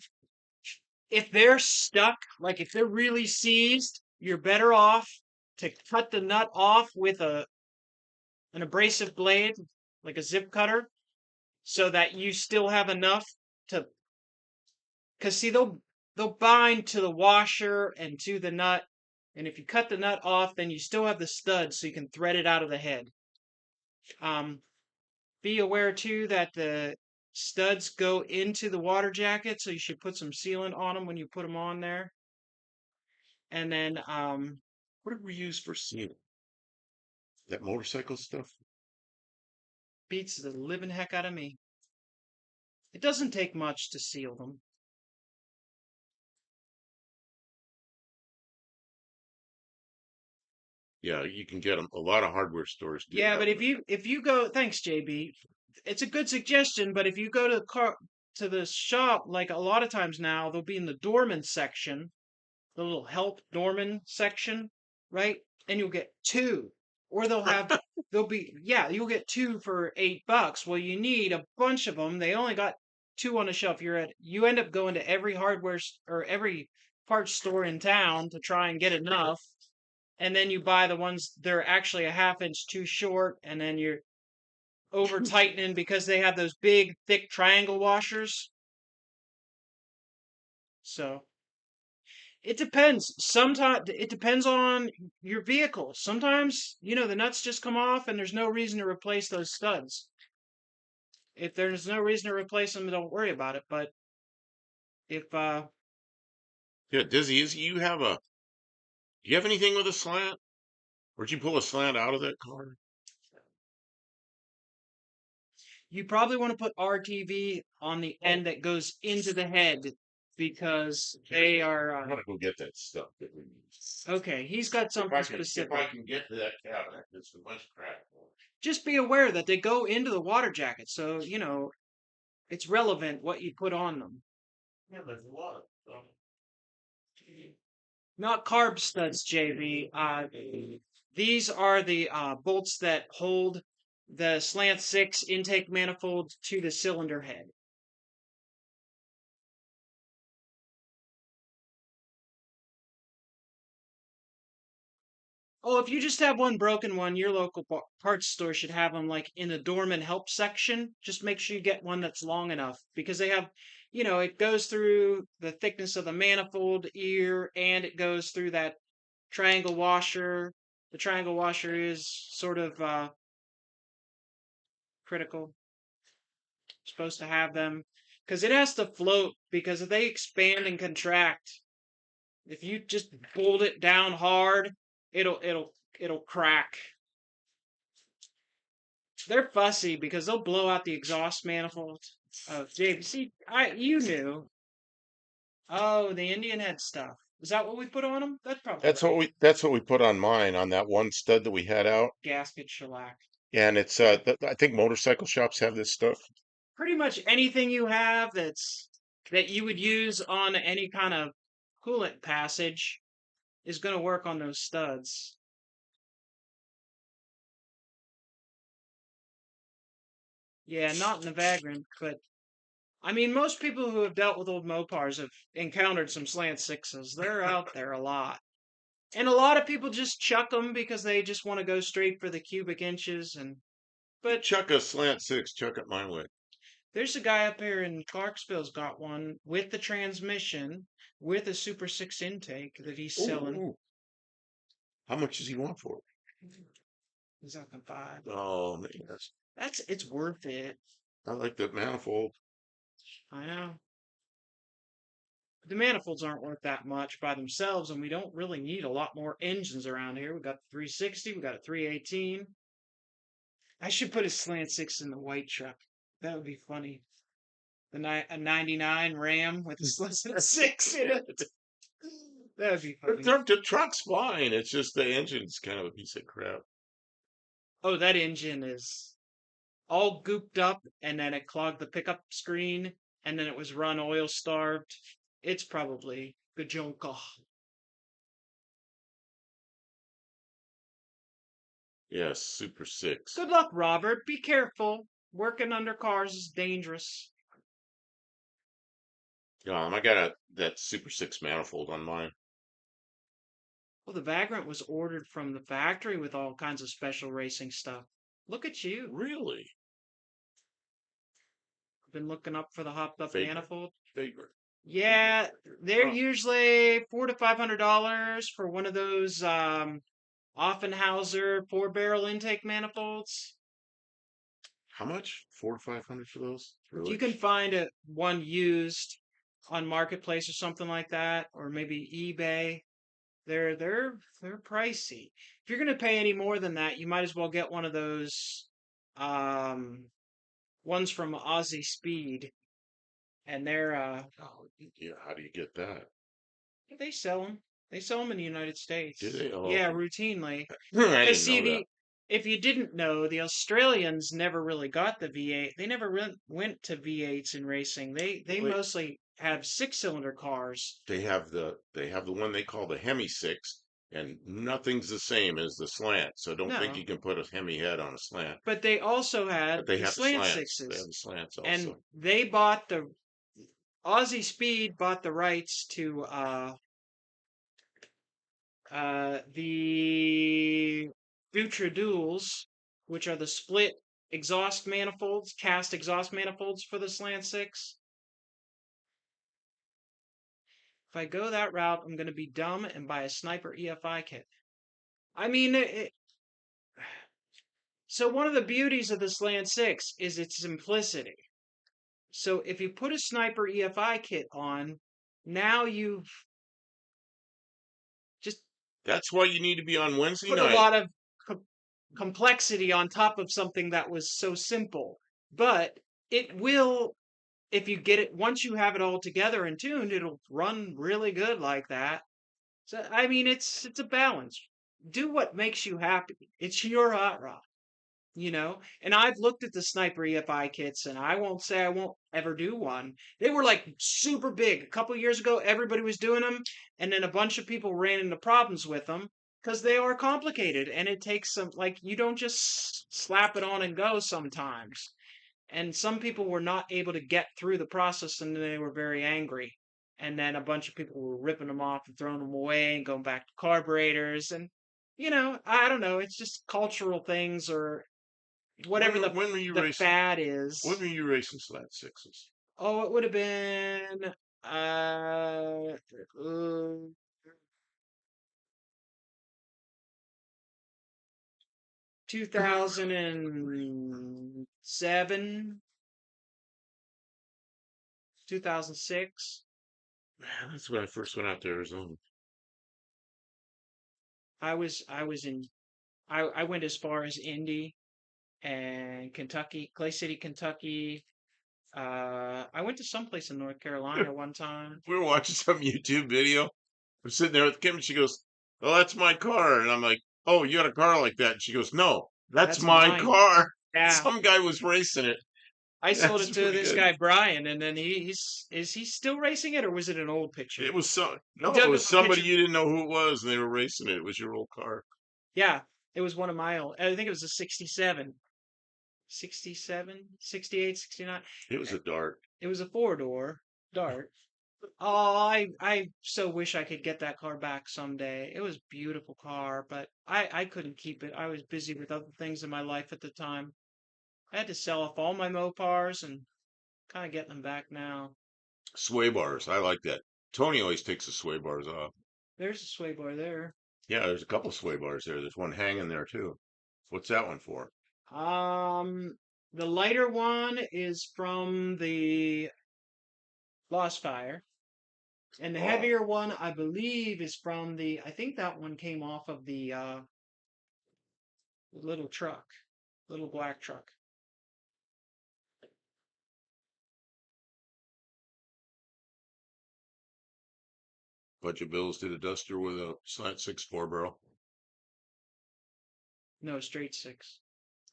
if they're stuck, like if they're really seized, you're better off to cut the nut off with an abrasive blade, like a zip cutter, so that you still have enough to, because see, they'll bind to the washer and to the nut, and if you cut the nut off, then you still have the stud, so you can thread it out of the head. Um, be aware too that the studs go into the water jacket, so you should put some sealant on them when you put them on there. And then What did we use for sealing? That motorcycle stuff? beats the living heck out of me. It doesn't take much to seal them. Yeah, you can get them. A lot of hardware stores do Yeah, have but them. if you go, thanks JB. It's a good suggestion, but if you go to the shop, like a lot of times now, they'll be in the doorman section, the little help doorman section, right? And you'll get two. Or they'll be, yeah, you'll get two for $8. Well, you need a bunch of them. They only got two on the shelf. You end up going to every or every parts store in town to try and get enough. And then you buy the ones they're actually a half inch too short, and then you're over tightening because they have those big, thick triangle washers. So it depends. Sometimes it depends on your vehicle. Sometimes, the nuts just come off and there's no reason to replace those studs. If there's no reason to replace them, don't worry about it. But if Yeah, Dizzy, do you have anything with a slant? Where'd you pull a slant out of that car? you probably want to put RTV on the end that goes into the head because they are I'm gonna go get that stuff that we use. okay. He's got If something I can, if I specific. can get to that cabinet, there's a bunch of crap. Just be aware that they go into the water jacket, so it's relevant what you put on them. Yeah, there's a lot of stuff. Not carb studs, JV. These are the bolts that hold the Slant 6 intake manifold to the cylinder head. Oh, if you just have one broken one, your local parts store should have them like in the doorman help section. Just make sure you get one that's long enough because they have, it goes through the thickness of the manifold ear and it goes through that triangle washer. The triangle washer is sort of critical. Supposed to have them because it has to float because if they expand and contract, if you just bolt it down hard, it'll crack. They're fussy because they'll blow out the exhaust manifold. Oh, James, see, you knew. Oh, the Indian head stuff. Is that what we put on them? That's probably right. That's what we put on mine on that one stud that we had out. Gasket shellac. And it's I think motorcycle shops have this stuff. Pretty much anything you have that you would use on any kind of coolant passage is going to work on those studs. Yeah, not in the Vagrant, but I mean, most people who have dealt with old Mopars have encountered some Slant Sixes. They're out there a lot. And a lot of people just chuck them because they just want to go straight for the cubic inches. But Chuck a slant six, chuck it my way. there's a guy up here in Clarksville's got one with the transmission, with a Super 6 intake that he's selling. Ooh, how much does he want for it? He's up in five. Oh man, It's worth it. I like that manifold. I know. The manifolds aren't worth that much by themselves, and we don't really need a lot more engines around here. We got the 360, we got a 318. I should put a Slant 6 in the white truck. That would be funny. A 99 Ram with a Slant 6 in it. That would be funny. The truck's fine. It's just the engine's kind of a piece of crap. Oh, that engine is all gooped up, and then it clogged the pickup screen, and then it was run oil starved. It's probably gajonka. Yes, Super Six. Good luck, Robert. Be careful. Working under cars is dangerous. I got that Super Six manifold on mine. Well, the Vagrant was ordered from the factory with all kinds of special racing stuff. Look at you. Really? Been looking up for the hopped up Favorite. manifold. Favorite. Yeah, they're Huh. usually $400 to $500 for one of those Offenhauser 4 barrel intake manifolds. How much? 400 to 500 for those? If you Really? can find one used on Marketplace or something like that, or maybe eBay, they're pricey. If you're gonna pay any more than that, you might as well get one of those um ones from Aussie Speed, and Oh, yeah. How do you get that? they sell them. They sell them in the United Do States. they? Oh, Yeah, okay. routinely. I Because didn't see, know that. if you didn't know, the Australians never really got the V8. They never went to V8s in racing. They Well, mostly have six-cylinder cars. they have the one they call the Hemi Six, and nothing's the same as the slant. So don't think you No, can put a Hemi head on a slant. but they also But had they the have the Slant slants. They have Sixes, the slants and also. they bought the Aussie Speed bought the rights to the Future Duals, which are the split exhaust manifolds, cast exhaust manifolds for the Slant 6. If I go that route, I'm going to be dumb and buy a Sniper EFI kit. I mean, so one of the beauties of the Slant 6 is its simplicity. So if you put a Sniper EFI kit on, now you've just That's why you need to be on Wednesday put a night. lot of co- complexity on top of something that was so simple. But it will, if you get it, once you have it all together and tuned, it'll run really good like that. So I mean, it's a balance. Do what makes you happy. It's your hot rod, you know. And I've looked at the Sniper EFI kits, and I won't say I won't ever do one. They were like super big a couple years ago. Everybody was doing them, and then a bunch of people ran into problems with them because they are complicated, and it takes some like you don't just slap it on and go sometimes. And some people were not able to get through the process, and they were very angry. And then a bunch of people were ripping them off and throwing them away and going back to carburetors. And I don't know. It's just cultural things or When whatever were- when were you the racing? fad When is. were you racing slant sixes? Oh, it would have been uh, uh 2007, 2006. Man, that's when I first went out to Arizona. I went as far as Indy and Kentucky, Clay City, Kentucky. I went to someplace in North Carolina one time. We were watching some YouTube video. I'm sitting there with Kim, and she goes, "Oh, that's my car," and I'm like, "Oh, you got a car like that?" And she goes, "No, that's That's my mine. car." Yeah. Some guy was racing it. I sold That's it to pretty this good. guy Brian, and then is he still racing it, or was it an old picture? It was He no, it dug was up a somebody picture. you didn't know who it was, and they were racing it. It was your old car. Yeah, it was one of my old. I think it was a 67, 67, 68, 69. It was Eh, a dart. It was a four-door Dart. Oh, I so wish I could get that car back someday. It was a beautiful car, but I couldn't keep it. I was busy with other things in my life at the time. I had to sell off all my Mopars and kind of get them back now. Sway bars. I like that. Tony always takes the sway bars off. There's a sway bar there. Yeah, there's a couple sway bars there. There's one hanging there too. What's that one for? Um, the lighter one is from the Lost Fire, And the Oh, heavier one, I believe, is from the. I think that one came off of the little truck, little black truck. budget bills did a duster with a slant six four barrel. No, straight six.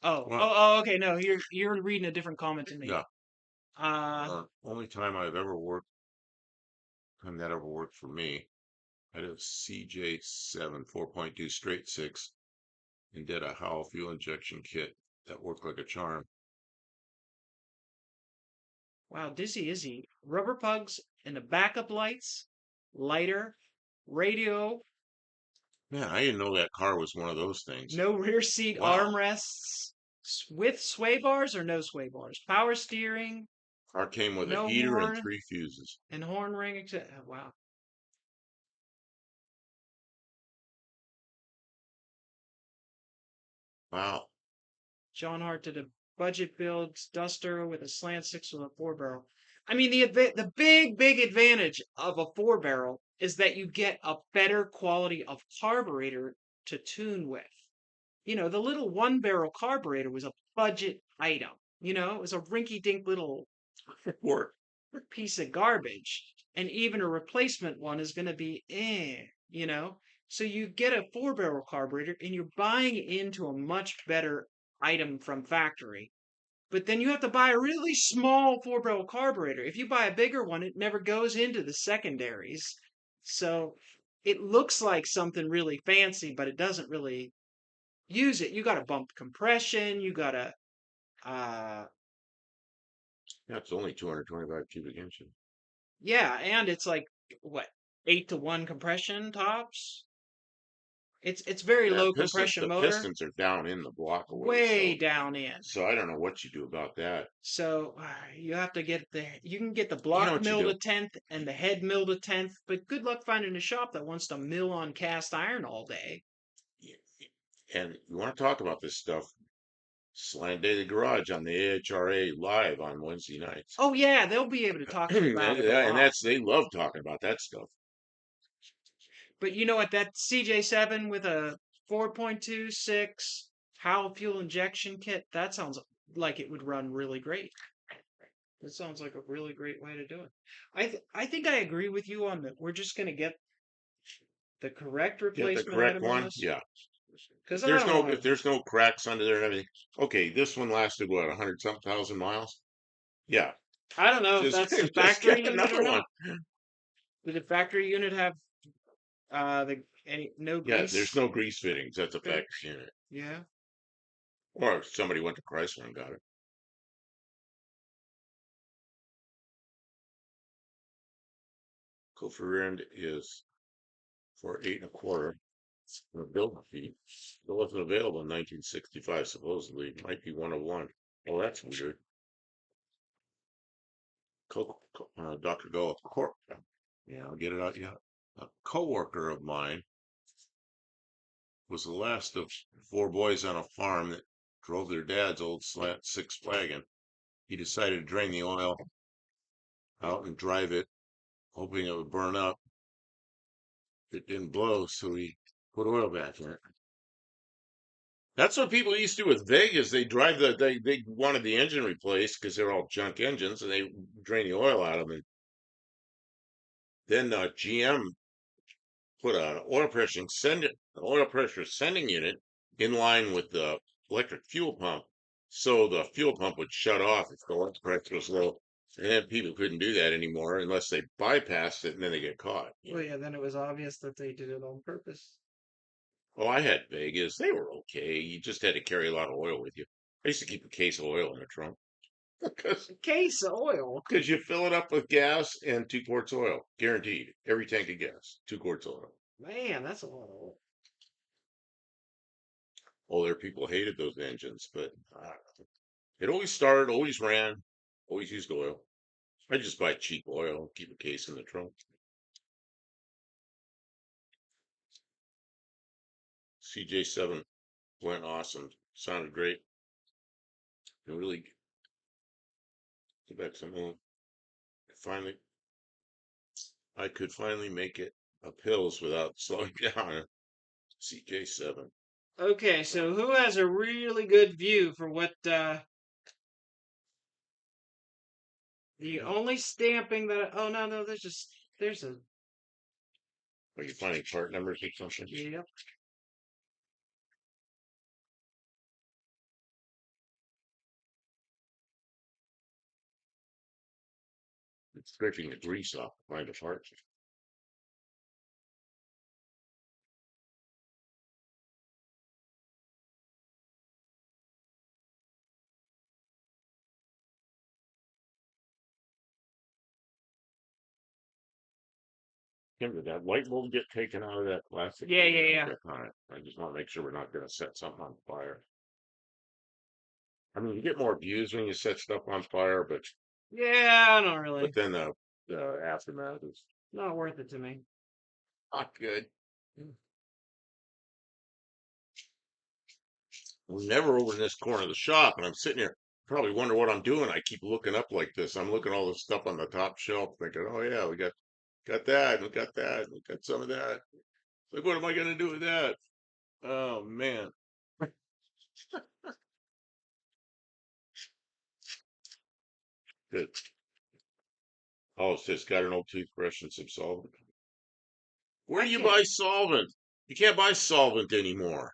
Oh, Well, oh, oh. Okay, no, you're reading a different comment to me. yeah. Only time I've ever worked, time that ever worked for me, I had a CJ7 4.2 straight six and did a Howell fuel injection kit that worked like a charm. Wow, Dizzy Izzy. Rubber pugs and the backup lights, lighter, radio, Man, I didn't know that car was one of those things. no rear seat Wow. armrests, with sway bars or no sway bars, power steering, Car came with a no heater and horn, three fuses. and horn ring. Wow. Wow. John Hart did a budget build Duster with a slant six with a four barrel. I mean, the big advantage of a four barrel is that you get a better quality of carburetor to tune with. The little one barrel carburetor was a budget item. It was a rinky dink little Work. piece of garbage. And even a replacement one is going to be So you get a four barrel carburetor and you're buying into a much better item from factory. But then you have to buy a really small four barrel carburetor. If you buy a bigger one, it never goes into the secondaries. So it looks like something really fancy, but it doesn't really use it. You got to bump compression. You got to, uh, That's only 225 cubic inches. yeah, and it's like what 8-to-1 compression tops. It's very Yeah, low piston compression the motor, pistons are down in the block away, way down in. so I don't know what you do about that. So you have to you can get the You know block what you milled do? a tenth and the head milled a tenth, but good luck finding a shop that wants to mill on cast iron all day. And you want to talk about this stuff? Slant Daily Garage on the AHRA live on Wednesday nights. Oh yeah, they'll be able to talk to you about it a And lot. that's they love talking about that stuff. But you know what? That CJ7 with a 4.26 Howell fuel injection kit, that sounds like it would run really great. That sounds like a really great way to do it. I think I agree with you on that. We're just going to get the correct Get the replacement correct item on one? this Yeah. because I don't want If to. there's no cracks under there and everything. Okay, this one lasted what, 100 some thousand miles? Yeah. I don't know if Just that's the just factory get unit or another one. not. Did the factory unit have the any no Yeah, there's grease no grease fittings. That's a fit? factory unit. Yeah. Or if somebody went to Chrysler and got it. Go for rear end is for 8 1/4. The building fee. It wasn't available in 1965, supposedly. It might be 101. Oh, that's weird. Dr. Go, yeah, I'll get it out. Yeah. A coworker of mine was the last of four boys on a farm that drove their dad's old slant six wagon. He decided to drain the oil out and drive it, hoping it would burn up. It didn't blow, so he put oil back in it. That's what people used to do with Vegas. They drive they wanted the engine replaced because they're all junk engines, and they drain the oil out of them. And then GM put an oil pressure sending unit in line with the electric fuel pump, so the fuel pump would shut off if the oil pressure was low. And then people couldn't do that anymore unless they bypassed it, and then they get caught. Well, yeah. Then it was obvious that they did it on purpose. Oh, I had Vegas. They were okay. You just had to carry a lot of oil with you. I used to keep a case of oil in the trunk because A case of oil. you fill it up with gas and 2 quarts oil, guaranteed. Every tank of gas, 2 quarts oil. Man, that's a lot of oil. Older people hated those engines, but it always started, always ran, always used oil. I just buy cheap oil, keep a case in the trunk. CJ7 went awesome, sounded great. And really get back some more. Finally, I could finally make it up hills without slowing down. CJ7. Okay, so who has a really good view for what the only stamping that oh no, there's a Are you finding part numbers or something? yep. It's scraping the grease off to find a part. Did that light bulb get taken out of that plastic? Yeah. Okay, all right. I just want to make sure we're not going to set something on fire. I mean, you get more views when you set stuff on fire, Yeah, not really. but then the aftermath is Not worth it to me. not good. I'm never over in this corner of the shop, and I'm sitting here. Probably wonder what I'm doing. I keep looking up like this. I'm looking at all this stuff on the top shelf, thinking, "Oh yeah, we got that, we got that, we got some of that." Like, what am I gonna do with that? Oh man, good. Oh, it says got an old toothbrush and some solvent. Where I do you can't buy solvent? You can't buy solvent anymore.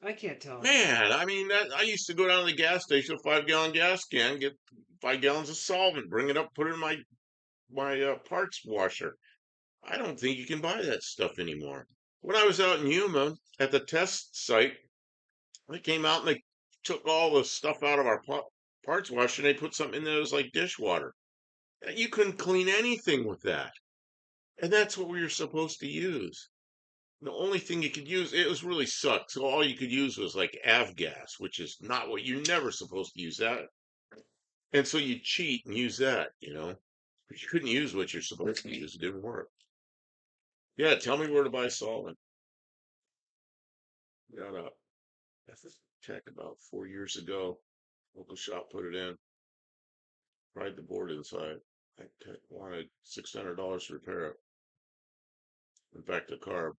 I can't tell. Man, I mean that I used to go down to the gas station, a 5 gallon gas can, get 5 gallons of solvent, bring it up, put it in my parts washer. I don't think you can buy that stuff anymore. When I was out in Yuma at the test site, they came out and they took all the stuff out of our parts washer and they put something in there that was like dishwater. You couldn't clean anything with that. And that's what we were supposed to use. The only thing you could use, it was really sucked. So all you could use was like avgas, which is not what you're never supposed to use that. And so you cheat and use that. But you couldn't use what you're supposed to use. It didn't work. Yeah, tell me where to buy solvent. Got a check about 4 years ago. Local shop put it in, fried the board inside. I wanted $600 to repair it. In fact, the car,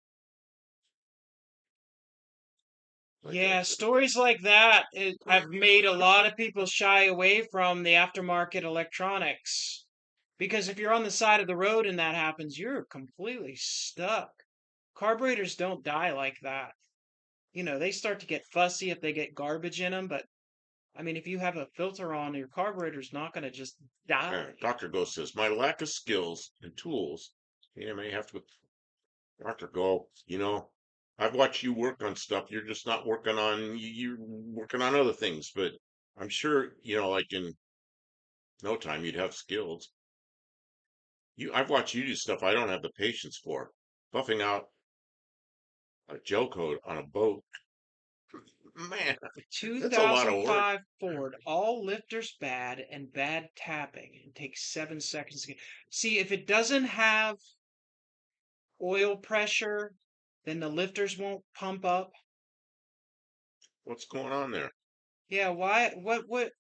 like I Yeah, said, stories like that have made a lot of people shy away from the aftermarket electronics. Because if you're on the side of the road and that happens, you're completely stuck. Carburetors don't die like that. They start to get fussy if they get garbage in them, but I mean, if you have a filter on, your carburetor's not going to just die. Dr. Go says, my lack of skills and tools, you may have to, Dr. Go, I've watched you work on stuff. You're just not working on, you're working on other things, but I'm sure, like in no time you'd have skills. I've watched you do stuff I don't have the patience for. Buffing out a gel coat on a boat. Man, that's a lot of work. 2005 Ford, all lifters bad and bad tapping. It takes 7 seconds to get. See, if it doesn't have oil pressure, then the lifters won't pump up. What's going on there? Yeah, why? What?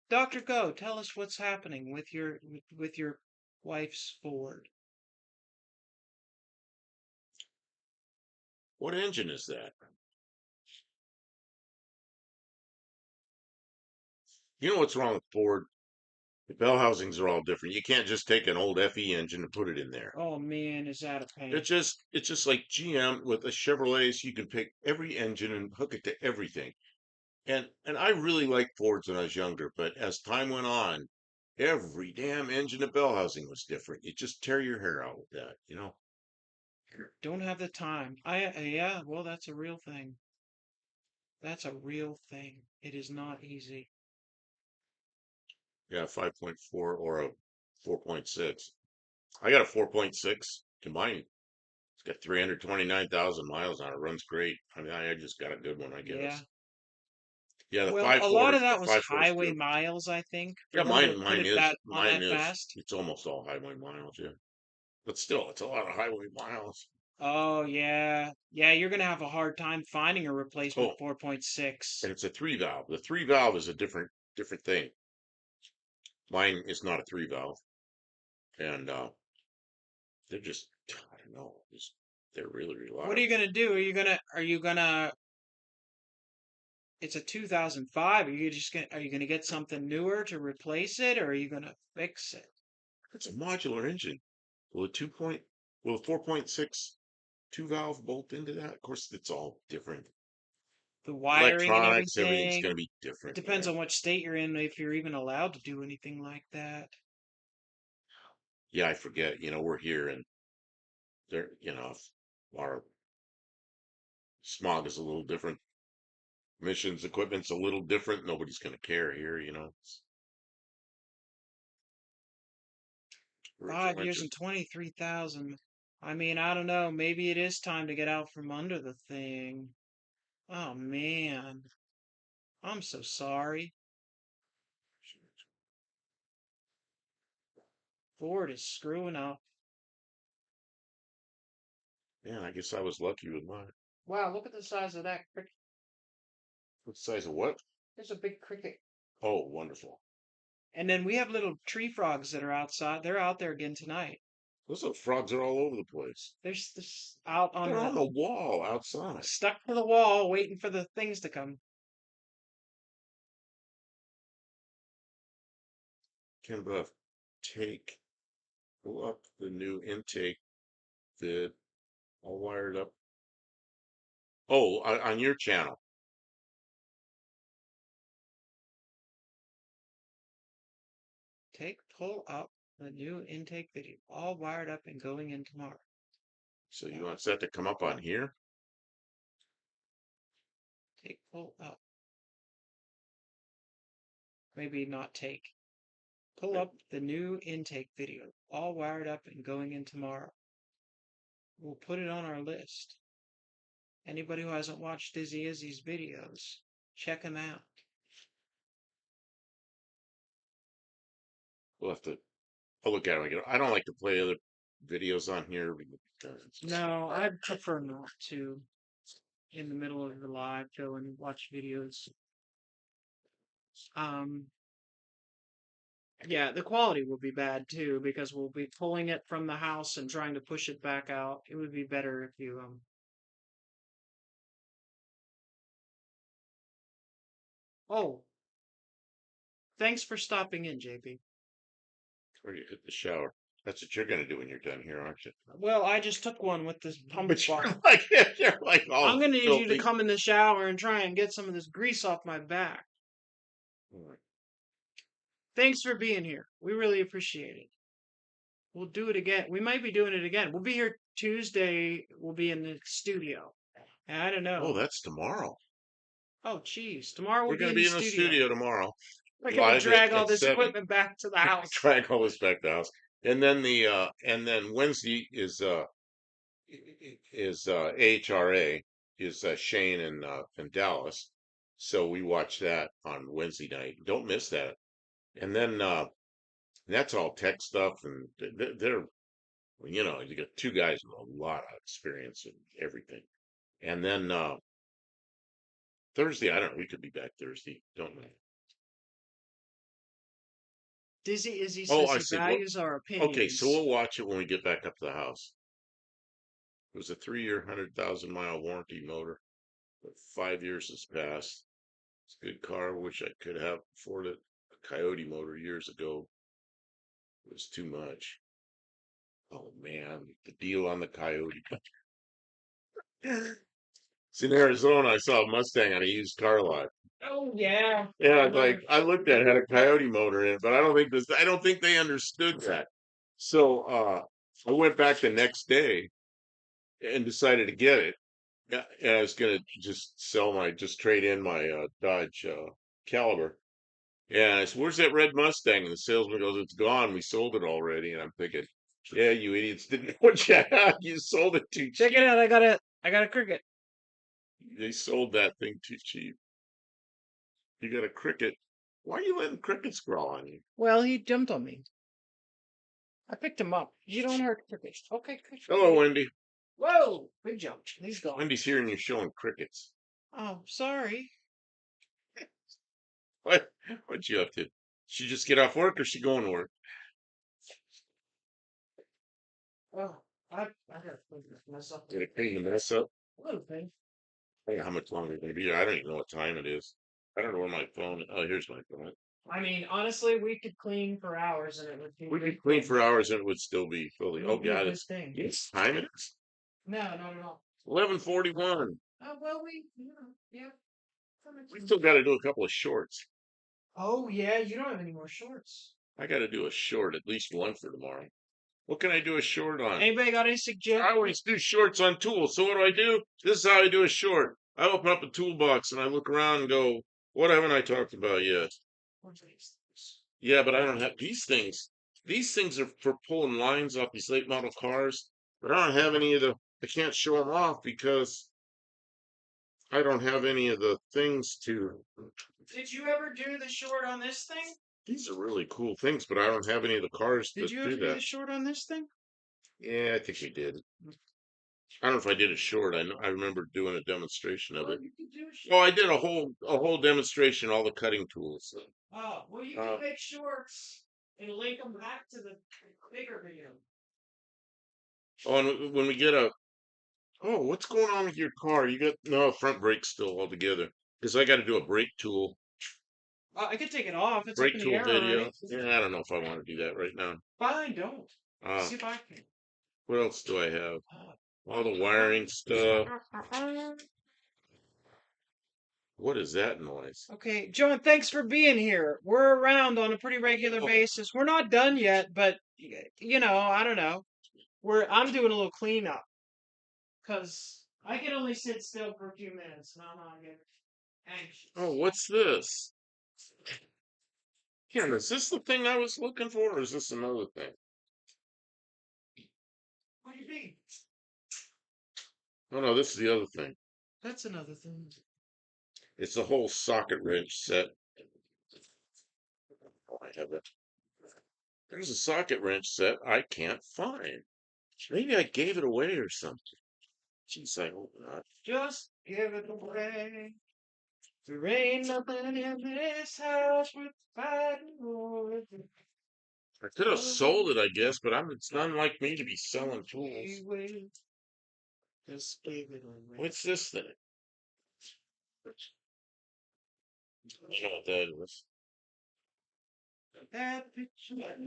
Doctor Go, tell us what's happening with your wife's Ford. What engine is that? You know what's wrong with Ford? The bell housings are all different. You can't just take an old FE engine and put it in there. Oh man, is that a pain? It's just like GM with a Chevrolet, so you can pick every engine and hook it to everything. And I really liked Fords when I was younger, but as time went on, every damn engine and bell housing was different. You just tear your hair out with that. Don't have the time. Yeah, well, that's a real thing. That's a real thing. It is not easy. Yeah, 5.4 or a 4.6. I got a 4.6 combined. It's got 329,000 miles on it. Runs great. I mean, I just got a good one, I Yeah. guess. Yeah, the Well, five a lot four, of the that was 5.4 is highway good. miles, I think, for Yeah, them to mine put mine it is that on mine that is. fast. It's almost all highway miles, yeah. But still, it's a lot of highway miles. Oh, yeah. Yeah, you're gonna have a hard time finding a replacement Oh, and 4.6. it's a three valve. The three valve is a different thing. Mine is not a three valve, and they're just, I don't know, just they're really What are you reliable. gonna do? Are you gonna it's a 2005. Are you gonna get something newer to replace it, or are you gonna fix it? It's a modular engine. Will a 4.6 two-valve bolt into that? Of course, it's all different. The wiring and Electronics, everything's going everything. to be It different, depends man. on what state you're in, if you're even allowed to do anything like that. Yeah, I forget. We're here and there, if our smog is a little different. Missions equipment's a little different. Nobody's going to care here. It's 5 original years engine. and 23,000. I mean, I don't know. Maybe it is time to get out from under the thing. Oh man, I'm so sorry. Ford is screwing up. Man, I guess I was lucky with mine. Wow, look at the size of that cricket. What size of what? There's a big cricket. Oh, wonderful. And then we have little tree frogs that are outside. They're out there again tonight. Those little frogs are all over the place. There's this out on They're on the the wall outside. stuck to the wall waiting for the things to come. Can above take pull up the new intake vid all wired up. Oh, on your channel. Pull up the new intake video, all wired up and going in tomorrow. So you Wow. want that to come up on here? Pull up. Maybe not take. Pull up the new intake video, all wired up and going in tomorrow. We'll put it on our list. Anybody who hasn't watched Dizzy Izzy's videos, check them out. We'll have to. I'll look at it again. I don't like to play other videos on here because No, I'd prefer not to, in the middle of the live, go and watch videos. Um, yeah, the quality will be bad too because we'll be pulling it from the house and trying to push it back out. It would be better if you Oh, thanks for stopping in, JP. where you hit the shower. That's what you're gonna do when you're done here, aren't you? Well, I just took one with this pump But bar. you're like I'm all gonna need you to filthy. come in the shower and try and get some of this grease off my back. All right. Thanks for being here. We really appreciate it. We'll do it again. We might be doing it again. We'll be here Tuesday. We'll be in the studio. I don't Oh, know. that's tomorrow. Oh, geez. Tomorrow we'll We're be gonna in the be in the studio. studio tomorrow, We're gonna live at, drag all at this 7. equipment back to the house. Drag all this back to the house. And then Wednesday is AHRA is Shane and Dallas. So we watch that on Wednesday night. Don't miss that. And then that's all tech stuff, and they're you got two guys with a lot of experience in everything. And then Thursday, I don't know. We could be back Thursday. Don't know. Dizzy Izzy Oh, says I he see. Well, values our okay. So opinions. we'll watch it when we get back up to the house. It was a 3-year, 100,000-mile warranty motor, but 5 years has passed. It's a good car. Wish I could have afforded a Coyote motor years ago. It was too much. Oh man, the deal on the Coyote. It's in Arizona. I saw a Mustang on a used car lot. Oh yeah, I Yeah, it's remember. like I looked at it, had a Coyote motor in it, but I don't think they understood that. So I went back the next day and decided to get it. Yeah, and I was gonna just trade in my Dodge Caliber. Yeah, and I said, "Where's that red Mustang?" And the salesman goes, "It's gone. We sold it already." And I'm thinking, "Yeah, you idiots didn't know what you had. You sold it too Check it cheap. out. I got a cricket. They sold that thing too cheap. You got a cricket. Why are you letting crickets crawl on you?" Well, he jumped on me. I picked him up. You don't hurt crickets. Okay, good. Hello, Wendy. Whoa, big jump. He's gone. Wendy's here and you're showing crickets. Oh, sorry. What? What you up to? She just get off work or she going to work? Oh, I gotta clean this mess up. Did it clean the mess up? A little thing. Hey, how much longer is it gonna be here? I don't even know what time it is. I don't know where my phone. Oh, here's my phone. I mean, honestly, we could clean for hours and it would be a We could good clean thing. for hours and it would still be It fully. Oh would be a God, good it's thing. yes, time it is No, not at all. 11:41. Well, yeah. That makes We sense. still got to do a couple of shorts. Oh, yeah, you don't have any more shorts. I got to do a short, at least one for tomorrow. What can I do a short on? Anybody got any I suggestions? always do shorts on tools. So what do I do? This is how I do a short. I open up a toolbox and I look around and go, what haven't I talked about yet? Yeah, but I don't have these things. These things are for pulling lines off these late model cars, but I don't have any of the, I can't show them off because I don't have any of the things to. Did you ever do the short on this thing? These are really cool things, but I don't have any of the cars Did that you do ever do that. the short on this thing? Yeah, I think we did. I don't know if I did a short. I remember doing a demonstration of Well, it. you could do a Oh, short. I did a whole demonstration, all the cutting tools. Oh, well, you Uh, can make shorts and link them back to the bigger video. oh, and when we get a, oh, what's going on with your car? You got no front brake still altogether because I got to do a brake tool, I could take it off. It's up brake in the tool air already. video. Yeah, I don't know if I want to do that right now. Fine, don't. Uh, See if I can. what else do I have? Uh, All the wiring stuff. What is that noise? Okay, John, thanks for being here. We're around on a pretty regular Oh, basis. We're not done yet, but I don't know. I'm doing a little cleanup because I can only sit still for a few minutes and I'm not getting oh, anxious. what's this? Kim, is this the thing I was looking for, or is this another thing? What do you mean? Oh no, this is the other thing. That's another thing. It's the whole socket wrench set. Oh, I have it. There's a socket wrench set I can't find. Maybe I gave it away or something. Jeez, I hope not. Just give it away. There ain't nothing in this house worth fighting for. I could have sold it, I guess, but it's not like me to be selling tools. Anyway, just give it away. What's this thing? I don't know what that is. That picture of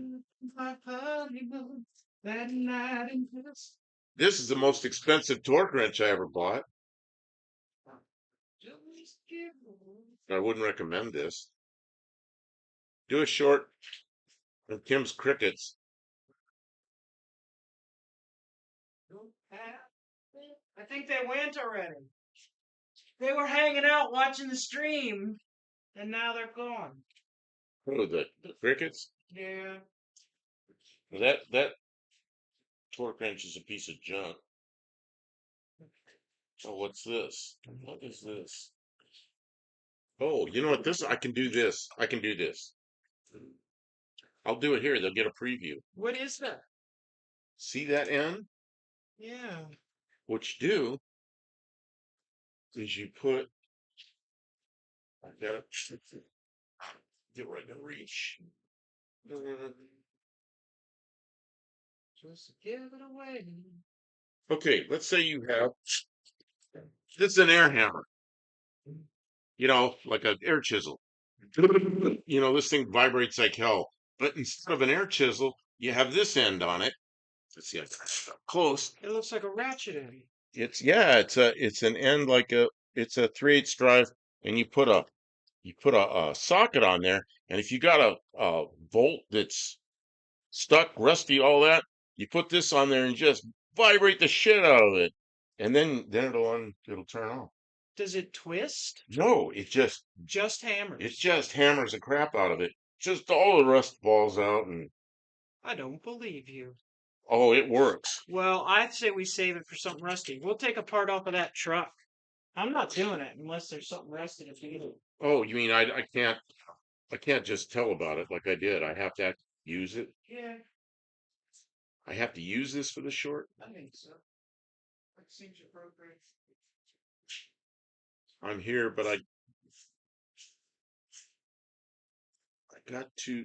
my honeymoon, that night in this. This is the most expensive torque wrench I ever bought. Just give it away. I wouldn't recommend this. Do a short of Kim's Crickets. Don't have it. I think they went already. They were hanging out watching the stream, and now they're gone. Oh, the Crickets? Yeah. That torque wrench is a piece of junk. Oh, what's this? What is this? Oh, you know what? I can do this. I can do this. I'll do it here. They'll get a preview. What is that? See that end? Yeah. What you do is you put, I got it. Get where I can reach. Just give it away. Okay, let's say you have, this is an air hammer, like an air chisel. This thing vibrates like hell. But instead of an air chisel, you have this end on it. Let's see, I got it up close. It looks like a ratchet end. It's an end like it's a 3/8 drive, and you put a socket on there, and if you got a volt that's stuck, rusty, all that, you put this on there and just vibrate the shit out of it, and then it'll turn on. Does it twist? No, Just it hammers. just hammers the crap out of it. Just all the rust falls out, and I don't believe you. oh, it works. Well, I'd say we save it for something rusty. We'll take a part off of that truck. I'm not doing it unless there's something rusty to beat it. Oh, you mean I can't just tell about it like I did. I have to use it. Yeah, I have to use this for the short. I think so. That seems appropriate. I'm here, but I got to.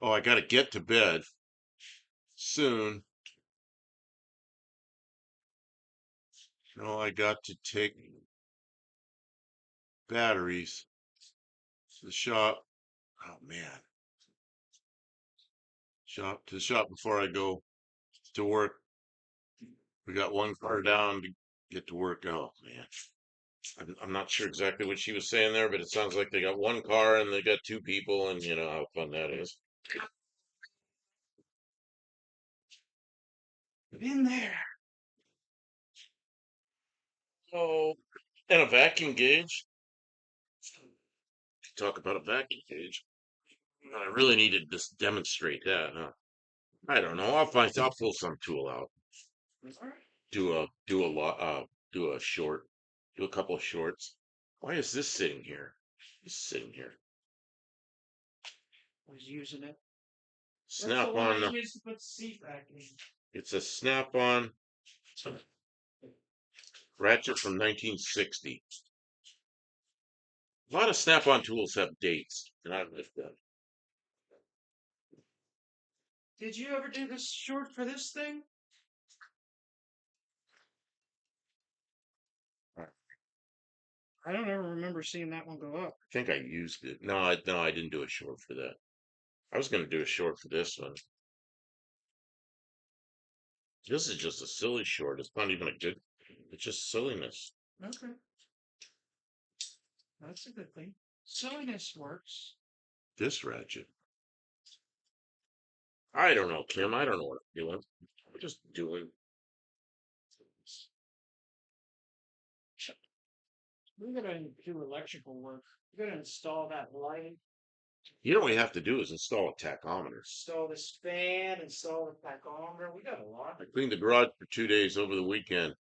Oh, I got to get to bed soon. No, I got to take batteries to the shop. Oh man, to the shop before I go to work. We got one car down to get to work. Oh man, I'm not sure exactly what she was saying there, but it sounds like they got one car and they got two people, and you know how fun that is. Been there. Oh, and a vacuum gauge. Talk about a vacuum gauge. I really need to just demonstrate that, huh? I don't know. I'll pull some tool out. Do a lot. Do a short. Do a couple of shorts. Why is this sitting here? It's sitting here. Was using it. That's the Snap one I on. used to put the seat back in. It's a snap on ratchet from 1960. A lot of snap on tools have dates, and I lived them. Did you ever do this short for this thing? I I don't ever remember seeing that one go up. think I used it. No, I didn't do a short for that. I was going to do a short for this one. This is just a silly short. It's not even a good. It's just silliness. Okay, that's a good thing. Silliness works. This ratchet. I don't know, Kim. I don't know what I'm doing. I'm just doing. We're gonna do electrical work. We're gonna install that light, You know what you have to do is install a tachometer. install this fan, install the tachometer. We got a lot. I cleaned the garage for 2 days over the weekend.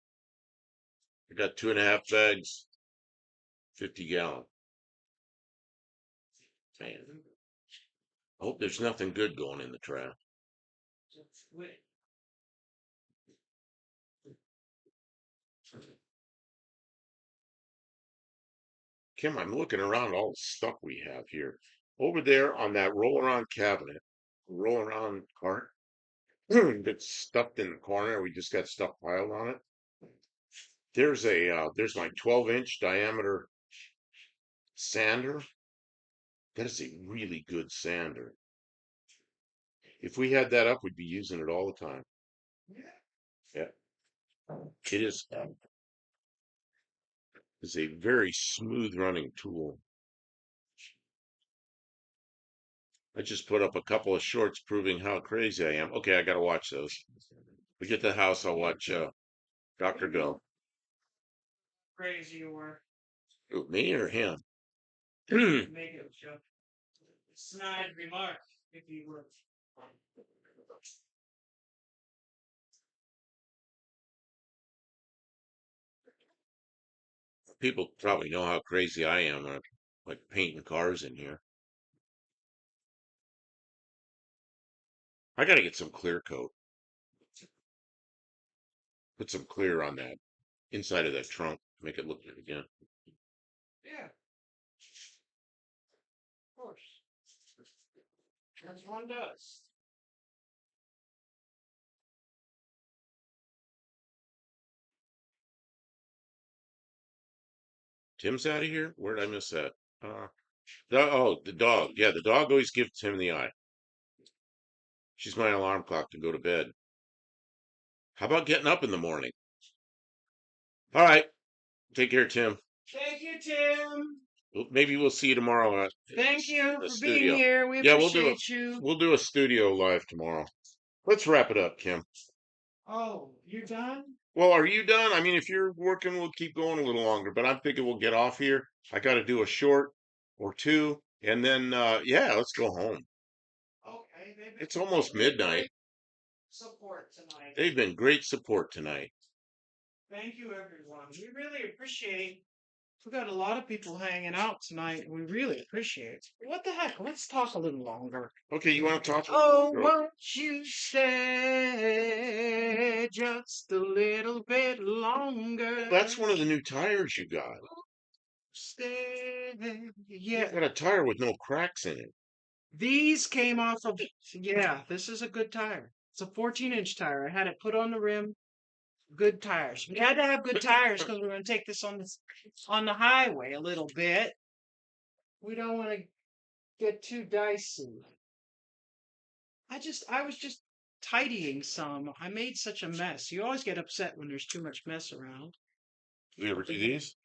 I got 2.5 bags, 50 gallon. Man, I hope there's nothing good going in the trash. Kim, I'm looking around all the stuff we have here. Over there on that roll-around cabinet, roll-around cart that's stuffed in the corner. We just got stuff piled on it. There's my 12-inch diameter sander. That is a really good sander. If we had that up, we'd be using it all the time. Yeah, it is. It's a very smooth running tool. I just put up a couple of shorts proving how crazy I am. Okay, I gotta watch those. We get to the house, I'll watch Doctor Go. Crazy you were. Who, me or him? Make it a joke. Snide remark, if you were. People probably know how crazy I am when I'm like painting cars in here. I gotta get some clear coat. Put some clear on that inside of that trunk. Make it look good again. Yeah, of course. As one does. Tim's out of here? Where did I miss that? Oh, the dog. Yeah, the dog always gives Tim the eye. She's my alarm clock to go to bed. How about getting up in the morning? All right. Take care, Tim. Thank you, Tim. Maybe we'll see you tomorrow at Thank you the for being studio. here. We Yeah, appreciate you. we'll do a studio live tomorrow. Let's wrap it up, Kim. Oh, you done? Well, are you done? I mean, if you're working, we'll keep going a little longer, but I'm thinking we'll get off here. I got to do a short or two, and then yeah, let's go home. Okay, It's almost midnight. support tonight. They've been great support tonight. Thank you, everyone. We really appreciate. We got a lot of people hanging out tonight. We really appreciate it. What the heck? Let's talk a little longer. Okay, you want to talk? Oh, won't you stay just a little bit longer? That's one of the new tires you got. Stay. You Yeah. got a tire with no cracks in it. These came off of, yeah, this is a good tire. It's a 14-inch tire. I had it put on the rim. Good tires. We had to have good tires because we're going to take this on the highway a little bit. We don't want to get too dicey. I was just tidying some. I made such a mess. You always get upset when there's too much mess around. Do we ever do these?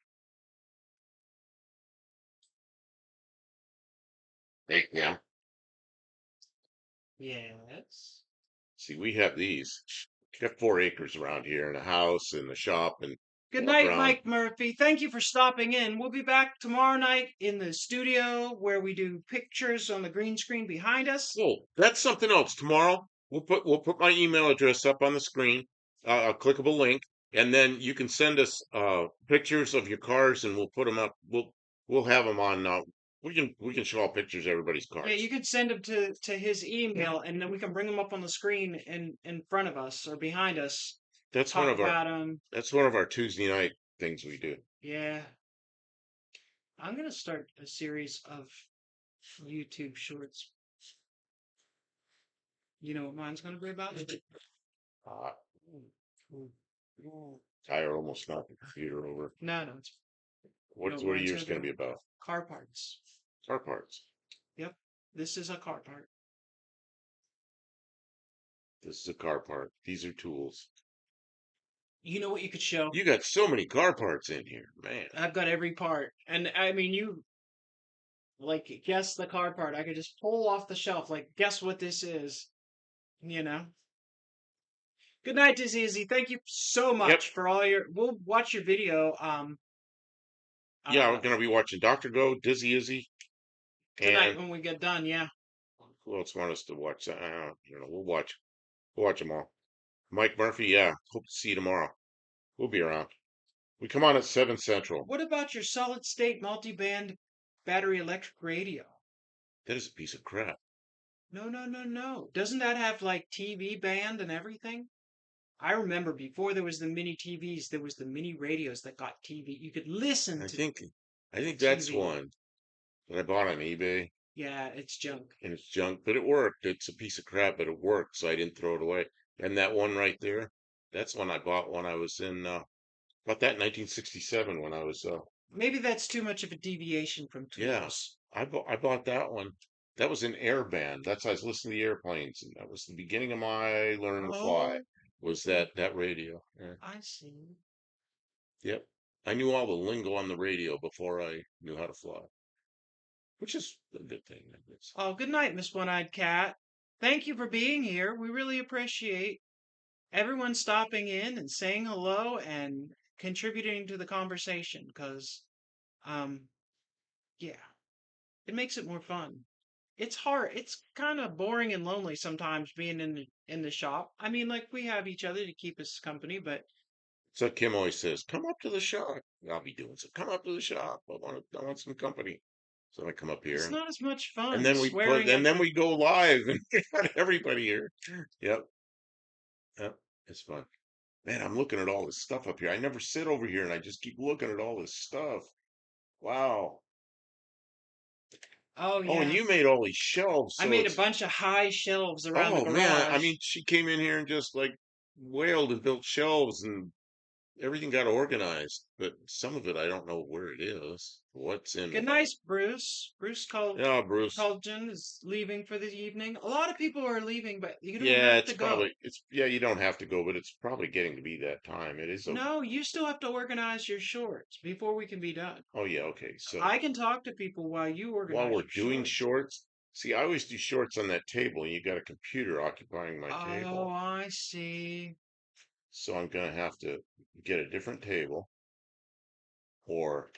Yeah. Yes. See, we have these. We got 4 acres around here and a house and a shop and Good walk night, around. Mike Murphy. Thank you for stopping in. We'll be back tomorrow night in the studio where we do pictures on the green screen behind us. Oh, that's something else. Tomorrow we'll put my email address up on the screen, a clickable link, and then you can send us pictures of your cars, and we'll put them up. We'll have them on. We can show all pictures of everybody's Yeah, you cars. could send them to his email, and then we can bring them up on the screen in front of us or behind us. That's one Talk of our about them. that's one of our Tuesday night things we do. Yeah, I'm gonna start a series of YouTube shorts. You know what mine's gonna be about? Uh, Tire almost knocked the computer over. No, no, it's you know what What are mine's yours gonna be going to be about? about? Car parts. Car parts. Yep, this is a car part. This is a car part. These are tools. You know what you could show? You got so many car parts in here, man. I've got every part, and I mean, you like guess the car part. I could just pull off the shelf, like guess what this is. You know. Good night, Dizzy. Thank you so Yep. much for all your. We'll watch your video. Yeah, we're Uh, gonna be watching Doctor Go, Dizzy Izzy, tonight and when we get done. Yeah. who else want us to watch? I don't know. We'll watch them all. Mike Murphy, yeah. Hope to see you tomorrow. We'll be around. We come on at 7 Central. What about your solid state multi-band battery electric radio? That is a piece of crap. No, no, no, no. Doesn't that have like TV band and everything? I remember before there was the mini TVs, there was the mini radios that got TV. You could listen I to think I think that's TV. one that I bought on eBay, Yeah, it's junk. and it's junk, but it worked. It's a piece of crap, but it worked, so I didn't throw it away. And that one right there, that's one I bought when I was in bought that in 1967 when I was Maybe that's too much of a deviation from yeah, tools. I bought that one. That was an air band. That's how I was listening to the airplanes, and that was the beginning of my learning to fly. Oh, Was that radio? Yeah. I see. Yep. I knew all the lingo on the radio before I knew how to fly, which is a good thing, I guess. Oh, good night, Miss One-Eyed Cat. Thank you for being here. We really appreciate everyone stopping in and saying hello and contributing to the conversation because, um, yeah, it makes it more fun. It's hard. It's kind of boring and lonely sometimes being in the shop. I mean, like we have each other to keep us company, but So Kim always says, "Come up to the shop." I'll be doing so. Come up to the shop. I want some company. So I come up it's here, not as much and fun then swearing and at then the. we go live and got everybody here. Yep, yep, it's fun. Man, I'm looking at all this stuff up here. I never sit over here, and I just keep looking at all this stuff. Wow. Oh Oh, and yeah, you made all these shelves, I so made a it's bunch of high shelves around the oh man. I garage. mean, she came in here and just like wailed and built shelves, and everything got organized. But some of it, I don't know where it is. What's in Good it? night, Bruce. Bruce Yeah, Bruce. Jen is leaving for the evening. A lot of people are leaving, but you don't Yeah, have it's to go. probably it's yeah. You don't have to go, but it's probably getting to be that time. It is a No, you still have to organize your shorts before we can be done. oh yeah, okay. So I can talk to people while you while organize we're your doing shorts. shorts, see, I always do shorts on that table, and you got a computer occupying my Oh, table. I see. So I'm gonna have to get a different table, or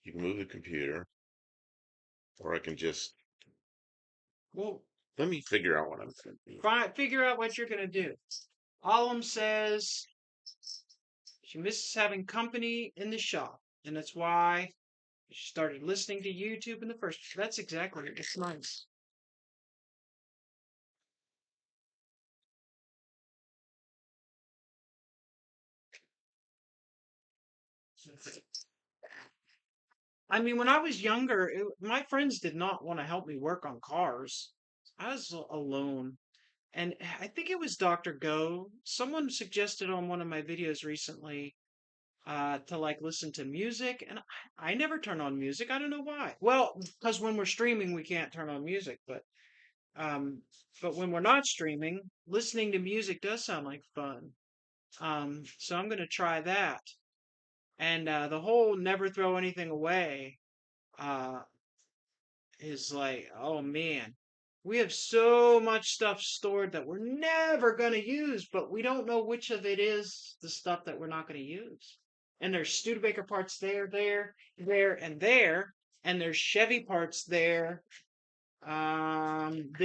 you can move the computer, or I can just Well, let me figure out what I'm gonna do. figure out what you're gonna do. Alum says she misses having company in the shop, and that's why she started listening to YouTube in the first. That's exactly it. It's nice. I mean, when I was younger, my friends did not want to help me work on cars. I was alone. And I think it was Dr. Go. Someone suggested on one of my videos recently to like listen to music, and I never turn on music. I don't know why. Well, because when we're streaming, we can't turn on music, um, but when we're not streaming, listening to music does sound like fun. So I'm gonna try that. And the whole never throw anything away uh, is like, oh man, we have so much stuff stored that we're never gonna use, but we don't know which of it is the stuff that we're not gonna use. And there's Studebaker parts there, and there, and there's Chevy parts there, and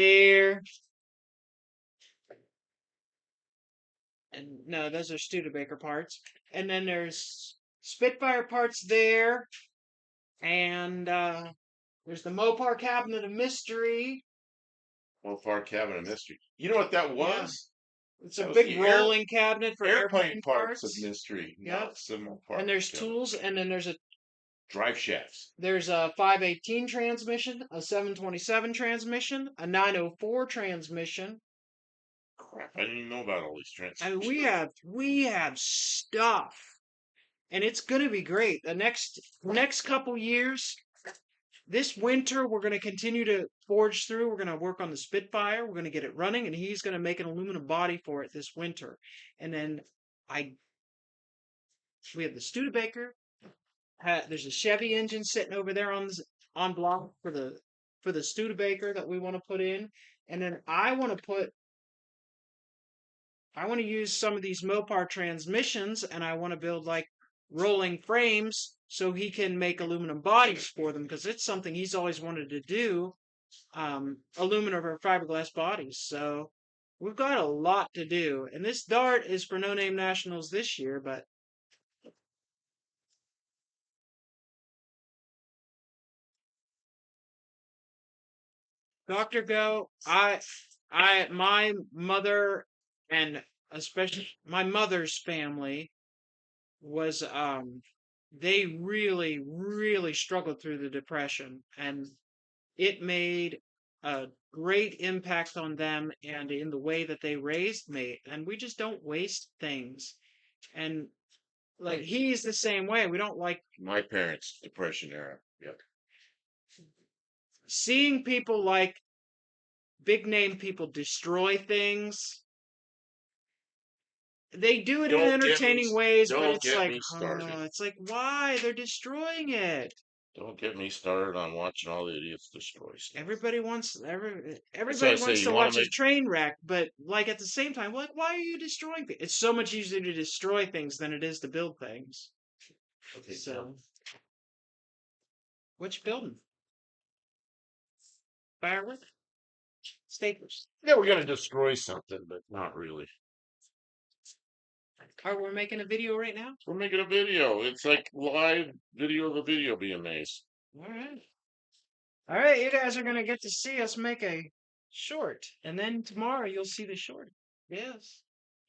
no, those are Studebaker parts. And then there's Spitfire parts there, and there's the Mopar cabinet of mystery. Well, far cabin of mystery. You know what that Yeah, was? it's a That was big the rolling cabinet for airplane airplane parts of parts. mystery, Yep. not civil And parts. there's tools, and then Drive shafts. there's a 518 transmission, a 727 transmission, a 904 transmission. Crap, I didn't even know about all these I mean, transmissions. we have stuff, and it's gonna be great. The next couple years, this winter, we're gonna continue to forge through. We're gonna work on the Spitfire. We're gonna get it running, and he's gonna make an aluminum body for it this winter. And then I we have the Studebaker. There's a Chevy engine sitting over there on block for the Studebaker that we want to put in, and then I want to use some of these Mopar transmissions, and I want to build like rolling frames so he can make aluminum bodies for them because it's something he's always wanted to do, aluminum or fiberglass bodies. So we've got a lot to do, and this Dart is for No Name Nationals this year, but Dr. Go, my mother, and especially my mother's family was, they really, really struggled through the Depression, and it made a great impact on them and in the way that they raised me. And we just don't waste things. And like he's the same way. We don't like My parents' depression era. Yep. seeing people like big name people destroy things. They do it in Don't get me. entertaining ways, but Don't it's get like, me started. it's like why they're destroying it. Don't get me started on watching all the idiots destroy stuff. That's why I Everybody say wants you to want watch to a make. train wreck, but like at the same time, like why are you destroying things? It's so much easier to destroy things than it is to build things. Okay, tell So, what you building? Firework? Staples. Yeah, we're gonna destroy something, but not really. Are we making a video right now? We're making a video. It's like live video of a video being made. All right. All right, you guys are gonna get to see us make a short, and then tomorrow you'll see the short. Yes.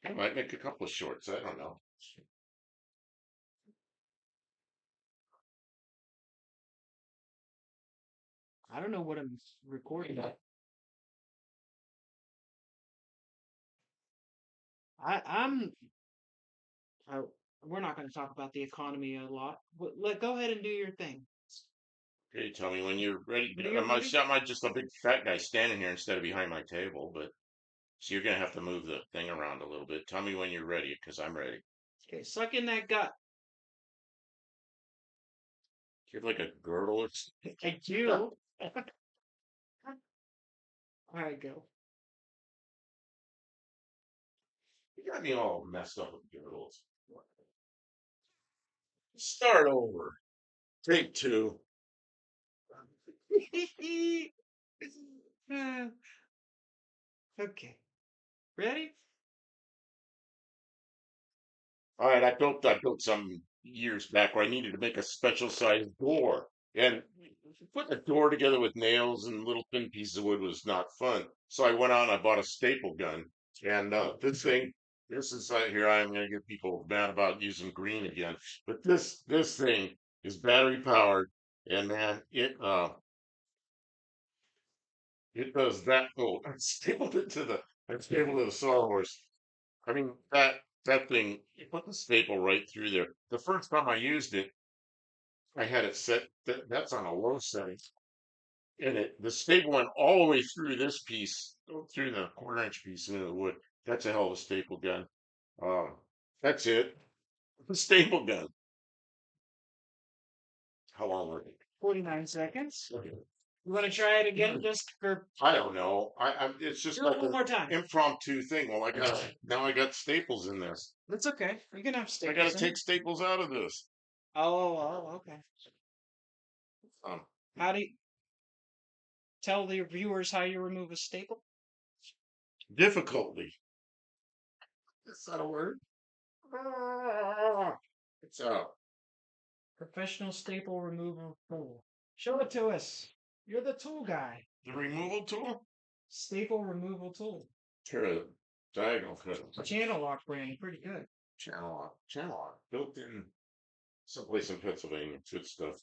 I might make a couple of shorts. I don't know. I don't know what I'm recording. I'm. I, we're not going to talk about the economy a lot. Go ahead and do your thing. Okay, tell me when you're ready. Video ready? I might just a big fat guy standing here instead of behind my table, but so you're gonna have to move the thing around a little bit. Tell me when you're ready, because I'm ready. Okay, suck in that gut. You have like a girdle or something. I do. All right, go. You got me all messed up with girdles. Start over. Take two. Okay, ready? All right, I built some years back where I needed to make a special sized door, and putting a door together with nails and little thin pieces of wood was not fun. So I went out and I bought a staple gun, and this is here I am going to get people mad about using green again, but this thing is battery powered. and man, it does that. Oh, I stapled it to the sawhorse. I mean, that thing, you put the staple right through there. The first time I used it, I had it set, that's on a low setting. And the staple went all the way through this piece, through the quarter-inch piece into the wood. That's a hell of a staple gun. Um, that's it. The staple gun. How long was it? 49 seconds. Okay. You want to try it again just for I don't know. It's just do it like one an more time? impromptu thing. Well, now I got staples in this. That's okay. You can have I got to staples in it. take staples out of this. Okay. Um, How do you tell the viewers how you remove a staple? difficultly. Is that a word? Ah, it's out. Professional staple removal tool. Show it to us. You're the tool guy. The removal tool? Staple removal tool. Sure. Diagonal cut. Channel lock brand. Pretty good. Channel lock. Channel lock. Built in someplace in Pennsylvania. Good stuff.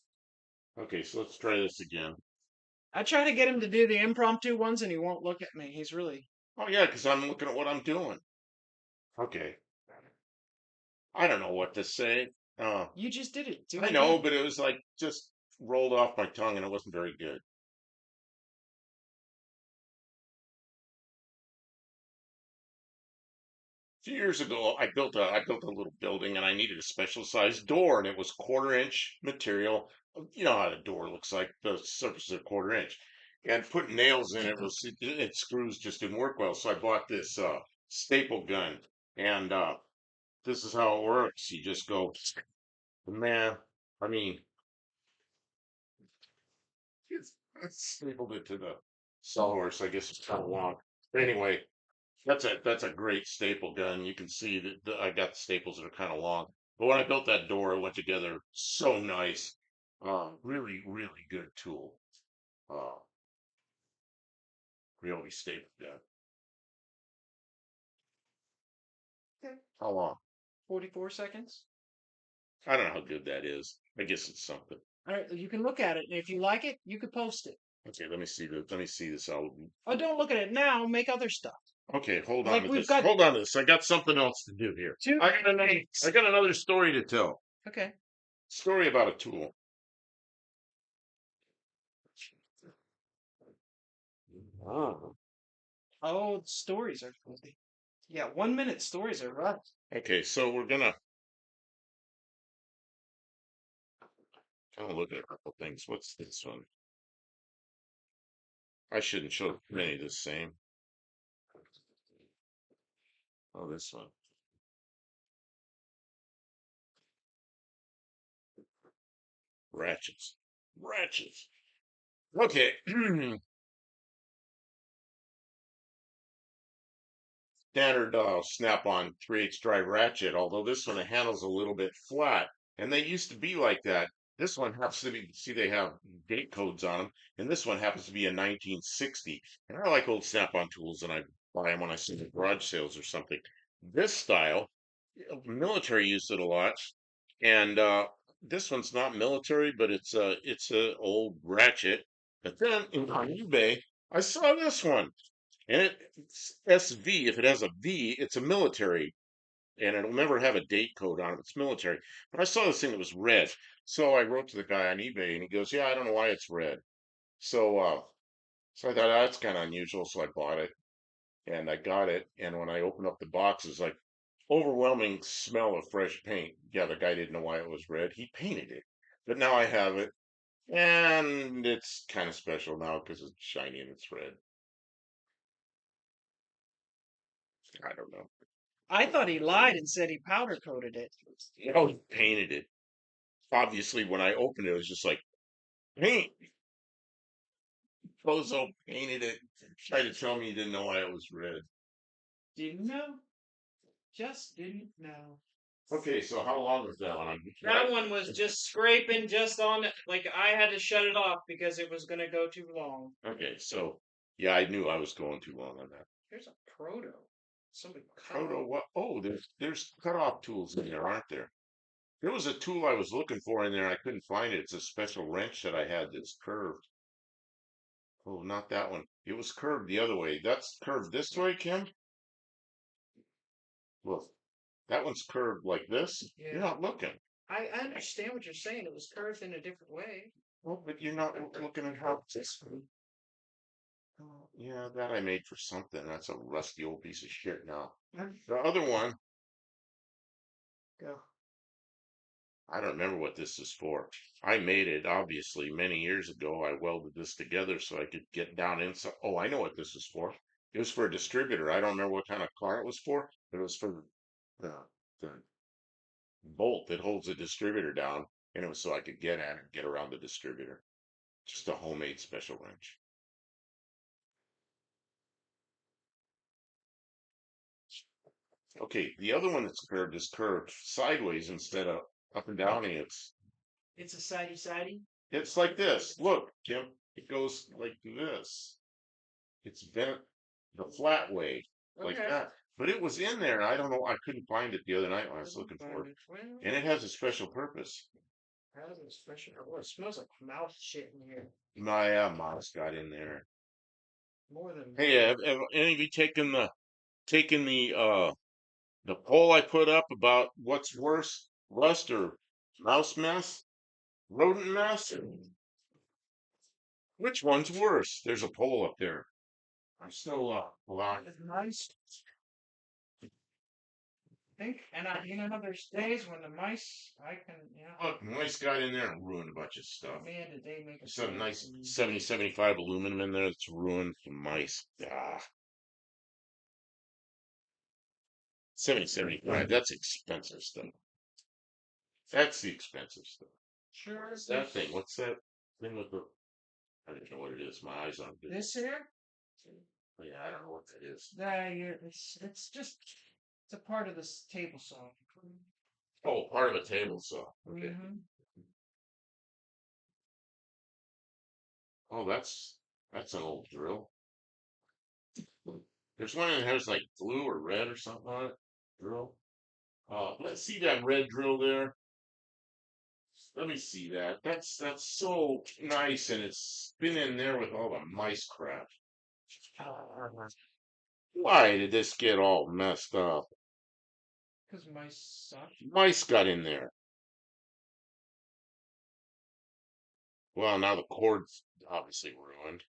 Okay, so let's try this again. I try to get him to do the impromptu ones and he won't look at me. He's really. Oh yeah, because I'm looking at what I'm doing. Okay. I don't know what to say. You just did it. Do it I know, again. but it was like just rolled off my tongue and it wasn't very good. Few years ago, I built a little building and I needed a special sized door and it was quarter-inch material. You know how the door looks like, the surface is a quarter-inch. And putting nails in it screws just didn't work well. So I bought this staple gun and this is how it works. You just go, man, I mean, I stapled it to the sawhorse. I guess it's kind of long. But anyway, that's a great staple gun. You can see that I got the staples that are kind of long. But when I built that door, it went together so nice. Really, really good tool. Uh, really staple gun. Okay. How long? 44 seconds. I don't know how good that is. I guess it's something. All right. You can look at it. And if you like it, you could post it. Okay, let me see this out. Oh, don't look at it now. Make other stuff. Okay, hold on Like to we've this. got Hold on to this. I got something else to do here. two I got another story to tell. Okay. Story about a tool. Oh. Oh, stories are funny. Yeah, 1 minute stories are rough. Okay, so we're gonna kind of look at a couple things. What's this one? I shouldn't show many the same. Oh, this one. Ratchets. Ratchets. Okay. Standard snap-on 3/8 drive ratchet, although this one the handle's a little bit flat. And they used to be like that. This one happens to be, see, they have date codes on them, and this one happens to be a 1960. And I like old snap-on tools, and I buy them when I see the garage sales or something. This style, military used it a lot, and this one's not military, but it's a old ratchet. But then on eBay, I saw this one. And it's SV. If it has a V, it's a military, and it'll never have a date code on it. It's military. But I saw this thing that was red, so I wrote to the guy on eBay, and he goes, "Yeah, I don't know why it's red." So, so I thought that's kind of unusual, so I bought it, and I got it. And when I opened up the box, it's like overwhelming smell of fresh paint. Yeah, the guy didn't know why it was red. He painted it, but now I have it, and it's kind of special now because it's shiny and it's red. I don't know. I thought he lied and said he powder coated it. Oh, he painted it. Obviously, when I opened it, it was just like paint. Bozo painted it. Tried to tell me he didn't know why it was red. Didn't know. Just didn't know. Okay, so how long was that one? That one was just scraping just on it. Like I had to shut it off because it was going to go too long. Okay, so yeah, I knew I was going too long on that. Here's a proto. Somebody cut Proto, off. what? Oh, there's cut off tools in there, aren't there? There was a tool I was looking for in there. I couldn't find it. It's a special wrench that I had that's curved. Oh, not that one. It was curved the other way. That's curved this way, Kim? Look, that one's curved like this. You're Yeah. not looking. I understand what you're saying. It was curved in a different way. Well, but you're not looking at how this one. Oh, yeah, that I made for something. That's a rusty old piece of shit now. The other one, Go. I don't remember what this is for. I made it obviously many years ago. I welded this together so I could get down inside. Oh, I know what this is for. It was for a distributor. I don't remember what kind of car it was for, but it was for the bolt that holds the distributor down, and it was so I could get at it and get around the distributor. Just a homemade special wrench. Okay, the other one that's curved is curved sideways instead of up and down. And It's a sidey. it's like this. Look, Kim, it goes like this. It's bent the flat way, like Okay. that. But it was in there. I don't know. I couldn't find it the other night when I was looking for it. Well, And it has a special purpose. how's it special? Oh, it smells like mouth shit in here. My mouse got in there. More than Hey, have any of you taken the poll I put up about what's worse, rust or mouse mess, rodent mess? Which one's worse? There's a poll up there. I'm still allowing. it's nice. Think, and there's days when the mice, I can, Look, mice got in there and ruined a bunch of stuff. man, did they make a Some fool nice of me. 7075 aluminum in there that's ruined for mice. Ah, 7075. That's expensive stuff. That's the expensive stuff. Sure, What's that thing? What's that thing with the? I don't know what it is. My eyes aren't good. this here, Yeah, I don't know what that is. it's just, it's a part of this table saw. Oh, part of a table saw. Okay. Mm-hmm. Oh, that's an old drill. There's one that has like blue or red or something on it. Drill. Let's see that red drill there. Let me see that. That's so nice, and it's been in there with all the mice crap. Why did this get all messed up? Because mice suck. Mice got in there. Well, now the cord's obviously ruined.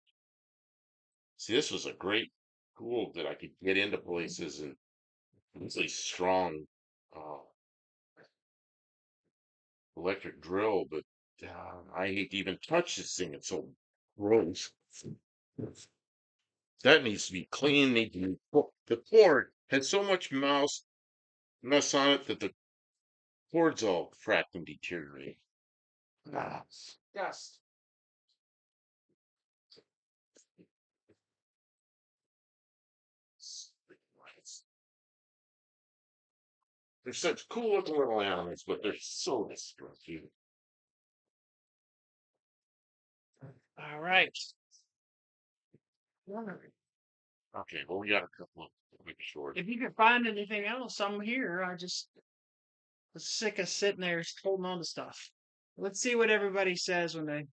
See, this was a great tool that I could get into places and really strong uh, electric drill, but I hate to even touch this thing. It's so gross. That needs to be clean. The cord had so much mouse mess on it that the cord's all cracked and deteriorated. Ah, Dust. they're such cool looking little animals, but they're so destructive. All right. Okay, well, we got a couple of quick short. If you can find anything else, I'm here. I just was sick of sitting there holding on to stuff. Let's see what everybody says when they.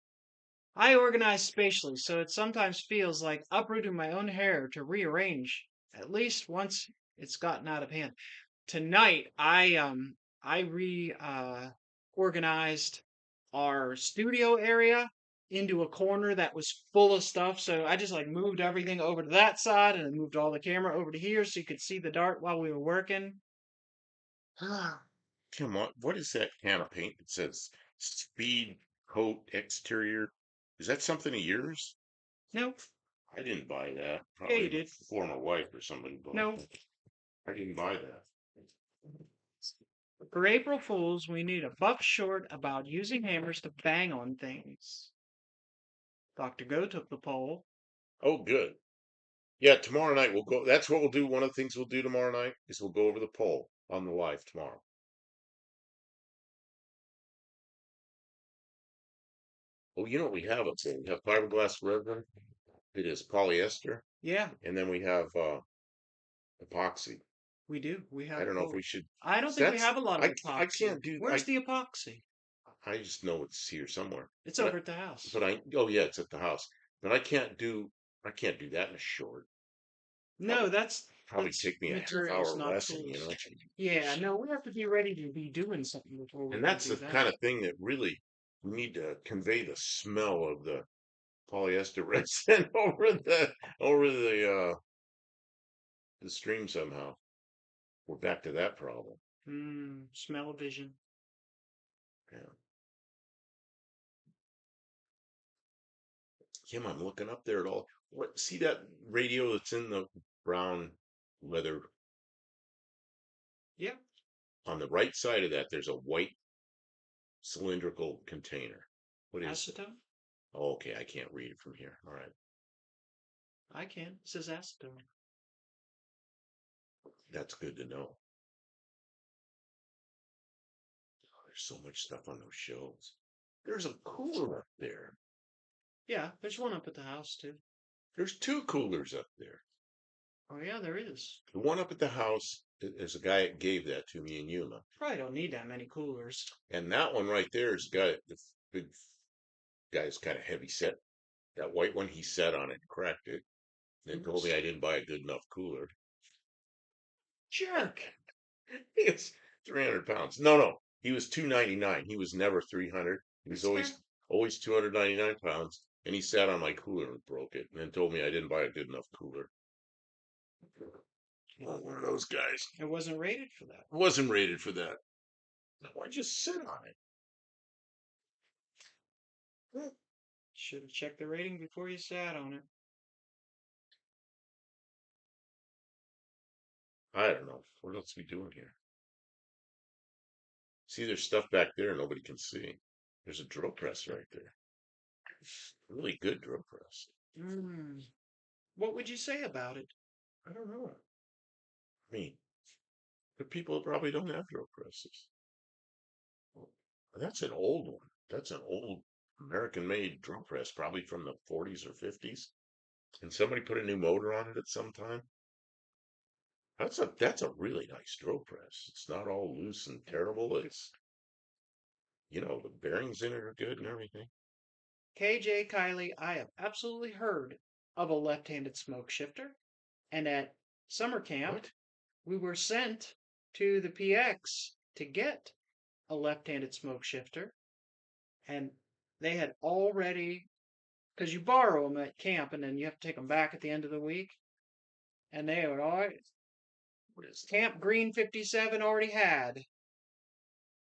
I organize spatially, so it sometimes feels like uprooting my own hair to rearrange. At least once it's gotten out of hand. Tonight, I re organized our studio area into a corner that was full of stuff. So I just like moved everything over to that side and then moved all the camera over to here so you could see the dart while we were working. Come on, what is that can of paint that says Speed Coat Exterior? Is that something of yours? Nope. I didn't buy that. Yeah, you Probably my did. former wife or somebody bought No. it. I didn't buy that. For April Fools, we need a buck short about using hammers to bang on things. Dr. Go took the poll. Oh, good. Yeah, tomorrow night we'll go. That's what we'll do. One of the things we'll do tomorrow night is we'll go over the poll on the live tomorrow. Oh, you know what we have up there? We have fiberglass resin. It is polyester, Yeah. and then we have epoxy. We do. We I have don't know if we both. should. I don't think we That's have a lot of I epoxy. can't do Where's the epoxy? I just know it's here somewhere. It's But over at the house. but I oh yeah, it's at the house. But I can't do that in a short. No, Probably probably that's take me a half materials, hour not lesson, tools. Yeah, no, we have to be ready to be doing something before we And can that's do the kind that. of thing that really we need to convey the smell of the polyester resin over the stream somehow. We're back to that problem. Smell-o-vision. Yeah. Kim, I'm looking up there at all. What see that radio that's in the brown leather Yeah, on the right side of that there's a white cylindrical container. What is it? acetone. Oh, okay, I can't read it from here. All right. I can. It says acetone. That's good to know. Oh, there's so much stuff on those shelves. There's a cooler up there. Yeah, there's one up at the house too. There's two coolers up there. Oh yeah, there is. The one up at the house is a guy that gave that to me in Yuma. Probably don't need that many coolers. And that one right there has got the big guy's kind of heavy set. That white one he sat on it and cracked it. Then told me I didn't buy a good enough cooler. Jerk. It's 300 pounds. No. He was 299. He was never 300. He was That's fair. always 299 pounds. And he sat on my cooler and broke it. And then told me I didn't buy a good enough cooler. Oh, one of those guys. It wasn't rated for that. Wasn't rated for that. Why'd you sit on it? Should have checked the rating before you sat on it. I don't know. What else are we doing here? See, there's stuff back there nobody can see. There's a drill press right there. Really good drill press. What would you say about it? I don't know. I mean, the people probably don't have drill presses. That's an old one. That's an old American-made drill press, probably from the 40s or 50s. And somebody put a new motor on it at some time. That's a really nice drill press. It's not all loose and terrible. It's the bearings in it are good and everything. KJ Kylie, I have absolutely heard of a left-handed smoke shifter. And at summer camp, What? we were sent to the PX to get a left-handed smoke shifter. And they had already, because you borrow them at camp and then you have to take them back at the end of the week. And they were all, What is that? Camp Green 57 already had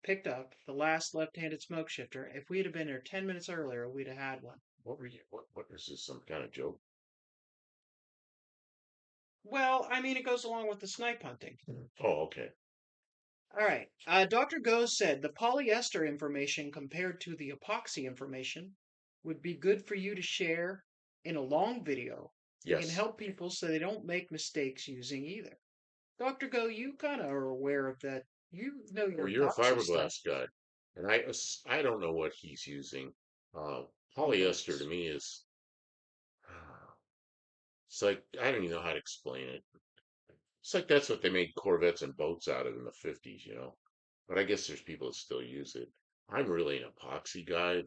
picked up the last left-handed smoke shifter. If we'd have been there 10 minutes earlier, we'd have had one. What were you? What is this? Some kind of joke? Well, I mean, it goes along with the snipe hunting. Oh, okay. All right. Dr. Goes said the polyester information compared to the epoxy information would be good for you to share in a long video. It can Yes. help people so they don't make mistakes using either. Dr. Go, you kind of are aware of that. You know Well, your you're a epoxy stuff. fiberglass guy, and I don't know what he's using. Who Polyester to knows? me is it's like I don't even know how to explain it. It's like that's what they made Corvettes and boats out of in the 50s. But I guess there's people that still use it. I'm really an epoxy guy.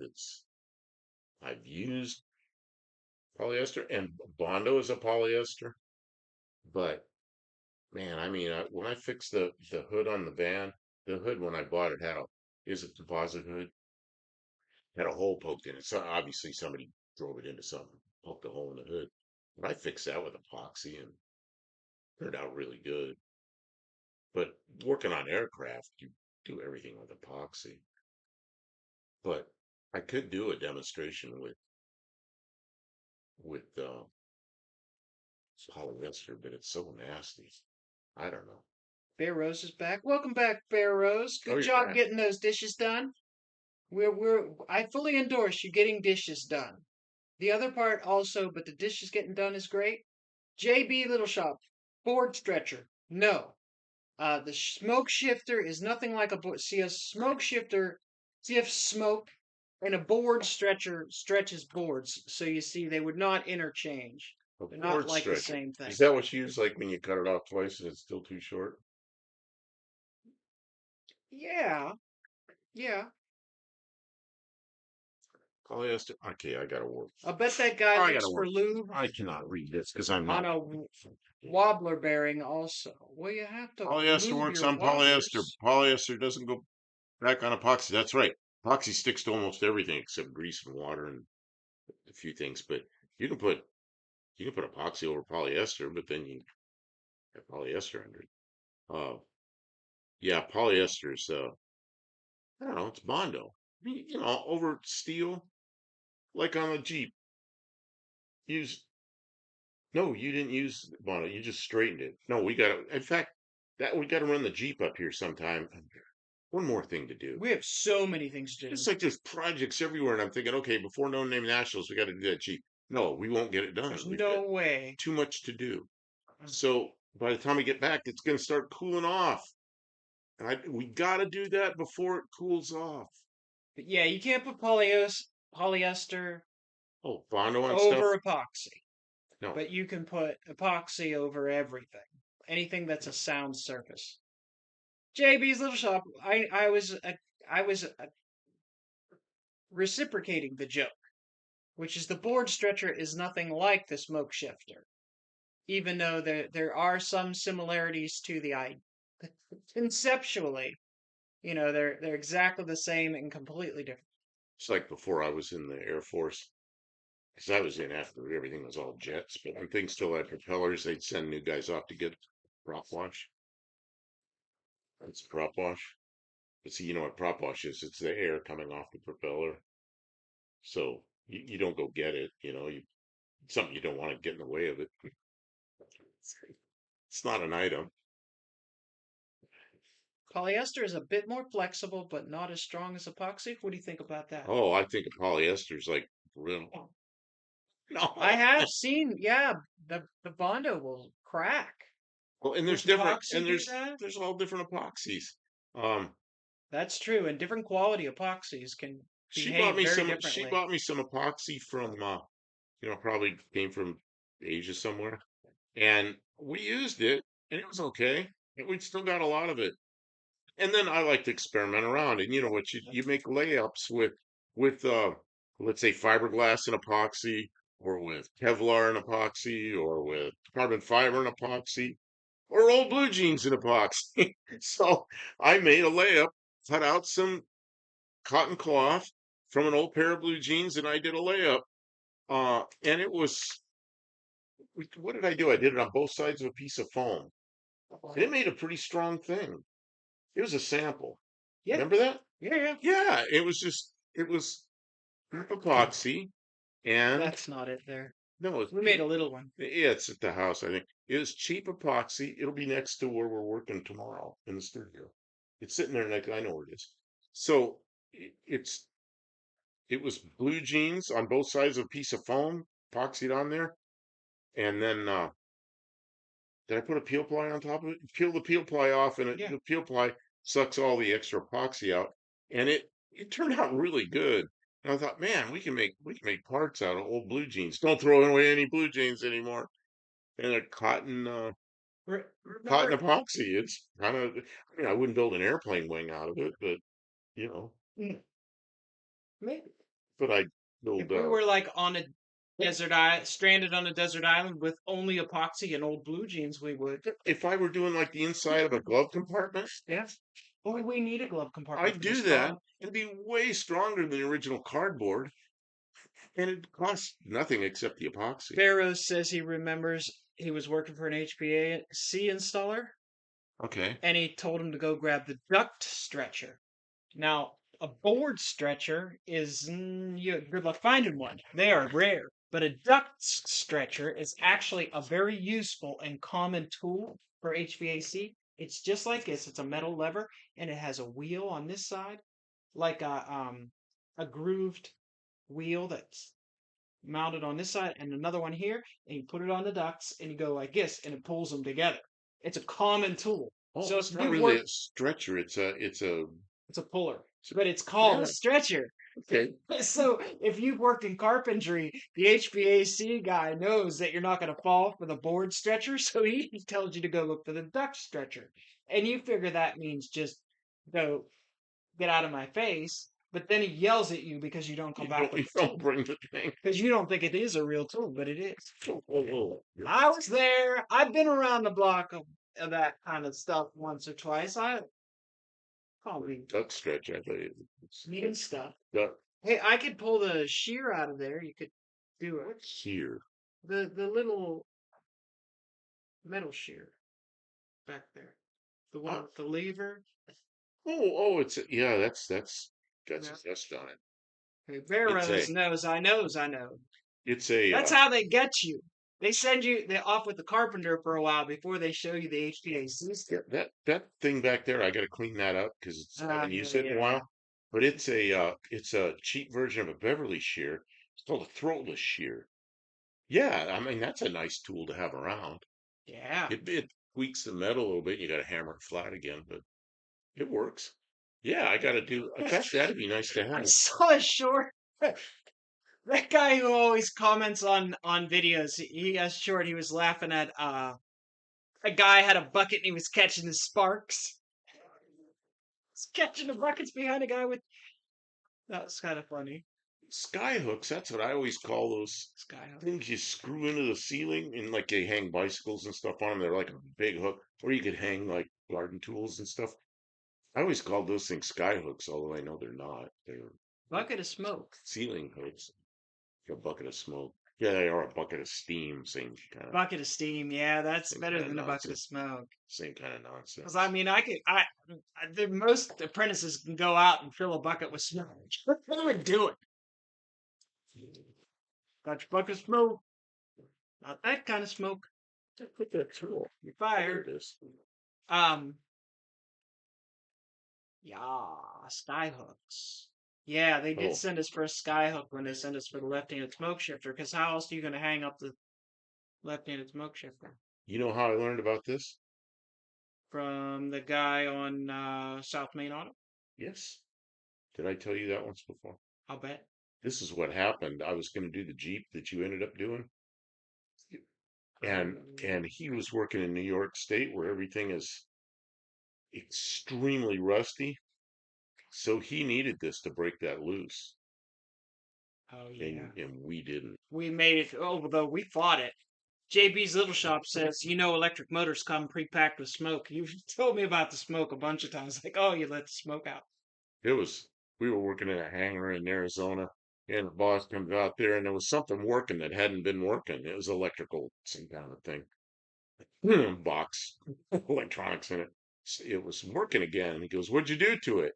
I've used polyester, and Bondo is a polyester. But man, I mean, when I fixed the hood on the van, the hood when I bought it is a composite hood, had a hole poked in it. So obviously somebody drove it into something, poked a hole in the hood. But I fixed that with epoxy and turned out really good. But working on aircraft, you do everything with epoxy. But I could do a demonstration with polyester, but it's so nasty. I don't know. Bear Rose is back. Welcome back, Bear Rose. Oh, Good you're job back. getting those dishes done. I fully endorse you getting dishes done. The other part also, but the dishes getting done is great. JB Little Shop, board stretcher. No. The smoke shifter is nothing like a board. See, a smoke shifter, see if smoke and a board stretcher stretches boards. So you see, they would not interchange. A They're not board like the stretcher. same thing. Is that what you use like when you cut it off twice and it's still too short? Yeah, yeah. Polyester. Okay, I gotta work. I bet that guy I looks gotta for work. lube I cannot read this because I'm on not. a wobbler bearing also. Well, you have to Polyester lube works your on polyester. wobblers. Polyester doesn't go back on epoxy. That's right. Epoxy sticks to almost everything except grease and water and a few things. But you can put you can put epoxy over polyester, but then you have polyester under it. Yeah, polyesters. I don't know. It's Bondo. You know, over steel, like on a Jeep. Use no, you didn't use Bondo. You just straightened it. No, we got to. In fact, that we got to run the Jeep up here sometime. One more thing to do. We have so many things to It's do. like there's projects everywhere, and I'm thinking, okay, before No Name Nationals, we got to do that Jeep. No, we won't get it There's done. We've got no way. too much to do. So by the time we get back, it's going to start cooling off. And we got to do that before it cools off. But yeah, you can't put polyester Oh, Bondo and stuff? over epoxy, No. but you can put epoxy over everything. Anything that's a sound surface. JB's Little Shop. I was reciprocating the joke, which is the board stretcher is nothing like the smoke shifter, even though there are some similarities to the idea. Conceptually, they're exactly the same and completely different. It's like before I was in the Air Force, because I was in after everything was all jets, but when things still had propellers, they'd send new guys off to get prop wash. It's prop wash. But see, you know what prop wash is? It's the air coming off the propeller. So you don't go get it, something you don't want to get in the way of it. It's not an item. Polyester is a bit more flexible, but not as strong as epoxy. What do you think about that? Oh, I think of polyester's like real. I No. have seen, yeah, the Bondo will crack. Well, and there's Wouldn't different, epoxy and do that? there's all different epoxies. Um, That's true, and different quality epoxies can she bought behave me very some. She differently. bought me some epoxy from, probably came from Asia somewhere, and we used it, and it was okay. And we still got a lot of it. And then I like to experiment around, and you know what? You make layups with let's say fiberglass and epoxy, or with Kevlar and epoxy, or with carbon fiber and epoxy, or old blue jeans and epoxy. So I made a layup, cut out some cotton cloth from an old pair of blue jeans, and I did a layup. And it was what did I do? I did it on both sides of a piece of foam, and it made a pretty strong thing. It was a sample. Yeah, Remember that? yeah, yeah. Yeah, it was epoxy and That's not it there. no, it's We made a little one. yeah, it's at the house, I think. It was cheap epoxy. It'll be next to where we're working tomorrow in the studio. It's sitting there like I know where it is. So it was blue jeans on both sides of a piece of foam, epoxied on there, and then did I put a peel ply on top of it? Peel the peel ply off, and Yeah. the peel ply sucks all the extra epoxy out, and it turned out really good. And I thought, man, we can make parts out of old blue jeans. Don't throw away any blue jeans anymore. And a cotton Remember, epoxy. It's kind of, I mean, I wouldn't build an airplane wing out of it, but you know, mm, maybe but I build. if we were like on a desert island, stranded on a desert island with only epoxy and old blue jeans, we would. If I were doing like the inside of a glove compartment, Yeah. Or we need a glove compartment I'd for this do that. dog. It'd be way stronger than the original cardboard, and it costs nothing except the epoxy. Pharaoh says he remembers he was working for an HVAC installer Okay. and he told him to go grab the duct stretcher. Now, a board stretcher is you're good luck finding one. They are rare. But a duct stretcher is actually a very useful and common tool for HVAC. It's just like this. It's a metal lever and it has a wheel on this side, like a grooved wheel that's mounted on this side and another one here, and you put it on the ducts and you go like this and it pulls them together. It's a common tool. Oh, So it's if not we really work a stretcher. It's a It's a puller, So, but it's called a yeah. stretcher. Okay. So if you've worked in carpentry, the HVAC guy knows that you're not going to fall for the board stretcher, so he tells you to go look for the duct stretcher. And you figure that means just go get out of my face, but then he yells at you because you don't come back with You the don't tool. bring the thing. Because you don't think it is a real tool, but it is. Oh, oh, oh. I was there. I've been around the block of that kind of stuff once or twice. I probably Duck stretch, I thought mean stuff. duck. Hey, I could pull the shear out of there. You could do it. What's here? The little metal shear back there. The one Uh, with the lever. oh, yeah, that's got Yeah. some dust on it. Hey, It's Barrows a, knows. I knows. I know. it's a, That's how they get you. They send you they off with the carpenter for a while before they show you the HVAC yeah, stuff. that thing back there, I got to clean that up because I haven't used it in a Yeah. while. But it's a cheap version of a Beverly shear. It's called a throatless shear. Yeah, I mean that's a nice tool to have around. Yeah. It tweaks the metal a little bit. You got to hammer it flat again, but it works. Yeah, I got to do. In fact, that'd be nice to I have. saw a short. That guy who always comments on videos. He has short. He was laughing at a guy had a bucket and he was catching the sparks. He's catching the buckets behind a guy with. That was kind of funny. Sky hooks, that's what I always call those Skyhook. things you screw into the ceiling and like they hang bicycles and stuff on them. They're like a big hook, or you could hang like garden tools and stuff. I always called those things sky hooks, although I know they're not. They're Bucket of smoke. ceiling hooks. A bucket of smoke. Yeah, they are a bucket of steam. Bucket of steam. Yeah, that's Same better kind of than a bucket of nonsense. smoke. Same kind of Because I nonsense. mean, the most apprentices can go out and fill a bucket with smoke. They would do it. Got your bucket of smoke. Not that kind of smoke. Put that tool. You're There it fired. is. Um, yeah, sky hooks. Yeah, they did Oh, send us for a sky hook when they sent us for the left-handed smoke shifter. Because how else are you going to hang up the left-handed smoke shifter? you know how I learned about this? From the guy on South Main Auto? Yes. Did I tell you that once before? I'll bet. This is what happened. I was going to do the Jeep that you ended up doing, and he was working in New York State where everything is extremely rusty. So he needed this to break that loose, Oh yeah. and we didn't. We made it, although we fought it. JB's Little Shop says, electric motors come pre-packed with smoke. You've told me about the smoke a bunch of times. Like, oh, you let the smoke out. It was we were working in a hangar in Arizona, and the boss comes out there, and there was something working that hadn't been working. It was electrical, some kind of thing, box, electronics in it. It was working again. And he goes, "What'd you do to it?"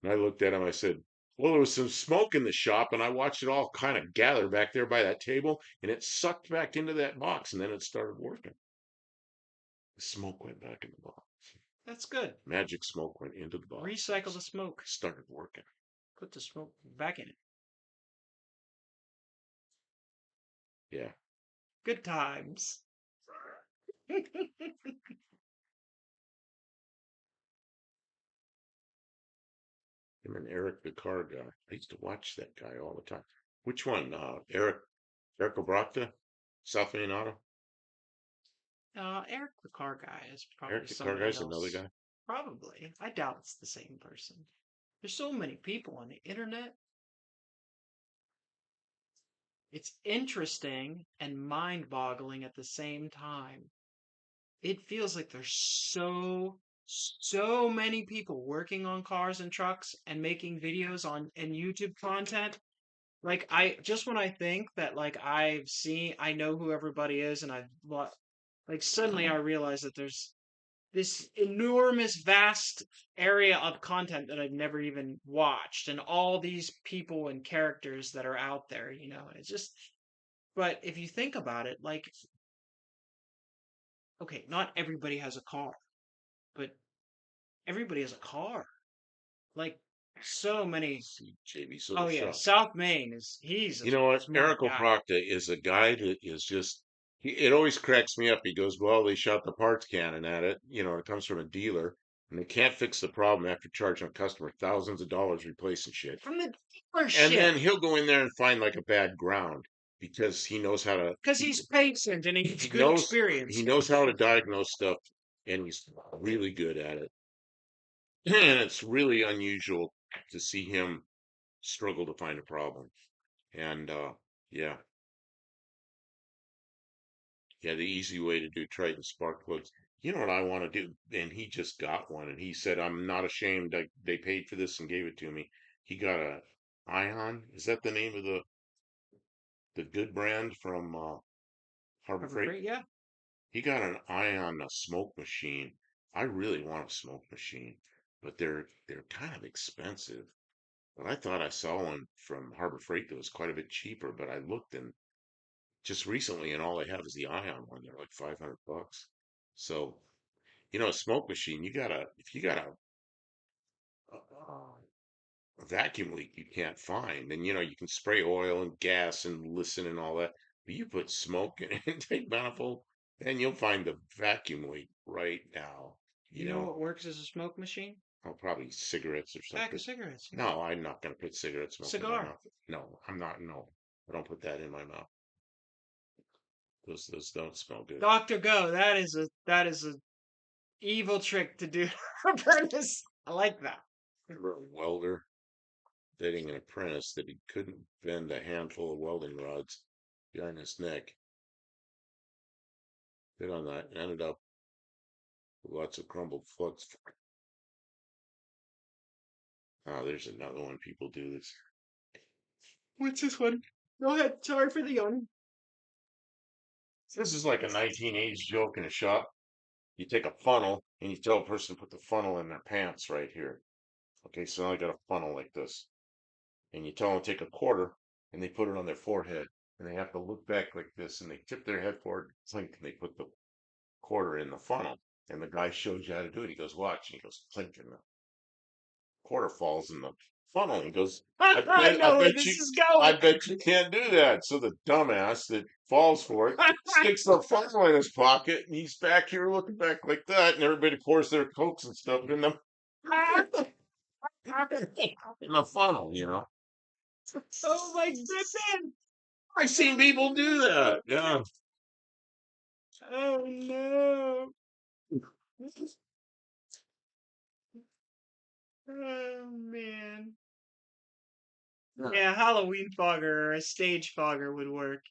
And I looked at him. I said, "Well, there was some smoke in the shop, and I watched it all kind of gather back there by that table, and it sucked back into that box, and then it started working. The smoke went back in the box. That's good. Magic smoke went into the box. Recycle the smoke. Started working. Put the smoke back in it. Yeah. Good times. Him and Eric, the car guy. I used to watch that guy all the time. Which one? Eric Obrachta, South Main Auto. Eric the car guy is probably Eric, the car somebody guy's another else. guy. Probably. I doubt it's the same person. There's so many people on the internet. It's interesting and mind-boggling at the same time. It feels like there's so many people working on cars and trucks and making videos on and YouTube content. Like I just when I think that like I know who everybody is and like suddenly I realize that there's this enormous vast area of content that I've never even watched and all these people and characters that are out there, and it's just but if you think about it, like okay, not everybody has a car, but everybody has a car. Like so many. See JB's Oh little yeah, shop. South Main he's a You know what? smart Eric guy. Oprachta is a guy that is just, it always cracks me up. He goes, well, they shot the parts cannon at it. It comes from a dealer. and they can't fix the problem after charging a customer thousands of dollars replacing shit. from the And dealership then he'll go in there and find like a bad ground because he knows how to because he's patient and he's he good knows he experience. knows how to diagnose stuff, and he's really good at it. And it's really unusual to see him struggle to find a problem. And yeah, yeah, the easy way to do Triton spark plugs. You know what I want to do? And he just got one, and he said, "I'm not ashamed. They paid for this and gave it to me." He got a Ion. Is that the name of the good brand from Harbor Harbor Freight? Freight, yeah. He got an Ion a smoke machine. I really want a smoke machine, but they're kind of expensive. But I thought I saw one from Harbor Freight that was quite a bit cheaper, but I looked and just recently and all they have is the Ion one. They're like $500. So, a smoke machine, if you got a vacuum leak you can't find, and you can spray oil and gas and listen and all that, but you put smoke in an intake manifold, and you'll find the vacuum leak right now. You You know know, what works as a smoke machine? probably cigarettes or Pack of something. cigarettes. Yeah. No, I'm not going to put cigarette smoke in my Cigar. mouth. No, I'm not. No, I don't put that in my mouth. Those don't smell good. Dr. Go. That is a evil trick to do. Apprentice. I like that. Remember a welder dating an apprentice that he couldn't bend a handful of welding rods behind his neck. Hit on that and ended up with lots of crumbled flux. Oh, there's another one. People do this. What's this one? Go ahead. Sorry for the yawn. This is like a 1980s joke in a shop. You take a funnel and you tell a person to put the funnel in their pants right here. Okay, so now I got a funnel like this. And you tell them to take a quarter and they put it on their forehead. And they have to look back like this and they tip their head forward, clink, and they put the quarter in the funnel. And the guy shows you how to do it. He goes, watch. And he goes, clink, and the quarter falls in the funnel. And he goes, I I bet, I know where bet this you, is I going. bet you can't do that. So the dumbass that falls for it sticks the funnel in his pocket, and he's back here looking back like that, and everybody pours their cokes and stuff in the in the funnel. Oh my goodness. I've seen people do that. Yeah. Oh no. Oh man. Yeah, Halloween fogger or a stage fogger would work.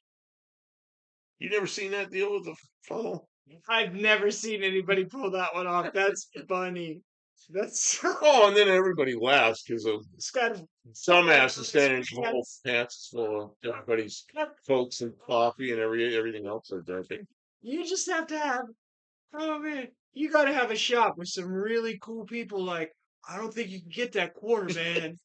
You never seen that deal with the funnel? I've never seen anybody pull that one off. That's funny. That's so Oh, and then everybody laughs because of it's got a some like ass is standing in his whole pants is full of everybody's cokes and coffee and everything else they're drinking. you just have to have oh man, you gotta have a shop with some really cool people like I don't think you can get that quarter, man.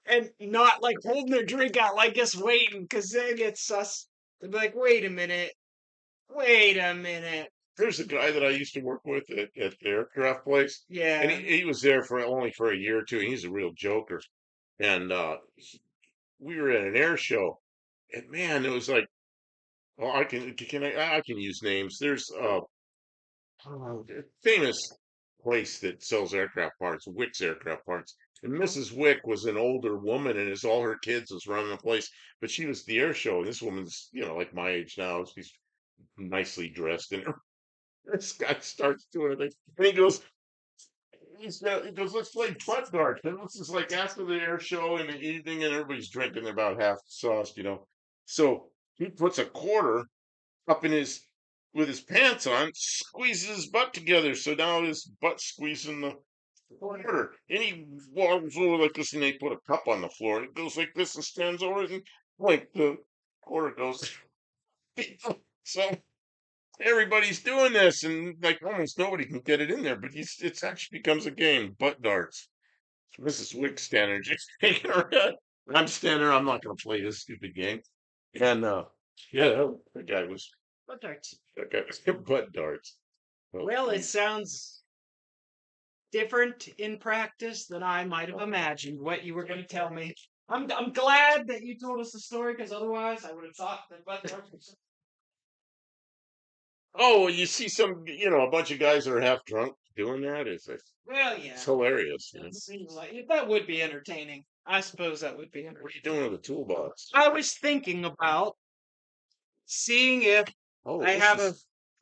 And not like holding their drink out like just waiting, because then it's sus. They'd be like, wait a minute, wait a minute. There's a guy that I used to work with at the aircraft place, and Yeah. he was there for only for a year or two. And he's a real joker, and we were at an air show, and man, it was like, oh, I can use names. There's a famous place that sells aircraft parts, Wick's Aircraft Parts. And Mrs. Wick was an older woman, and as all her kids was running the place, but she was at the air show. And this woman's, like my age now. She's nicely dressed, and this guy starts doing it, and he goes, let's play putt darts. And this is like after the air show in the evening, and everybody's drinking about half sauced. So he puts a quarter up in his with his pants on, squeezes his butt together. So now his butt squeezing the quarter. And he walks over like this, and they put a cup on the floor, and it goes like this and stands over it, and like the quarter goes. So everybody's doing this, and like almost nobody can get it in there, but it's actually becomes a game. Butt darts. Mrs. Wick standing there just taking her head. I'm standing there, I'm not gonna play this stupid game. And yeah, that guy was Butt darts. that guy was butt darts. Oh, Well, it geez. sounds different in practice than I might have imagined what you were going to tell me. I'm glad that you told us the story because otherwise I would have thought that butt darts Oh, well, you see a bunch of guys that are half drunk. doing that? Well, It's yeah, hilarious. that seems like that would be entertaining. I suppose that would be What are you entertaining. doing with the toolbox? I was thinking about seeing if Oh, I have a.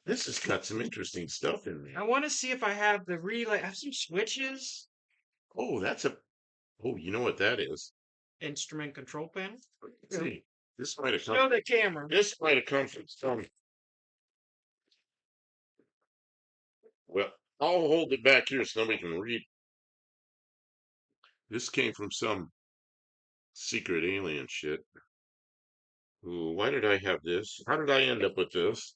this has got some interesting stuff in I there. want to see if I have the relay. I have some switches, Oh, oh, you know what that is? instrument control panel. Let's see, this might have come. Show the camera. This might have come from some. Well, I'll hold it back here so nobody can read. This came from some secret alien shit. Ooh, why did I have this? How did I end up with this?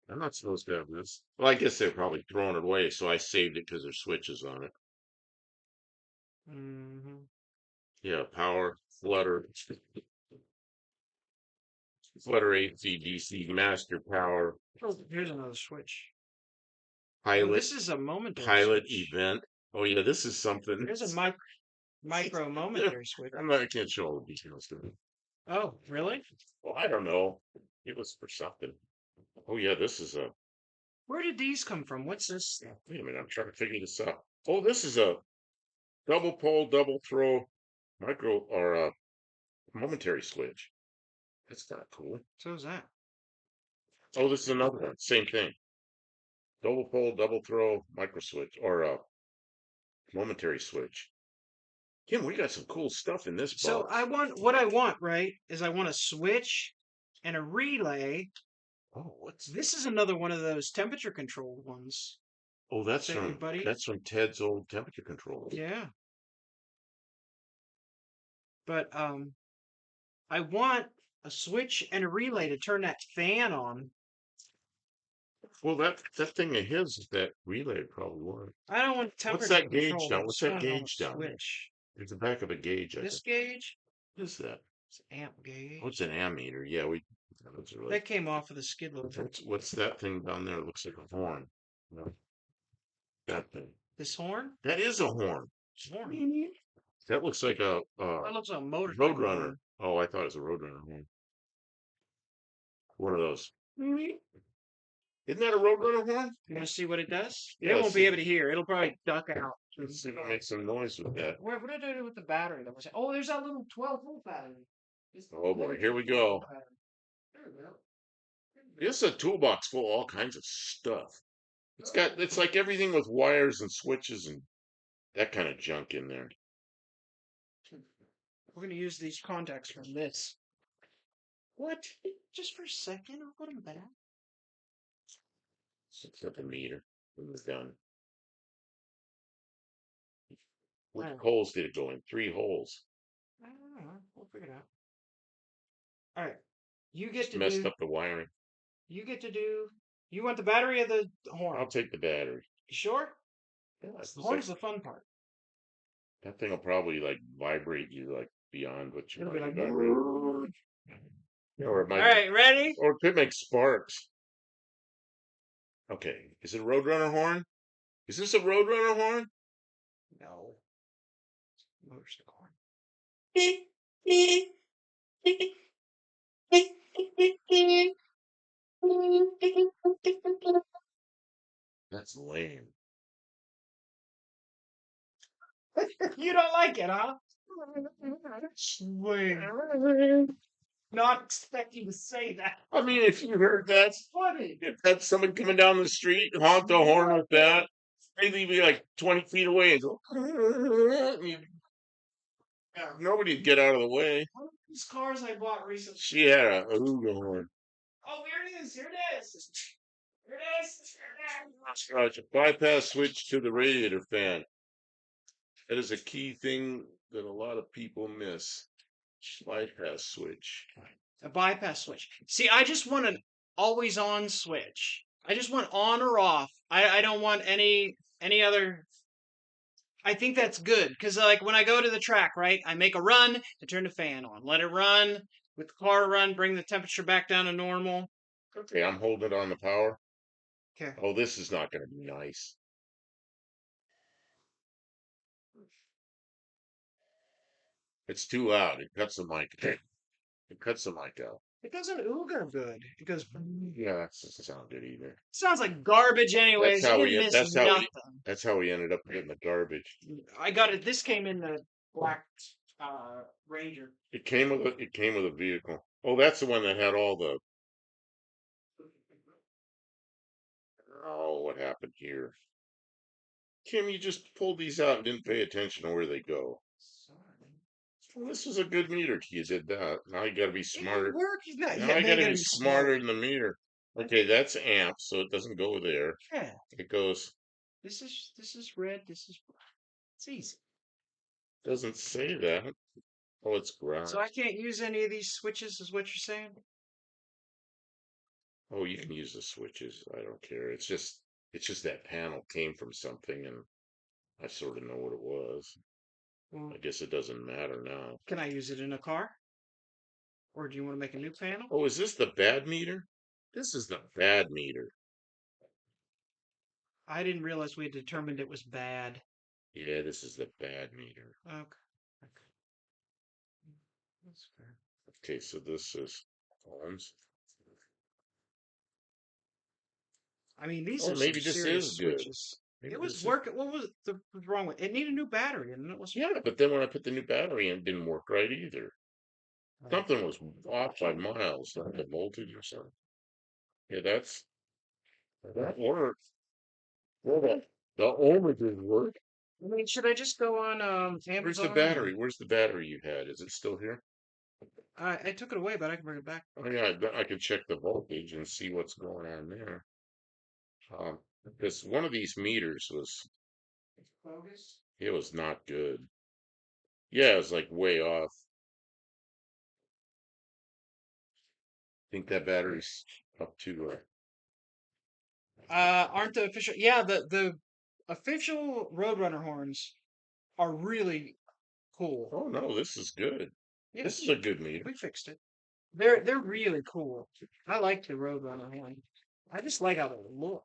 I'm not supposed to have this. Well, I guess they're probably throwing it away, so I saved it because there's switches on it. Hmm. Yeah, power, flutter AC, DC, master power, Oh, here's another switch. Oh, pilot, this is a momentary pilot switch. event. Oh yeah, this is something. Here's a micro momentary switch. I can't show all the details to it. Oh, really? Well, I don't know. It was for something. Oh yeah, this is a. Where did these come from? What's this? Wait a minute, I'm trying to figure this out. Oh, this is a double pole, double throw, micro or a momentary switch. That's kind of cool. So is that. Oh, this is another one. Same thing. Double pole, double throw, micro switch or a momentary switch. Kim, we got some cool stuff in this So box. what I want, right, is I want a switch and a relay. Oh, what's This is another one of those temperature controlled ones Oh, that your buddy. that's from Ted's old temperature control. Yeah, but I want a switch and a relay to turn that fan on. Well, that thing of his, that relay probably was. I don't want What's temperature that gauge control down? to What's that spin on a gauge down there? switch. There's the back of a gauge, I This think. gauge What is that? is amp Oh, gauge. it's an ammeter. Yeah, those are like That came off of the skid loader. what's that thing down there? It looks like a horn. No, that thing. This horn? That is a horn. Horn. That looks like a That looks like a motorcycle Roadrunner. horn. Oh, I thought it was a Roadrunner horn. One of those. Isn't that a Roadrunner horn? You want to see what it does? Yeah, It let's won't be see. able to hear. It'll probably duck out. Let's see if it makes some noise with that. What did I do with the battery? That was oh, there's that little 12-volt battery. Oh boy, here we go. There we go. This is a toolbox full of all kinds of stuff. It's like everything with wires and switches and that kind of junk in there. We're gonna use these contacts from this. What? Just for a second, I'll put them back. Except the meter. When we're done. Which Oh, holes did it go in? 3 holes. I don't know. We'll figure it out. All right. You get Just to messed do. up the wiring. You get to do. You want the battery or the I'll horn? take the battery. You sure? Yeah, it's The just like horn's the fun part. that thing will probably like vibrate you like beyond what you It'll be want to like. vibrate. Yeah, or it All might, right, ready? or it could make sparks. Okay, is it a Roadrunner horn? Is this a Roadrunner horn? No. Motorcycle horn. That's lame. You don't like it, huh? Swing. Not expecting to say that. I mean, if you heard that, Funny. if that's someone coming down the street, honk the horn with that, maybe be like 20 feet away and go, nobody'd get out of the way. One of these cars I bought recently. She had a Hugo horn. Oh, here it is. Here it is. Here it is. Gotcha. Bypass switch to the radiator fan. That is a key thing that a lot of people miss. Bypass switch. A bypass switch. See, I just want an always on switch. I just want on or off. I don't want any other. I think that's good because like when I go to the track, right? I make a run to turn the fan on, let it run, with the car run, bring the temperature back down to normal. Okay, I'm holding it on the power. Okay. Oh, this is not going to be nice. It's too loud. It cuts the mic. It cuts the mic out. It doesn't ooga good. It goes. Yeah, that doesn't sound good either. Sounds like garbage, That's anyways. It how didn't we miss that's how we nothing. that's how we ended up getting the garbage. I got it. This came in the black Ranger. It came with a vehicle. Oh, that's the one that had all the oh, what happened here? Kim, you just pulled these out and didn't pay attention to where they go. Sorry. Well, this was a good meter till you did that. Now you gotta be It smarter. worked. Now Yeah, I now you gotta gotta be be smarter. smarter than the meter. Okay, that's amps, so it doesn't go there. Yeah. It goes, This is red. This is black. It's easy. doesn't say that. Oh, it's So ground. I can't use any of these switches, is what you're saying? Oh, you can use the switches. I don't care. It's just that panel came from something and I sort of know what it was. I Well, guess it doesn't matter now. can I use it in a car? Or do you want to make a new panel? Oh, is this the bad meter? This is the bad meter. I didn't realize we had determined it was bad. Yeah, this is the bad meter. Okay. Okay. That's fair. Okay, so this is ohms. I mean, these Oh, are some maybe this serious is good. switches. Maybe It was this is. working. What was wrong with it? It needed a new battery, and it was. Yeah, but then when I put the new battery in, it didn't work right either. Oh. Something was off by miles, like the voltage or something. Yeah, that works. Well, the ohmages work. I mean, should I just go on Where's the Amazon and battery? Where's the battery you had? Is it still here? I took it away, but I can bring it back. Oh yeah, I can check the voltage and see what's going on there. Because one of these meters was, Focus. it was not good. Yeah, it was like way off. Think that battery's up to, Aren't the official? Yeah, the official Roadrunner horns are really cool. oh no, this is good. Yeah, This is a good meter. we fixed it. They're really cool. I like the Roadrunner horn. I just like how they look.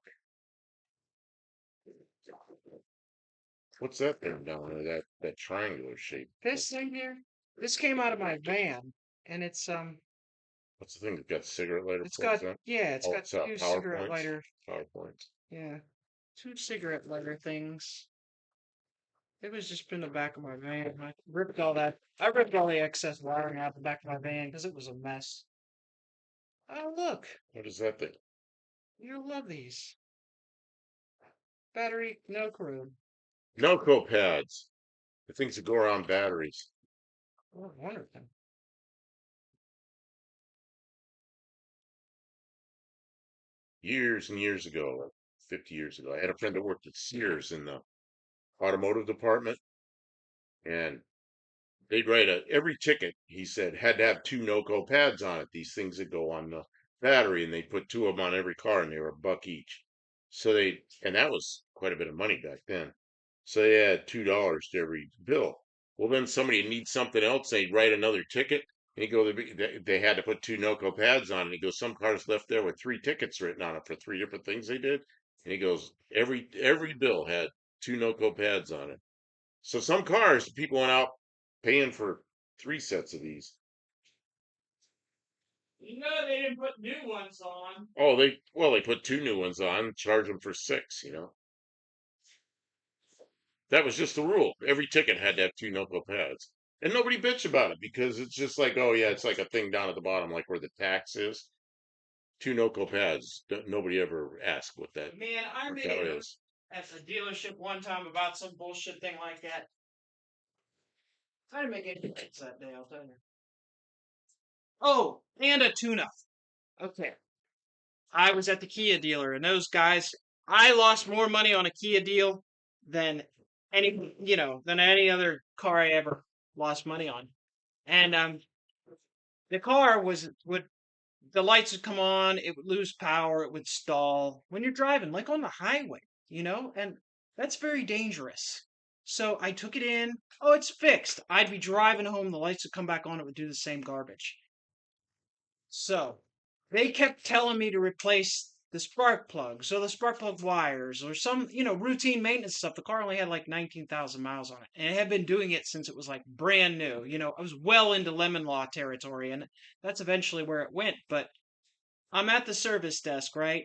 What's that thing down there? That triangular shape. This thing here, this came out of my van, and What's the thing that got cigarette lighter it's plugs got in? yeah, it's Oh, got it's two cigarette PowerPoints. lighter PowerPoints. yeah, two cigarette lighter things. It was just in the back of my van. I ripped all that. I ripped all the excess wiring out the back of my van because it was a mess. Oh look, What is that thing? you'll love these. Battery, no corrode. Noco pads. The things that go around batteries. Oh, wonderful. Years and years ago, like 50 years ago, I had a friend that worked at Sears in the automotive department, and they'd write every ticket, he said, had to have two Noco pads on it, these things that go on the battery, and they put two of them on every car, and they were $1 each. And that was quite a bit of money back then. So they had $2 to every bill. Well, then somebody needs something else, they'd write another ticket, and he go, they had to put two Noco pads on it. He goes, some cars left there with three tickets written on it for three different things they did. And he goes, every bill had two Noco pads on it. So some cars, people went out paying for three sets of these. You know they didn't put new ones on. Oh, they put two new ones on, charge them for six. That was just the rule. Every ticket had to have two knuckle pads. And nobody bitch about it because it's just like, oh yeah, it's like a thing down at the bottom, like where the tax is. Two knuckle pads. Nobody ever asked Man, I what made that it is. at the dealership one time about some bullshit thing like that. I didn't make any sense that day, I'll tell you. Oh, and a tune-up. Okay. I was at the Kia dealer, and those guys, I lost more money on a Kia deal than than any other car I ever lost money on. And the car would the lights would come on, it would lose power, it would stall when you're driving, like on the highway, and that's very dangerous. So I took it in. Oh, it's fixed. I'd be driving home, the lights would come back on, it would do the same garbage. So they kept telling me to replace the spark plugs or the spark plug wires or some, routine maintenance stuff. The car only had like 19,000 miles on it, and it had been doing it since it was like brand new. I was well into lemon law territory, and that's eventually where it went. But I'm at the service desk, right?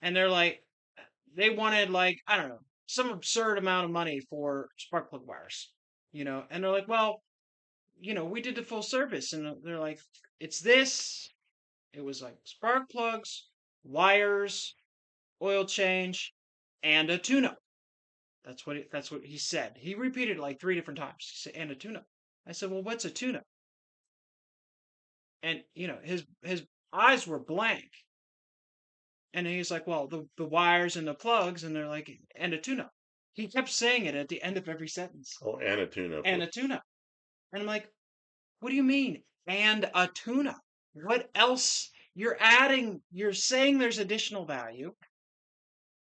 And they wanted like, I don't know, some absurd amount of money for spark plug wires, and they're like, well, we did the full service. And they're like, it's this. It was like spark plugs, wires, oil change, and a tune-up. That's what he said. He repeated it like three different times. He said, and a tune-up. I said, well, what's a tune-up? And his eyes were blank. And he's like, well, the wires and the plugs, and they're like, and a tune-up. He kept saying it at the end of every sentence. Oh, and a tune-up. And a tune-up. And I'm like, what do you mean? And a tune-up? What else? You're saying there's additional value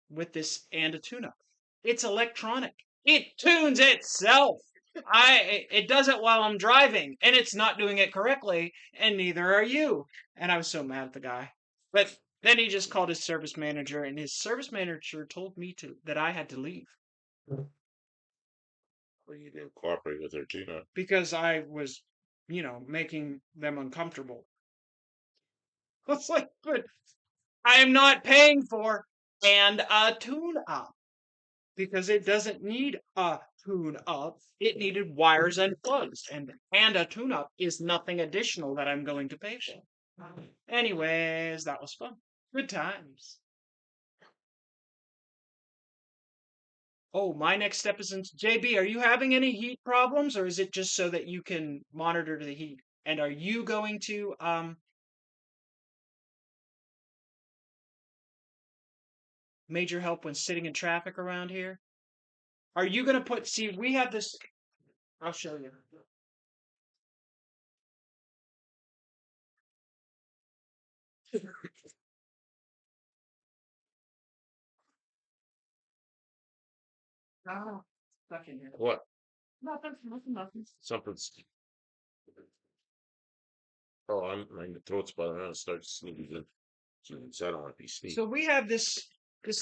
with this and a tune-up. It's electronic. It tunes itself. It does it while I'm driving, and it's not doing it correctly, and neither are you. And I was so mad at the guy. But then he just called his service manager, and his service manager told me that I had to leave Well, you didn't cooperate with her tune-up. because I was, making them uncomfortable. It's like, but I am not paying for and a tune-up, because it doesn't need a tune up. It needed wires and plugs, and a tune up is nothing additional that I'm going to pay for. Anyways, that was fun. Good times. Oh, my next step is into JB. Are you having any heat problems, or is it just so that you can monitor the heat? And are you going to major help when sitting in traffic around here? Are you going to see, we have this, I'll show you. Oh, stuck in here. What? Nothing. Something's. Oh, my throat's bothering. I'm gonna start sneezing. So I don't want to be So sneezing. we have this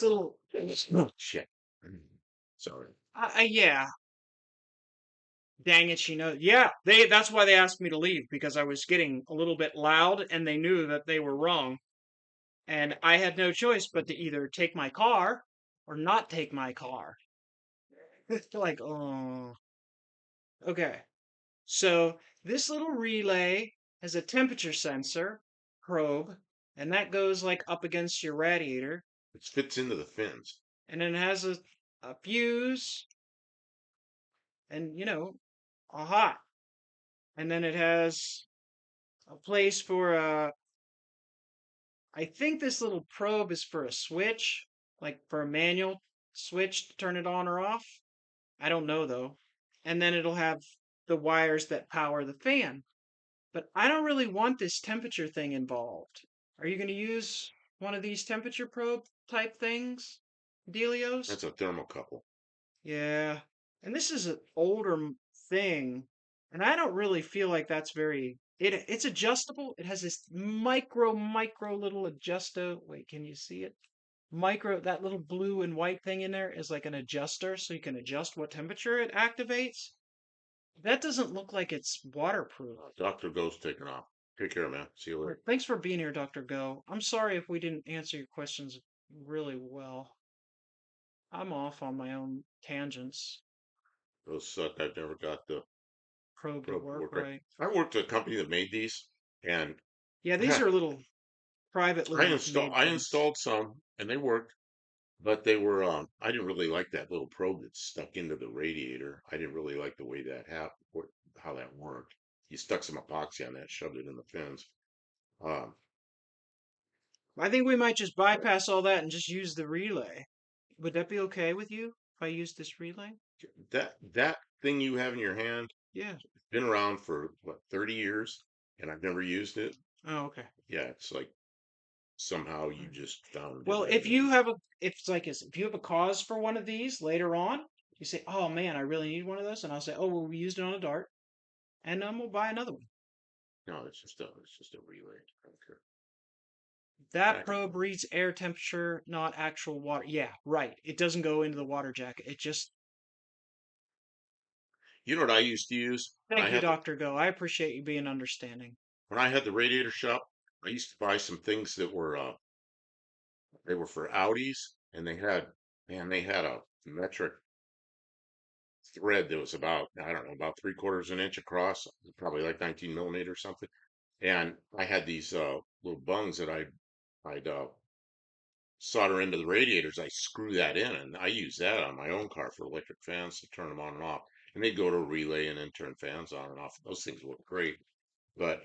little Oh, shit. Sorry. yeah, dang it, she knows. Yeah, that's why they asked me to leave, because I was getting a little bit loud and they knew that they were wrong. And I had no choice but to either take my car or not take my car. Like, oh, okay. So this little relay has a temperature sensor probe, and that goes like up against your radiator. It fits into the fins. And then it has a fuse and, a hot. And then it has a place for I think this little probe is for a switch, like for a manual switch to turn it on or off. I don't know though. And then it'll have the wires that power the fan. But I don't really want this temperature thing involved. Are you going to use one of these temperature probe type things, Delios? That's a thermocouple. Yeah. And this is an older thing, and I don't really feel like that's very it's adjustable. It has this micro little adjusto. Wait, can you see it? Micro, that little blue and white thing in there is like an adjuster, so you can adjust what temperature it activates. That doesn't look like it's waterproof. Dr. Ghost taking off. Take care, man. See you later. Thanks for being here, Dr. Go. I'm sorry if we didn't answer your questions really well. I'm off on my own tangents. Those suck. I've never got the Probe to probe to work work right. right. I worked at a company that made these, and Yeah, these are little privately made I things. installed some, and they worked. But they were, I didn't really like that little probe that stuck into the radiator. I didn't really like the way that happened, how that worked. You stuck some epoxy on that, shoved it in the fins. Um, I think we might just bypass all that and just use the relay. Would that be okay with you if I use this relay? that thing you have in your hand, Yeah. it's been around for what, 30 years, and I've never used it. Oh, okay. Yeah, it's like somehow you just found it. Well, if it's like this, if you have a cause for one of these later on, you say, "Oh man, I really need one of those," and I'll say, "Oh, well, we used it on a dart, and we'll buy another one." No, it's just a relay. I don't care. That Back in probe reads air temperature, not actual water. Yeah, right. It doesn't go into the water jacket. It just. You know what I used to use? Thank you, Dr. Go. I appreciate you being understanding. When I had the radiator shop, I used to buy some things that were they were for Audis, and they had a metric thread that was about, I don't know, about 3/4 an inch across, probably like 19 millimeter or something. And I had these little bungs that I'd solder into the radiators. I screw that in, and I use that on my own car for electric fans to turn them on and off. And they'd go to a relay and then turn fans on and off. Those things work great. But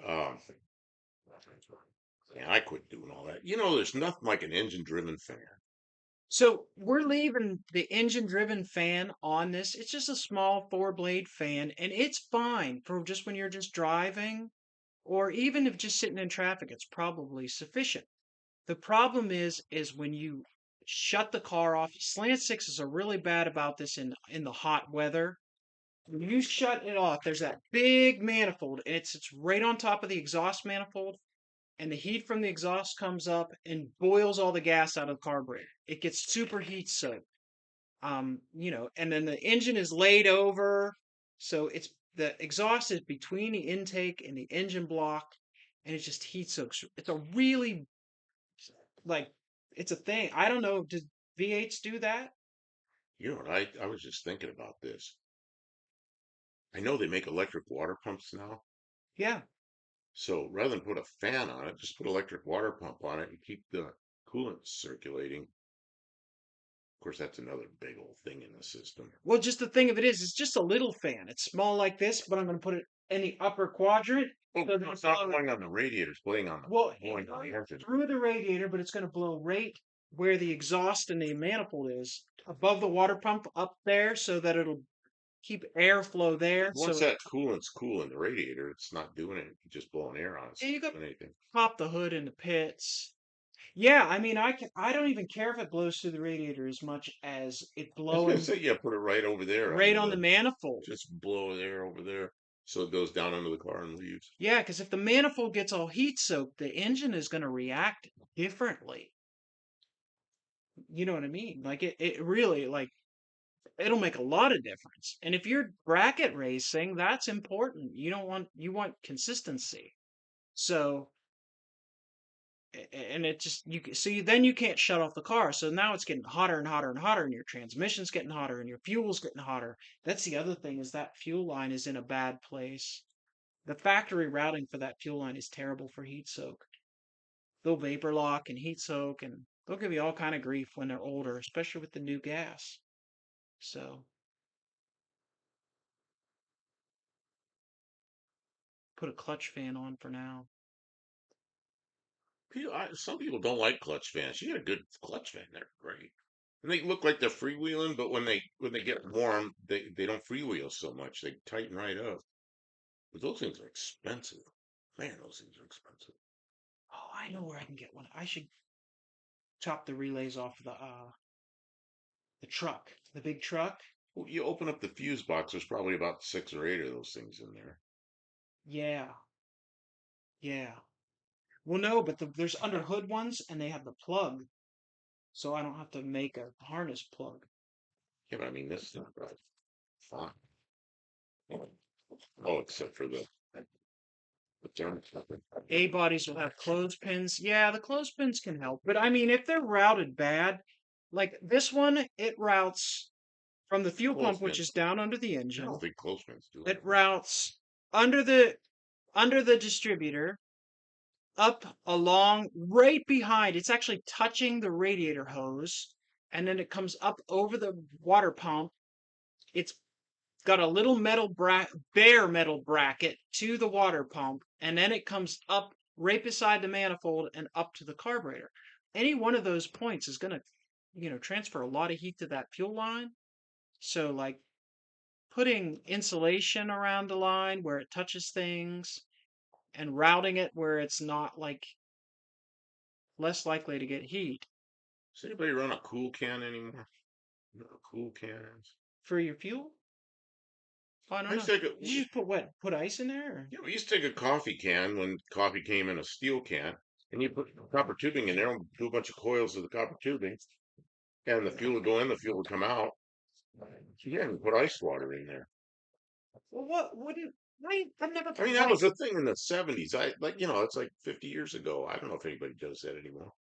yeah, I quit doing all that. You know, there's nothing like an engine-driven fan. So we're leaving the engine-driven fan on this. It's just a small four-blade fan, and it's fine for just when you're just driving, or even if just sitting in traffic, it's probably sufficient. The problem is when you shut the car off. Slant sixes are really bad about this in the hot weather. When you shut it off, there's that big manifold, and it's right on top of the exhaust manifold, and the heat from the exhaust comes up and boils all the gas out of the carburetor. It gets super heat soaked. And then the engine is laid over, so it's the exhaust is between the intake and the engine block, and it just heat soaks. It's a really like it's a thing. I don't know. Does V8s do that? You know what? I was just thinking about this. I know they make electric water pumps now. Yeah. So rather than put a fan on it, just put electric water pump on it and keep the coolant circulating. Of course, that's another big old thing in the system. Well, just the thing of it is, it's just a little fan. It's small like this, but I'm going to put it in the upper quadrant. Oh, So no, it'll it's not blow blowing on the radiator, it's well blowing on the engine. through the radiator, but it's going to blow right where the exhaust and the manifold is above the water pump up there, so that it'll keep airflow there. Once So that coolant's cool in the radiator, it's not doing it, just blowing air on it. It's yeah, you not got doing anything. pop the hood in the pits. Yeah, I mean, I don't even care if it blows through the radiator as much as it I was gonna blowing say, yeah, put it right over there right under on the the, manifold. just blow the air over there so it goes down under the car and leaves. Yeah, because if the manifold gets all heat soaked, the engine is going to react differently. You know what I mean? Like it really like it'll make a lot of difference. And if you're bracket racing, that's important. You want consistency. So and it just then you can't shut off the car. So now it's getting hotter and hotter and hotter, and your transmission's getting hotter and your fuel's getting hotter. That's the other thing is that fuel line is in a bad place. The factory routing for that fuel line is terrible for heat soak. They'll vapor lock and heat soak, and they'll give you all kind of grief when they're older, especially with the new gas. So put a clutch fan on for now. Some people don't like clutch fans. You got a good clutch fan, they're great. And they look like they're freewheeling, but when they get warm, they don't freewheel so much. They tighten right up. But those things are expensive. Man, those things are expensive. Oh, I know where I can get one. I should chop the relays off the truck, the big truck. Well, you open up the fuse box, there's probably about 6 or 8 of those things in there. Yeah, yeah. Well, no, but there's under hood ones, and they have the plug, so I don't have to make a harness plug. Yeah, but I mean, this is not right. Fine. Oh, except for the thermos. A bodies will have clothespins. Yeah, the clothespins can help, but I mean, if they're routed bad, like this one, it routes from the fuel pump, which is Clothespins. down under the I don't engine. think clothespins do It anything. routes under the under the distributor, up along right behind. It's actually touching the radiator hose, and then it comes up over the water pump. It's got a little bare metal bracket to the water pump, and then it comes up right beside the manifold and up to the carburetor. Any one of those points is going to, transfer a lot of heat to that fuel line. So, like putting insulation around the line where it touches things and routing it where it's not like less likely to get heat Does anybody run a cool can anymore? You know what a cool can is? for your fuel. Oh, I I don't used know. to take a, Did you just put what? Put ice in there? Or? we used to take a coffee can when coffee came in a steel can. and you put copper tubing in there and do a bunch of coils of the copper tubing, and the fuel would go in, the fuel would come out. Yeah, and you put ice water in there. Well, what wouldn't I've never I mean, put that was light. a thing in the 70s. I like, it's like 50 years ago. I don't know if anybody does that anymore.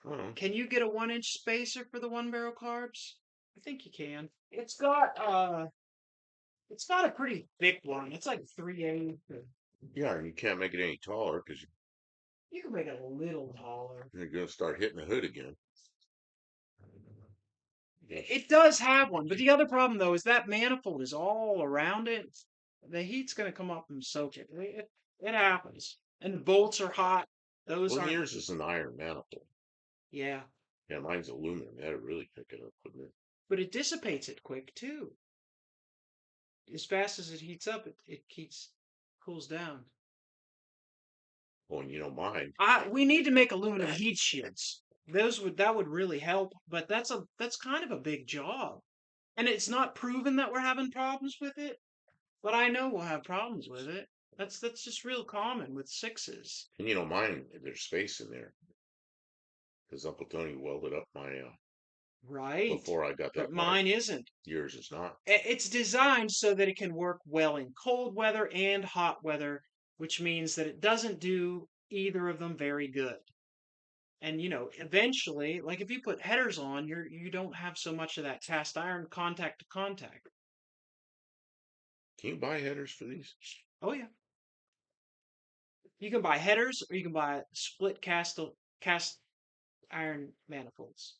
I don't know. Can you get a 1 inch spacer for the one barrel carbs? I think you can. It's got a pretty thick one. It's like 3/8. Yeah, and you can't make it any taller because You can make it a little taller. you're going to start hitting the hood again. It does have one, but the other problem though is that manifold is all around it. The heat's going to come up and soak it. It happens. And the bolts are hot. Those Well, aren't. yours is an iron manifold. Yeah, Yeah, mine's aluminum. That'd really pick it up, wouldn't it? but it dissipates it quick too. As fast as it heats up, it keeps cools down. Oh, and mine. We need to make aluminum heat shields. That would really help, but that's kind of a big job. And it's not proven that we're having problems with it, but I know we'll have problems with it. That's just real common with sixes. And mine, there's space in there because Uncle Tony welded up my Right. before I got But that part. mine isn't. Yours is not. It's designed so that it can work well in cold weather and hot weather, which means that it doesn't do either of them very good. And eventually, like if you put headers on, you don't have so much of that cast iron contact to contact. Can you buy headers for these? Oh yeah. You can buy headers or you can buy split cast iron manifolds.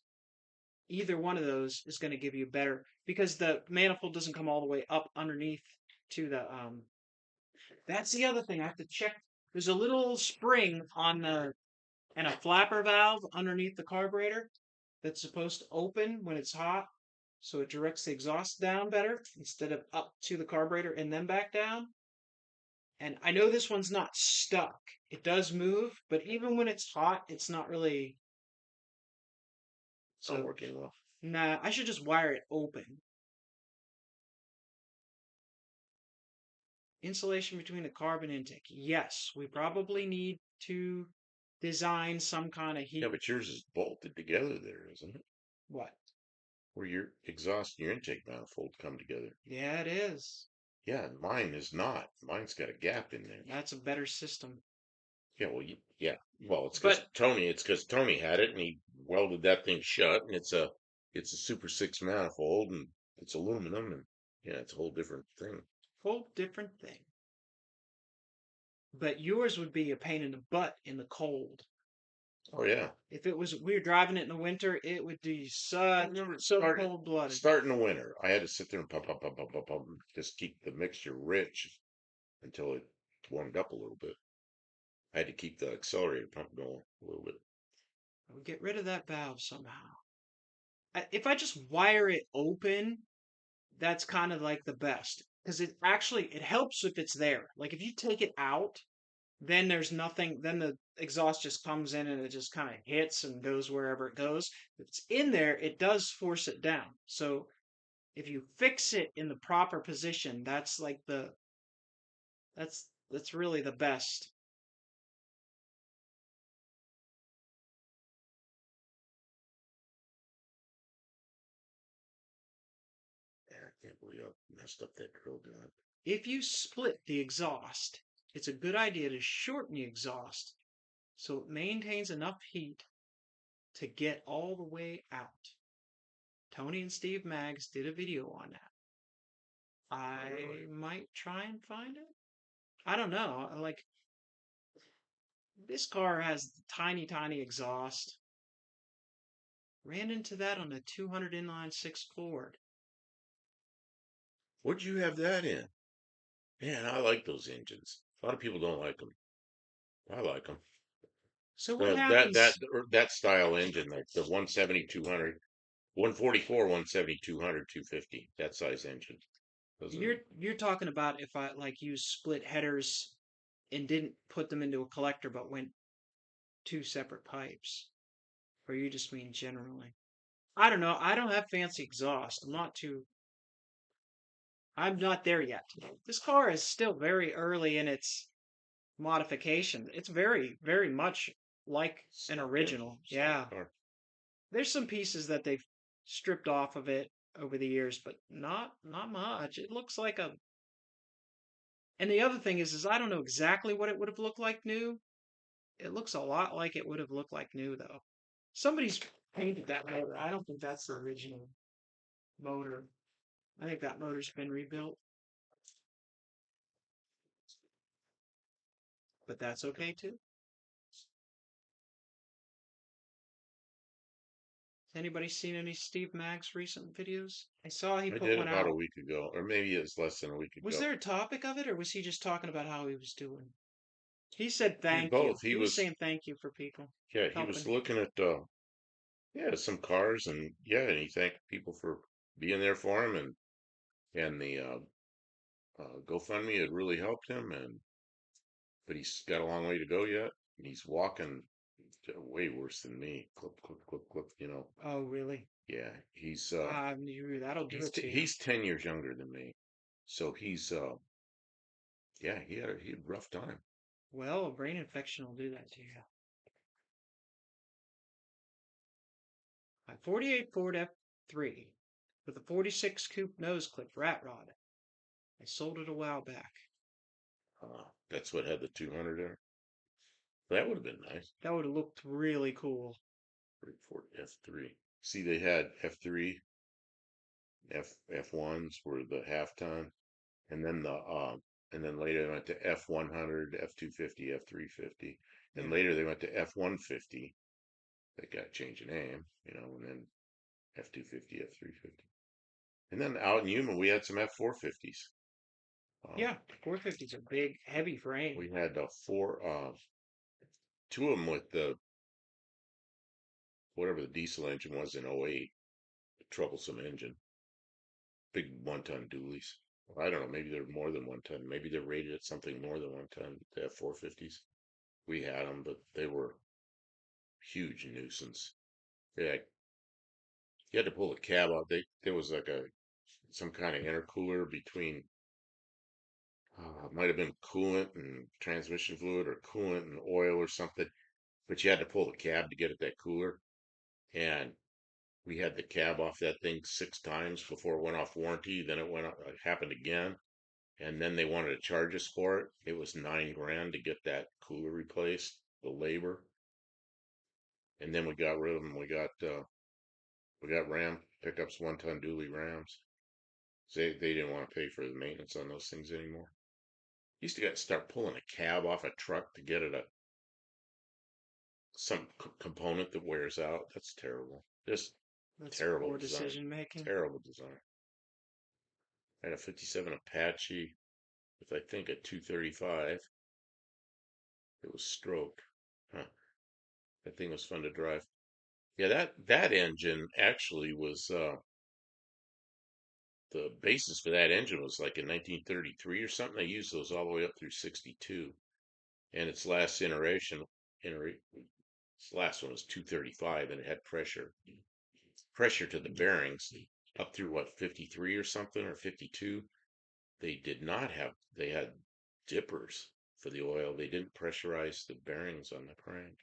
Either one of those is going to give you better because the manifold doesn't come all the way up underneath to the that's the other thing I have to check. There's a little spring on the and a flapper valve underneath the carburetor that's supposed to open when it's hot, so it directs the exhaust down better instead of up to the carburetor and then back down. And I know this one's not stuck. It does move, but even when it's hot, it's not really. Not So, working well. nah, I should just wire it open. Insulation between the carb and intake. Yes, we probably need to design some kind of Yeah, heat. but yours is bolted together there, isn't it? What? Where your exhaust and your intake manifold come together. Yeah, it is. Yeah, and mine is not. Mine's got a gap in there. That's a better system. Yeah, well, yeah. Well, But It's because Tony had it and he welded that thing shut, and it's a Super Six manifold, and it's aluminum, and yeah, it's a whole different thing. whole different thing. But yours would be a pain in the butt in the cold. Oh yeah. If it was we were driving it in the winter, it would be I such remember so cold blooded. start in the winter. I had to sit there and pump, just keep the mixture rich until it warmed up a little bit. I had to keep the accelerator pump going a little bit. I would get rid of that valve somehow. If I just wire it open, that's kind of like the best because it helps if it's there. Like if you take it out, then there's nothing. Then the exhaust just comes in and it just kind of hits and goes wherever it goes. If it's in there, it does force it down. So if you fix it in the proper position, that's like that's really the best. Yeah, I can't believe I messed up that drill doing. If you split the exhaust, it's a good idea to shorten the exhaust so it maintains enough heat to get all the way out. Tony and Steve Maggs did a video on that. Oh, I really? might try and find it. I don't know. Like this car has tiny, tiny exhaust. Ran into that on a 200 inline six Ford. What'd you have that in? Man, I like those engines. A lot of people don't like them. I like them. So what That happens? that style engine, like the 170, 200, 144, 170, 200, 250, that size engine. Those are You're talking about if I like use split headers and didn't put them into a collector but went two separate pipes. Or you just mean generally? I don't know. I don't have fancy exhaust. I'm not there yet. This car is still very early in its modification. It's very, very much. like an Yeah, original. stock Yeah. car. There's some pieces that they've stripped off of it over the years, but not much. It looks like a and the other thing is I don't know exactly what it would have looked like new. It looks a lot like it would have looked like new though. Somebody's painted that motor. I don't think that's the original motor. I think that motor's been rebuilt, but that's okay too. Anybody seen any Steve Maggs recent videos? I saw he I put did one about a out. week ago, or maybe it's less than a week Was ago. there a topic of it, or was he just talking about how he was doing? He said He did thank you. both. He He was was, saying thank you for people yeah, he was helping. looking at, yeah, some cars, and yeah, and he thanked people for being there for him, and the GoFundMe had really helped him, and but he's got a long way to go yet, and he's walking way worse than me. Clip, clip, clip, clip. Oh, really? Yeah, he's That'll do it to you. he's 10 years younger than me, so he's yeah, he had a rough time. Well, a brain infection will do that to you. My 48 Ford F3 with a 46 coupe nose clip rat rod. I sold it a while back. That's what had the 200 in it. That would have been nice. That would have looked really cool. Ford F3. See, they had F3, F1s were the half ton, and then later they went to F100, F250, F350, and Yeah. later they went to F150. They got to change the name, and then F250, F350. And then out in Yuma, we had some F450s. Um, Yeah, 450s are big, heavy frame. we had two of them with the whatever the diesel engine was in '08, a troublesome engine, big 1-ton dualies. I don't know, maybe they're more than 1 ton. Maybe they're rated at something more than 1 ton. The F450s. We had them, but they were huge nuisance. Yeah, you had to pull the cab out. There was like some kind of intercooler between might have been coolant and transmission fluid or coolant and oil or something, but you had to pull the cab to get at that cooler. And we had the cab off that thing 6 times before it went off warranty. Then it happened again. And then they wanted to charge us for it. It was 9 grand to get that cooler replaced, the labor. And then we got rid of them. We got Ram pickups, 1-ton dually Rams. So they didn't want to pay for the maintenance on those things anymore. Used to start pulling a cab off a truck to get at some component that wears out. That's terrible. Just That's terrible poor design. decision making. Terrible design. I had a '57 Apache with I think a 235. It was stroke. Huh. That thing was fun to drive. Yeah, that engine actually was the basis for that engine was like in 1933 or something. They used those all the way up through '62, and its last its last one was 235, and it had pressure to the bearings up through what 53 or something or 52. They did not have. They had dippers for the oil. They didn't pressurize the bearings on the crank.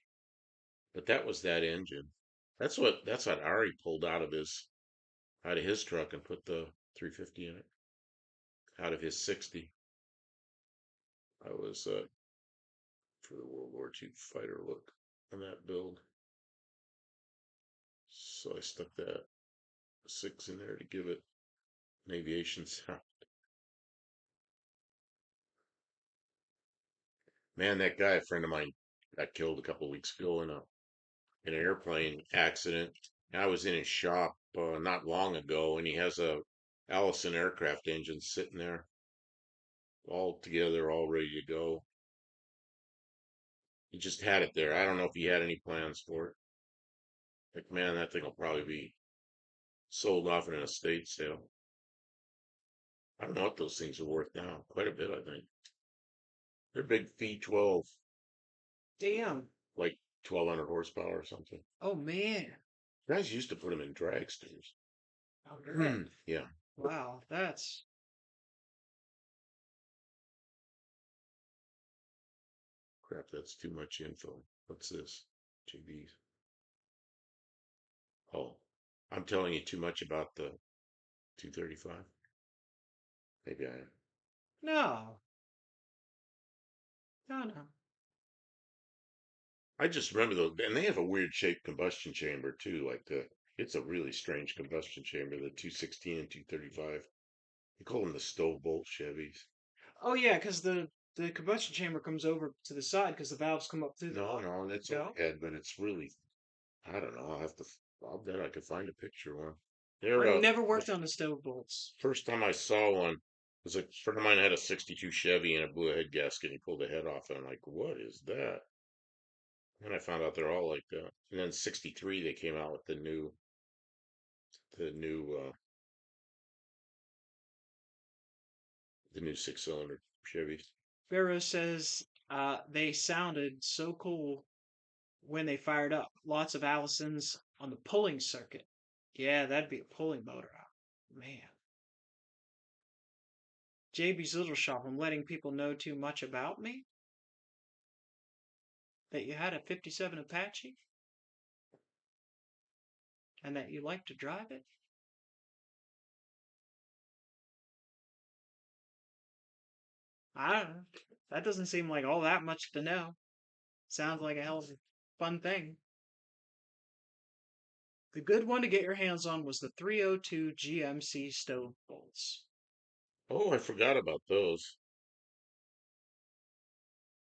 But that was that engine. That's what Ari pulled out of his truck and put the 350 in it out of his 60. I was for the World War II fighter look on that build. So I stuck that 6 in there to give it an aviation sound. Man, that guy, a friend of mine, got killed a couple of weeks ago in an airplane accident. I was in his shop not long ago, and he has a Allison aircraft engine sitting there, all together, all ready to go. He just had it there. I don't know if he had any plans for it. Like, man, that thing will probably be sold off in an estate sale. I don't know what those things are worth now. Quite a bit, I think. They're big V12, Damn. like 1,200 horsepower or something. Oh man. Guys used to put them in dragsters. Oh, really? Yeah. Wow. That's Crap, that's too much info. What's this? JB's. Oh, I'm telling you too much about the 235. Maybe I am. No, no, no. I just remember those, and they have a weird shaped combustion chamber too. It's a really strange combustion chamber. The 216 and 235. They call them the stove bolt Chevys. Oh yeah, because the combustion chamber comes over to the side because the valves come up through the No, bottom. no, that's No, overhead, but it's really, I don't know. I'll bet I could find a picture of one. I They're, never the worked on the stove bolts. first time I saw one was a friend of mine had a 62 Chevy and it blew a head gasket and he pulled the head off. And I'm like, what is that? And I found out they're all like that. And then 63, they came out with the new, the new 6 cylinder Chevys. Pharaoh says they sounded so cool when they fired up. Lots of Allisons on the pulling circuit. Yeah, that'd be a pulling motor. Man. JB's Little Shop, I'm letting people know too much about me? That you had a 57 Apache? And that you like to drive it? I don't know. That doesn't seem like all that much to know. Sounds like a hell of a fun thing. The good one to get your hands on was the 302 GMC stove bolts. Oh, I forgot about those.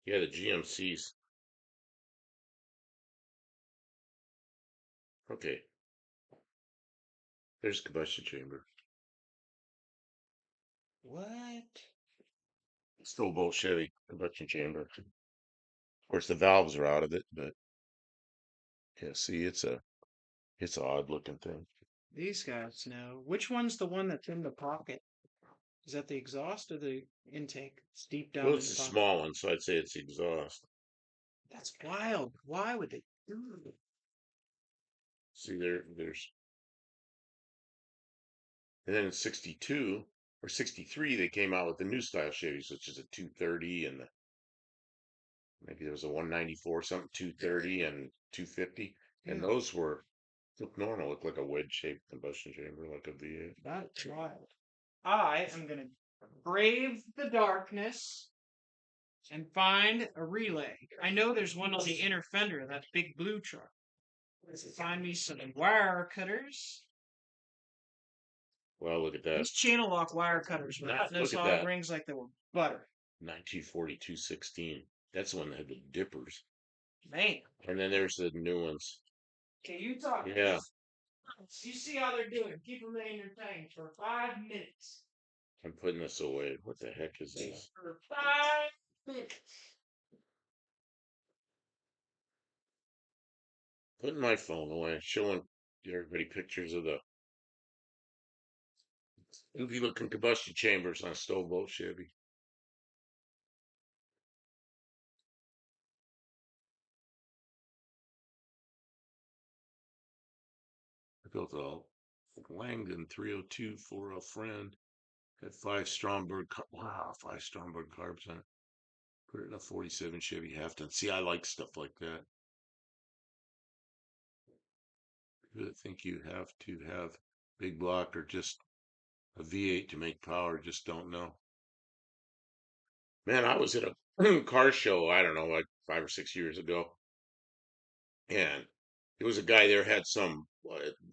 Yeah, the GMCs. Okay, there's combustion chamber. What? Still bolt Chevy combustion chamber. Of course, the valves are out of it, but yeah, see, it's an odd looking thing. These guys know. Which one's the one that's in the pocket? Is that the exhaust or the intake? It's deep Well, down in it's the a pocket. small one, so I'd say it's exhaust. That's wild. Why would they do it? See, there's, and then in 62 or 63, they came out with the new style Chevys, which is a 230 and maybe there was a 194 something, 230 and 250. And Yeah, those look normal, look like a wedge shaped combustion chamber, like a V8. that's wild. I am going to brave the darkness and find a relay. I know there's one on the inner fender of that big blue truck. Let's find me some wire cutters. Well, look at that. These channel lock wire cutters were cutting Look those at solid that. rings like they were butter. 1942 16. That's the one that had the dippers. Man. And then there's the new ones. Okay, you talk. Yeah, You see how they're doing. Keep them entertained for 5 minutes. I'm putting this away. What the heck is this? For 5 minutes. Putting my phone away, showing everybody pictures of the goofy looking combustion chambers on a stove boat Chevy. I built a Langdon 302 for a friend. Had wow, 5 Stromberg carbs on it. Put it in a 47 Chevy half ton. See, I like stuff like that. People that think you have to have big block or just a V8 to make power just don't know. Man, I was at a car show, I don't know, like 5 or 6 years ago, and there was a guy there had some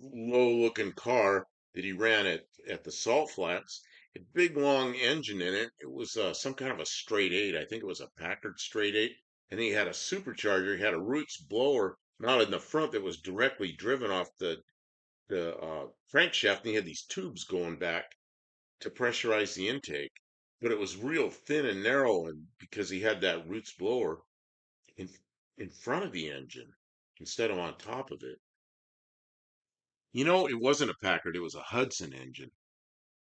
low looking car that he ran at the salt flats. A big long engine in it. It was some kind of a straight eight. I think it was a Packard straight eight. And he had a supercharger. He had a Roots blower not in the front that was directly driven off the crankshaft. And he had these tubes going back to pressurize the intake. But it was real thin and narrow, and because he had that Roots blower in in front of the engine instead of on top of it. It wasn't a Packard, it was a Hudson engine.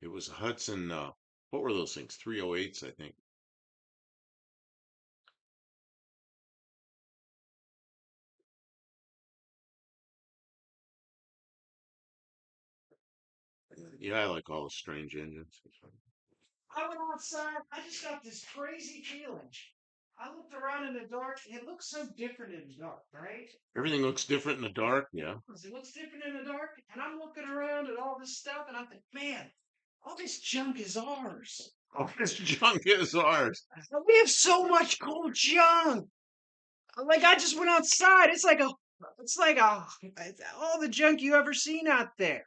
It was a Hudson, what were those things? 308s, I think. Yeah, I like all the strange engines. I went outside. I just got this crazy feeling. I looked around in the dark. It looks so different in the dark, right? Everything looks different in the dark. Yeah. It looks different in the dark. And I'm looking around at all this stuff, and I think, man, all this junk is ours. All this junk is ours. We have so much cool junk. Like I just went outside. It's like all the junk you ever seen out there.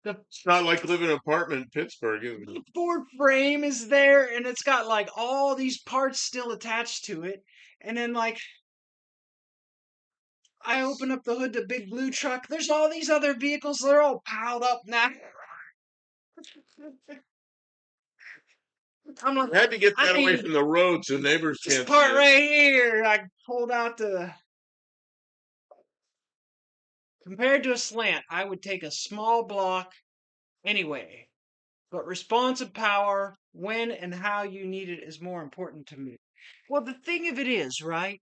The It's not like living in an apartment in Pittsburgh, is it? Ford frame is there, and it's got like all these parts still attached to it. And then like I open up the hood to big blue truck. There's all these other vehicles. They're all piled up now. I'm like, I had to get I that away need from the road so neighbors this can't see part it. right here. I pulled out the. Compared to a slant, I would take a small block anyway. But responsive power, when and how you need it, is more important to me. Well, the thing of it is, right?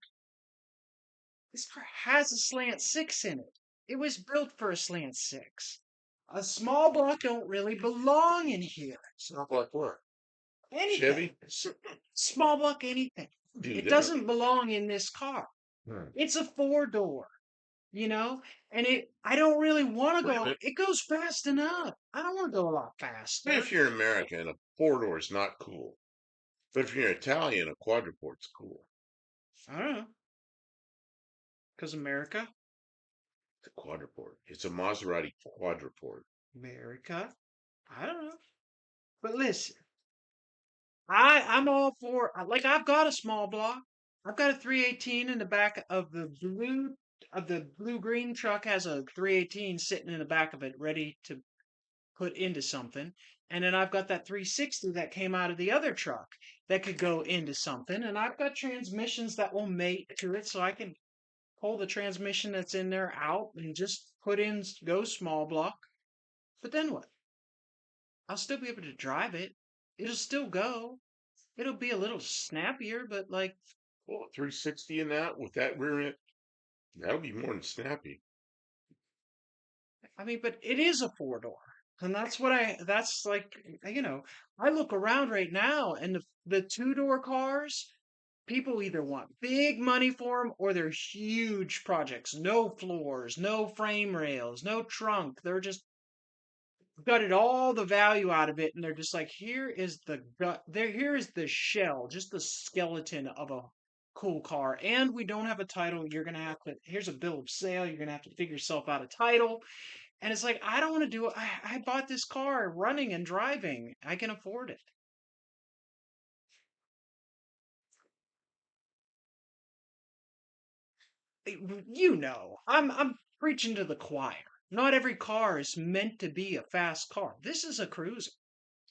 This car has a slant six in it. It was built for a slant six. A small block don't really belong in here. It's not like what? Anything. Chevy? Small block anything. Do It that. doesn't belong in this car. Hmm. It's a four door, you know? And I don't really want to Wait a go. minute. It goes fast enough. I don't want to go a lot What faster. if you're American and a four door is not cool? But if you're Italian, a quadruport's cool. I don't know. Because America. It's a quadruport. It's a Maserati quadruport. America. I don't know. But listen, I'm all for like I've got a small block. I've got a 318 in the back of the blue green truck has a 318 sitting in the back of it ready to put into something. And then I've got that 360 that came out of the other truck that could go into something. And I've got transmissions that will mate to it so I can pull the transmission that's in there out and just put in go small block. But then what? I'll still be able to drive it. It'll still go. It'll be a little snappier, but like, Well, 360 in that with that rear end, that'll be more than snappy. I mean, but it is a four door. And that's like, I look around right now and the two door cars, people either want big money for them or they're huge projects. No floors, no frame rails, no trunk. They're just gutted all the value out of it and they're just like here is the gut there here is the shell, just the skeleton of a cool car, and we don't have a title. You're gonna have to Here's a bill of sale. You're gonna have to figure yourself out a title. And it's like I don't want to do it. I bought this car running and driving. I can afford it. I'm preaching to the choir. Not every car is meant to be a fast car. This is a cruiser.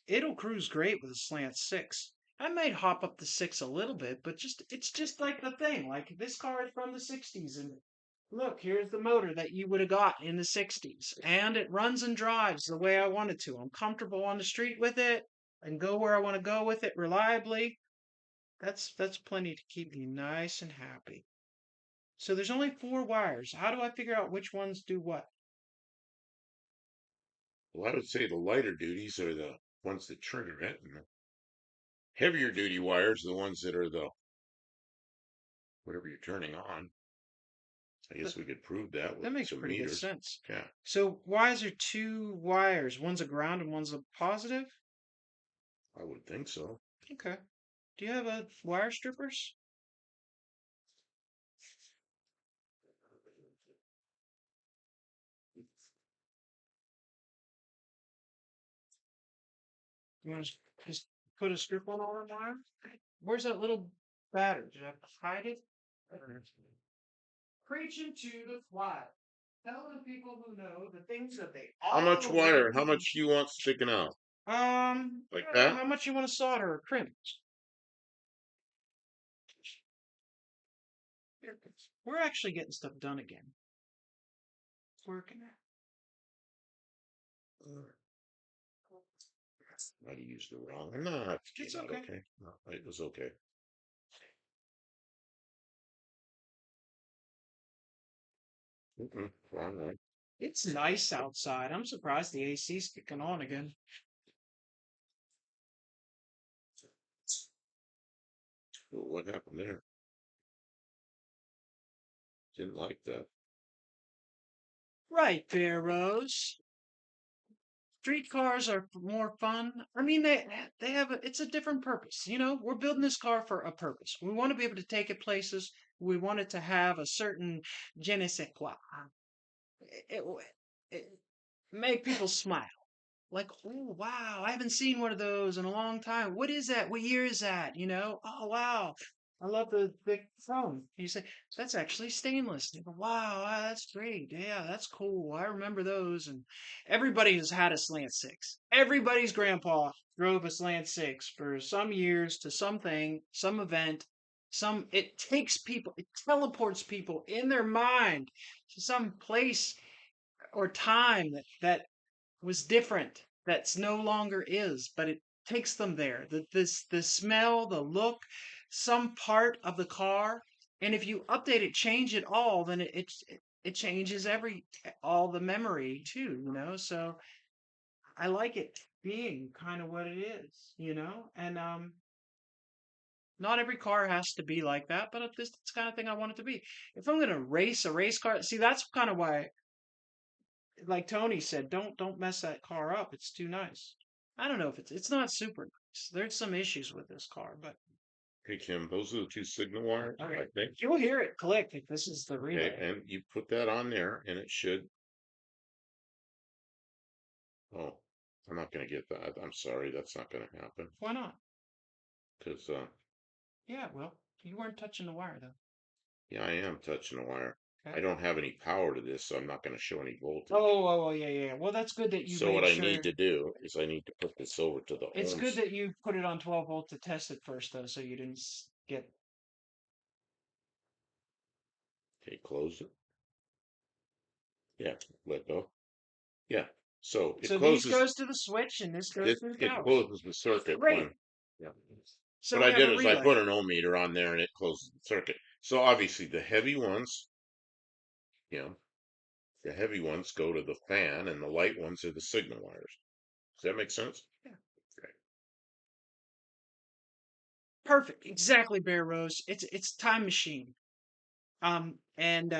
It'll cruise great with a slant six. I might hop up the six a little bit, but it's just like the thing. Like this car is from the 60s, and look, here's the motor that you would have got in the 60s, and it runs and drives the way I want it to. I'm comfortable on the street with it and go where I want to go with it reliably. That's plenty to keep me nice and happy. So there's only four wires. How do I figure out which ones do what? Well, I would say the lighter duties are the ones that trigger it, and the heavier duty wires are the ones that are the whatever you're turning on. I guess That, we could prove that with that makes some pretty good meters. sense. Yeah. So why is there two wires? One's a ground and one's a positive? I would think so. Okay. Do you have a wire strippers? You want to just put a strip on all the wire? Where's that little battery? Did I hide it? Preaching to the choir. Tell the people who know the things that they How ought much to wire? How know. much do you want sticking out? Like that? How much you want to solder or crimp? We're actually getting stuff done again. It's working. Might have used the wrong. No, it It's came out okay. okay. No, it was okay. Wrong one. It's nice outside. I'm surprised the AC's kicking on again. What happened there? Didn't like that. Right, Bear Rose. Streetcars are more fun. I mean, they have it's a different purpose. You know, we're building this car for a purpose. We want to be able to take it places. We want it to have a certain je ne sais quoi. It, it make people smile. Like, oh wow, I haven't seen one of those in a long time. What is that? What year is that? You know? Oh wow. I love the big phone. You say, that's actually stainless. You go, wow, that's great. Yeah, that's cool. I remember those. And everybody has had a Slant 6. Everybody's grandpa drove a Slant 6 for some years to something, some event. It takes people, it teleports people in their mind to some place or time that was different, that's no longer is, but it takes them there. The smell, the look, some part of the car, and if you update it, change it all, then it changes all the memory too, you know. So I like it being kind of what it is, you know, and not every car has to be like that, but this kind of thing I want it to be. If I'm gonna race a race car, see, that's kind of why, like Tony said, don't mess that car up. It's too nice. I don't know if it's not super nice. There's some issues with this car, but Hey, Kim, those are the two signal wires, all I right. think. You'll hear it click if this is the Okay, relay. and you put that on there, and it should. Oh, I'm not going to get that. I'm sorry, that's not going to happen Why not? because, Yeah, well, you weren't touching the wire though. yeah, I am touching the wire. Okay. I don't have any power to this, so I'm not going to show any voltage. Oh, yeah, yeah. Well, that's good that you So what made I need sure. to do is I need to put this over to the It's good ohms. that you put it on 12 volt to test it first though, so you didn't get. Okay, close it. Yeah, let go. Yeah. So it So these closes goes to the switch and this goes it to the it power. closes the circuit Great. when yeah. So What we I have did a is I relay. put an ohm meter on there and it closes the circuit. So obviously you know, the heavy ones go to the fan and the light ones are the signal wires. Does that make sense? Yeah. Okay. Perfect. Exactly, Bear Rose. It's time machine. And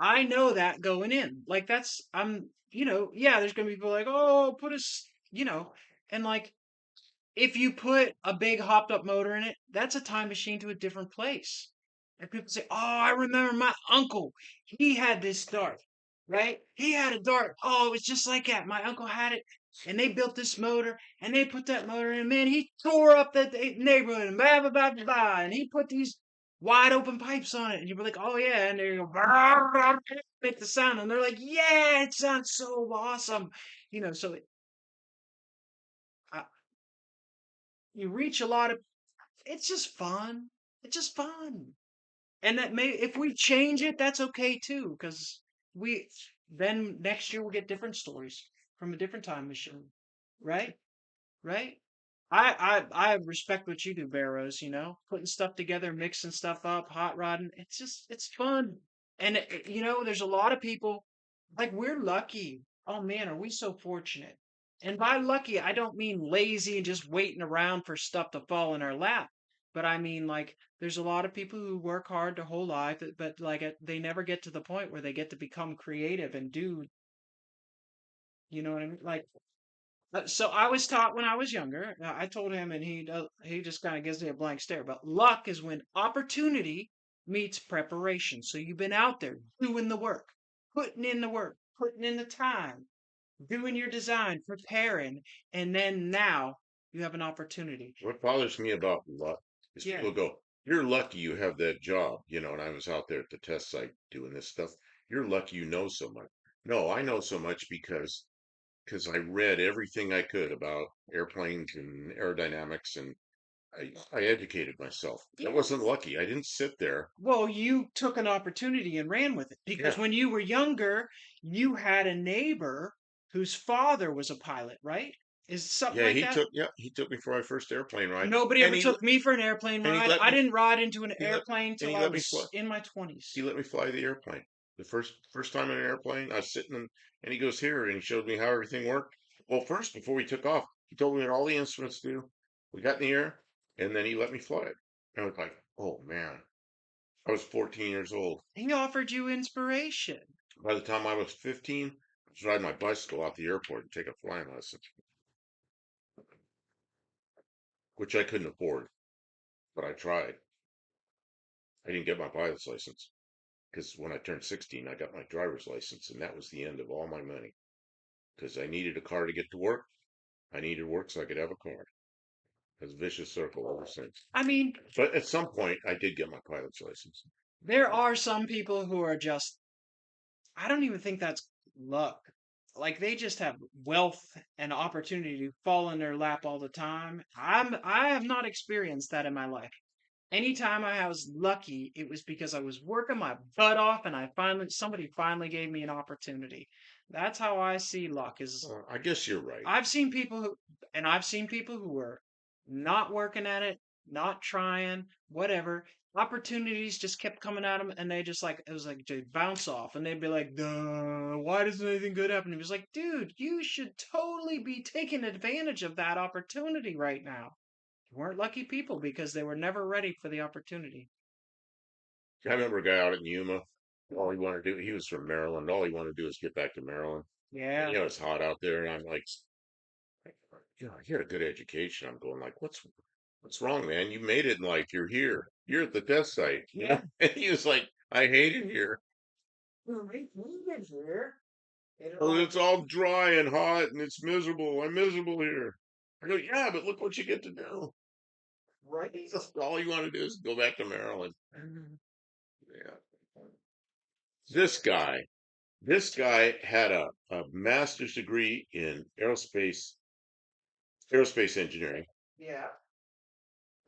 I know that going in. Like that's you know, yeah, there's gonna be people like, oh, put us, you know, and like if you put a big hopped up motor in it, that's a time machine to a different place. And people say, oh, I remember my uncle. He had this dart, right? He had a dart. Oh, it was just like that. My uncle had it. And they built this motor and they put that motor in. Man, he tore up the neighborhood and blah, blah, blah, blah, blah. And he put these wide open pipes on it. And you'd be like, oh, yeah. And they go, make the sound. And they're like, yeah, it sounds so awesome. You know, so uh, you reach a lot of it's just fun. It's just fun. And that may if we change it, that's okay too, because we then next year we'll get different stories from a different time machine. Right? Right? I respect what you do, Barrows, you know, putting stuff together, mixing stuff up, hot rodding. It's fun. And you know, there's a lot of people like we're lucky. Oh man, are we so fortunate? And by lucky, I don't mean lazy and just waiting around for stuff to fall in our lap. But I mean like there's a lot of people who work hard their whole life, but like they never get to the point where they get to become creative and do, you know what I mean? Like so I was taught when I was younger. I told him, and he just kind of gives me a blank stare. But luck is when opportunity meets preparation. So you've been out there doing the work, putting in the work, putting in the time, doing your design, preparing, and then now you have an opportunity. What bothers me about luck is Yeah. people go, "You're lucky you have that job," and I was out there at the test site doing this stuff. You're lucky you know so much. No, I know so much because I read everything I could about airplanes and aerodynamics and I educated myself. That wasn't Yes. lucky. I didn't sit there. Well, you took an opportunity and ran with it because Yeah. when you were younger, you had a neighbor whose father was a pilot, right? Is something like that? He took me for my first airplane ride Nobody and ever took me for an airplane and he ride. let I me didn't ride into an he let airplane and till he I let me fly. was in my He 20s. let me fly the airplane. The first time in an airplane, I was sitting in, and he goes here and he showed me how everything worked. Well, first before we took off, he told me what all the instruments do. We got in the air, and then he let me fly it. And I was like, oh man. I was 14 years old. He offered you inspiration. By the time I was 15, I was riding my bicycle out the airport and take a flying lesson, which I couldn't afford, but I tried. I didn't get my pilot's license because when I turned 16, I got my driver's license, and that was the end of all my money because I needed a car to get to work. I needed work so I could have a car. It's a vicious circle ever since. I mean, But at some point, I did get my pilot's license. there are some people who are just, I don't even think that's luck. Like they just have wealth and opportunity to fall in their lap all the time. I have not experienced that in my life. Anytime I was lucky, it was because I was working my butt off and somebody finally gave me an opportunity. That's how I see luck is I guess you're right. I've seen people who were not working at it, not trying, whatever. Opportunities just kept coming at them, and they just like it was like they bounce off, and they'd be like, "Duh, why doesn't anything good happen?" He was like, "Dude, you should totally be taking advantage of that opportunity right now." You weren't lucky people because they were never ready for the opportunity. I remember a guy out in Yuma. All he wanted to do, he was from Maryland. All he wanted to do is get back to Maryland. And Yeah. it's hot out there. And I'm like, he had a good education. I'm going like, what's wrong, man? You made it, and like you're here. You're at the test site. Yeah. And he was like, I hate it here. Right here. Oh, it's all dry and hot, and it's miserable. I'm miserable here. I go, yeah, but look what you get to do. Right. All you want to do is go back to Maryland. Yeah. This guy, this guy had a master's degree in aerospace engineering, Yeah.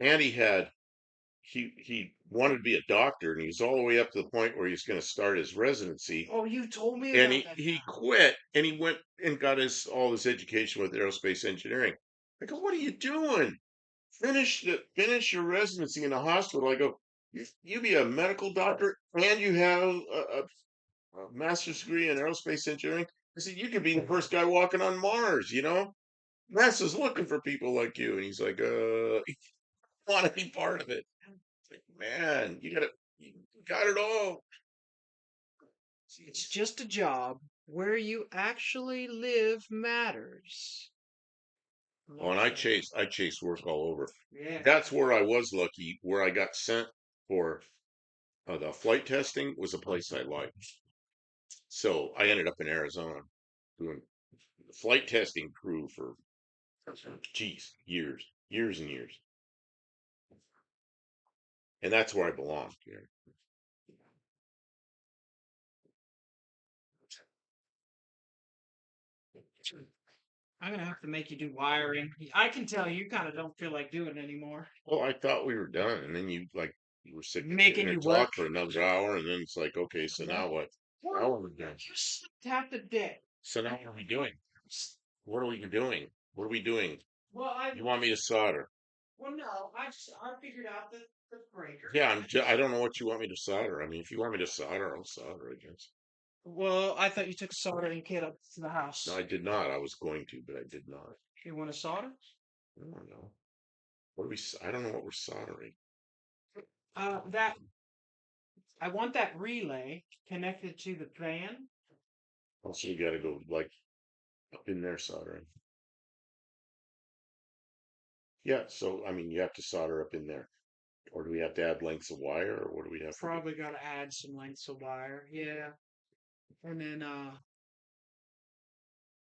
and he wanted to be a doctor, and he was all the way up to the point where he's going to start his residency, Oh, you told me and about he that he guy. quit, and he went and got his all his education with aerospace engineering. I go, what are you doing? Finish your residency in a hospital. I go, you be a medical doctor and you have a master's degree in aerospace engineering. I said, you could be the first guy walking on Mars, you know? NASA's looking for people like you. And he's like, you want to be part of it. It's like, man, you got it all. It's just a job. Where you actually live matters. Oh, and Love that. I chased work all over. Yeah. That's where I was lucky. Where I got sent for the flight testing was a place I liked. So I ended up in Arizona doing the flight testing crew for, geez, years and years. And that's where I belong. I'm gonna have to make you do wiring. I can tell you kind of don't feel like doing it anymore. Well, I thought we were done, and then you were sitting Making there you talk work. for another hour, and then it's like, okay, so Yeah. now what? Now Well, what are we doing? you slept half the day. So now what are we doing? What are we doing? What are we doing? Well, I You want me to solder? well no, I figured out the breaker. Yeah, I don't know what you want me to solder. I mean, if you want me to solder, I'll solder, I guess. Well, I thought you took a soldering kit up to the No, house. I did not. I was going to, but I did not. You want to solder? I don't know. I don't know what we're soldering. That I want that relay connected to the fan. Also, you got to go like up in there soldering. Yeah, so I mean, you have to solder up in there, or do we have to add lengths of wire, or what do we have to do? Probably got to add some lengths of wire. Yeah, and then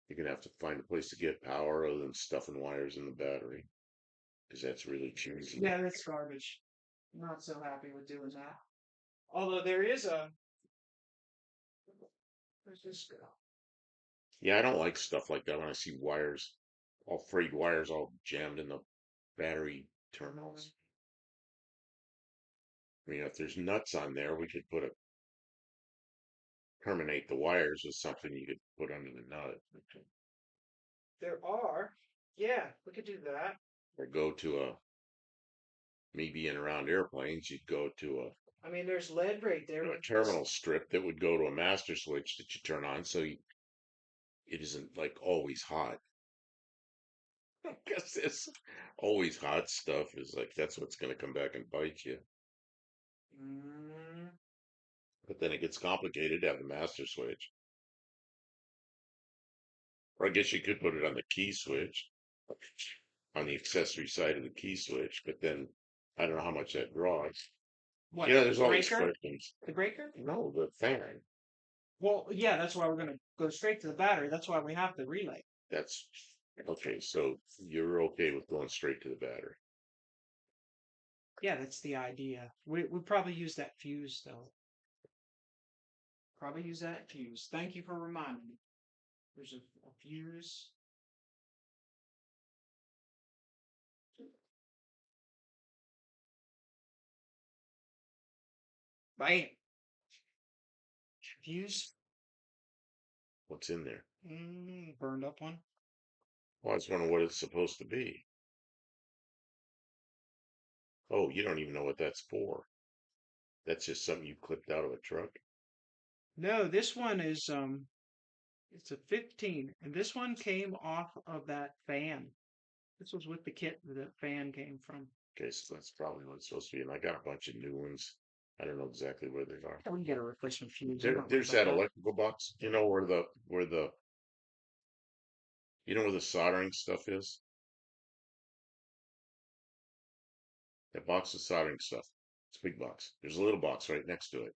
You're gonna have to find a place to get power other than stuffing wires in the battery, because that's really cheesy. yeah, that's garbage. I'm not so happy with doing that. Although there is a there's this Yeah, I don't like stuff like that when I see wires, all frayed wires, all jammed in the battery terminals. I mean, if there's nuts on there, we could terminate the wires with something you could put under the nut, there are. Yeah, we could do that. or go to me being around airplanes, you'd go to I mean, there's lead right there. a terminal strip that would go to a master switch that you turn on, so it isn't like always hot. Because this always hot stuff is like that's what's going to come back and bite you. But then it gets complicated to have the master switch. Or I guess you could put it on the key switch, on the accessory side of the key switch, but then I don't know how much that draws. What, You know, the there's all these breaker? questions. The breaker? No, the fan. Well, yeah, that's why we're gonna go straight to the battery. That's why we have the relay. That's okay. So you're okay with going straight to the battery. Yeah, that's the idea. We probably use that fuse though. Probably use that fuse. Thank you for reminding me. There's a fuse. Bam. Fuse. What's in there? Burned up one. Well, I was wondering what it's supposed to be. Oh, you don't even know what that's for. That's just something you clipped out of a truck. No, this one is it's a 15, and this one came off of that fan. This was with the kit that the fan came from. Okay, so that's probably what it's supposed to be. And I got a bunch of new ones. I don't know exactly where they are. We can get a replacement fuse. I'm There, not worried there's about that that. electrical box. You know where the you know where the soldering stuff is? That box of soldering stuff. It's a big box. There's a little box right next to it.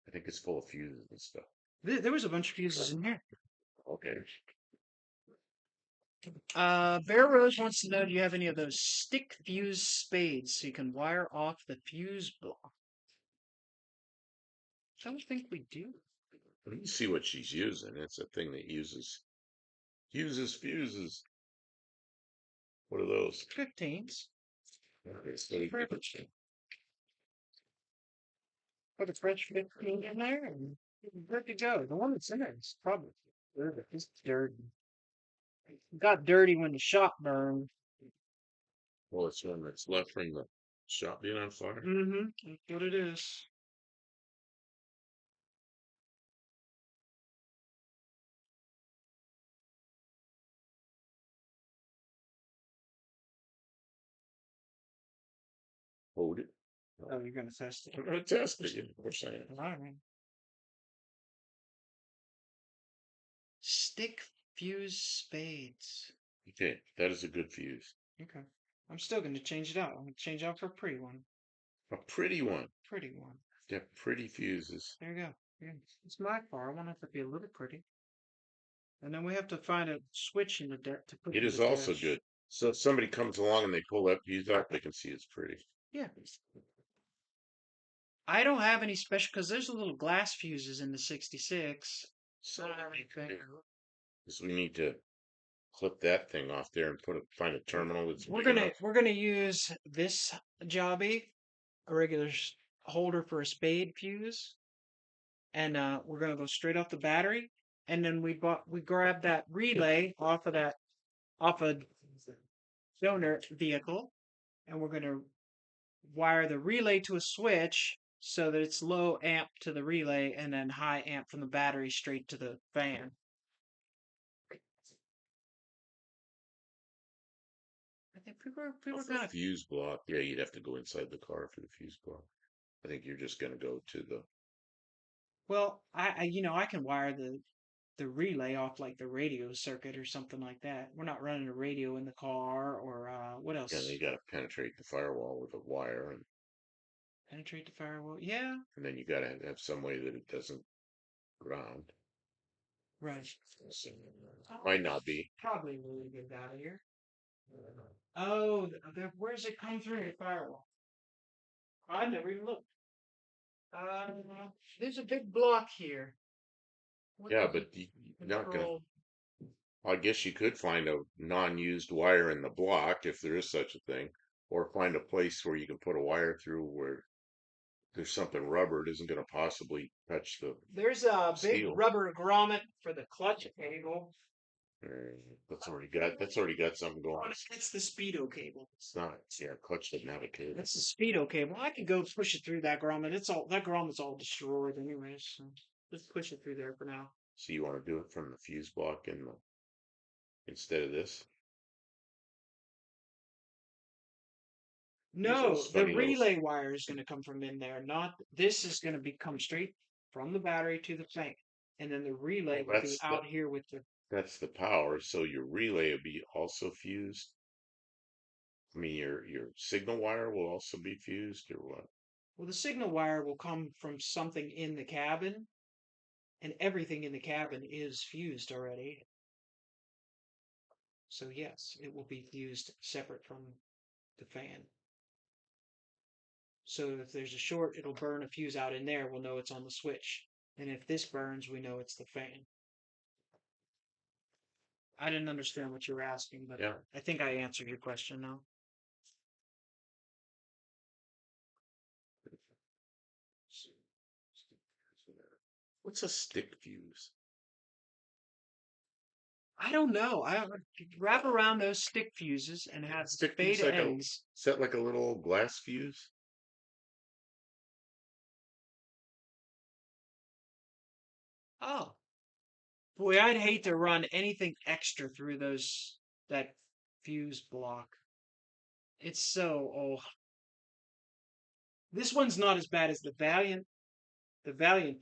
I think it's full of fuses and stuff. There was a bunch of fuses in here. Okay. Bear Rose wants to know, do you have any of those stick fuse spades so you can wire off the fuse block? I don't think we do. Let me see what she's using. It's a thing that uses fuses. What are those? 15s. Okay, so Put a fresh 15 in there and you're good to go. The one that's in there is probably dirty. It's dirty. It got dirty when the shop burned. well, it's one that's left from the shop being on fire. Mm-hmm. That's what it is. Hold it. Oh, you're gonna test it. I'm gonna test it. Of course I am. All right. Stick fuse spades. Okay, that is a good fuse. Okay. I'm still gonna change it out. I'm gonna change out for a pretty one. A pretty one. Pretty one. They're pretty fuses. There you go. Yeah. It's my car. I want it to be a little pretty. And then we have to find a switch in the deck to put It in the is also dash. good. So if somebody comes along and they pull that fuse out, they can see it's pretty. Yeah. I don't have any special because there's a little glass fuses in the 66. So I don't have anything. Because we need to clip that thing off there and find a terminal that's We're big gonna enough. we're gonna use this jobby, a regular holder for a spade fuse, and we're gonna go straight off the battery. And then we grabbed that relay off a donor vehicle, and we're gonna wire the relay to a switch so that it's low amp to the relay and then high amp from the battery straight to the fan. I think Oh, people for gonna. fuse block. Yeah, you'd have to go inside the car for the fuse block. I think you're just gonna go to the Well, I can wire the relay off like the radio circuit or something like that. We're not running a radio in the car or what yeah, you else? gotta penetrate the firewall with a wire Penetrate the firewall. Yeah, and then you gotta have some way that it doesn't ground. right. So, might not be. Probably really get out of here. Oh, where's it come through the firewall? I never even looked. Uh, there's a big block here. What Yeah, does it but you're not gonna. control? I guess you could find a non-used wire in the block if there is such a thing, or find a place where you can put a wire through where there's something rubber. It isn't going to possibly touch the There's a big steel. rubber grommet for the clutch cable. That's already got something Oh, going. it's the speedo cable. It's not. Yeah, clutch doesn't have a cable. That's the speedo cable. I could go push it through that grommet. That grommet's all destroyed anyways. So just push it through there for now. So you want to do it from the fuse block instead of this? Use No, those the funny little. relay wire is going to come from in there. Not this is going to come straight. from the battery to the fan. And then the relay Well, will be out here with the, that's the power. So your relay will be also fused. I mean, your signal wire will also be fused, or what? well, the signal wire will come from something in the cabin, and everything in the cabin is fused already. So yes, it will be fused separate from the fan. So if there's a short, it'll burn a fuse out in there. We'll know it's on the switch. And if this burns, we know it's the fan. I didn't understand what you were asking, but Yeah. I think I answered your question now. What's a stick fuse? I don't know. I wrap around those stick fuses and have Stick spade fuse like a ends. set like a little glass fuse? Oh, boy, I'd hate to run anything extra through that fuse block. It's so oh, this one's not as bad as the Valiant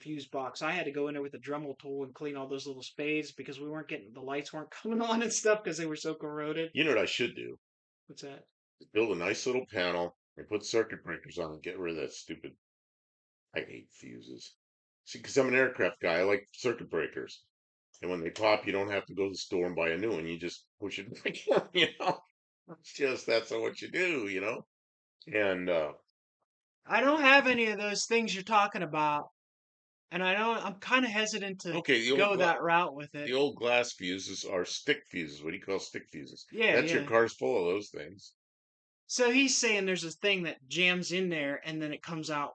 fuse box. I had to go in there with a Dremel tool and clean all those little spades because we weren't getting the lights weren't coming on and stuff because they were so corroded. You know what I should do? What's that? Build a nice little panel and put circuit breakers on and get rid of that stupid. I hate fuses. See, because I'm an aircraft guy, I like circuit breakers. And when they pop, you don't have to go to the store and buy a new one. You just push it back on, you know? It's just that's what you do, you know? And I don't have any of those things you're talking about, and I don't. I'm kind of hesitant to okay, go that route with the it. old glass fuses are stick fuses. What do you call stick fuses? Yeah, That's your yeah. car's full of those things. So he's saying there's a thing that jams in there, and then it comes out.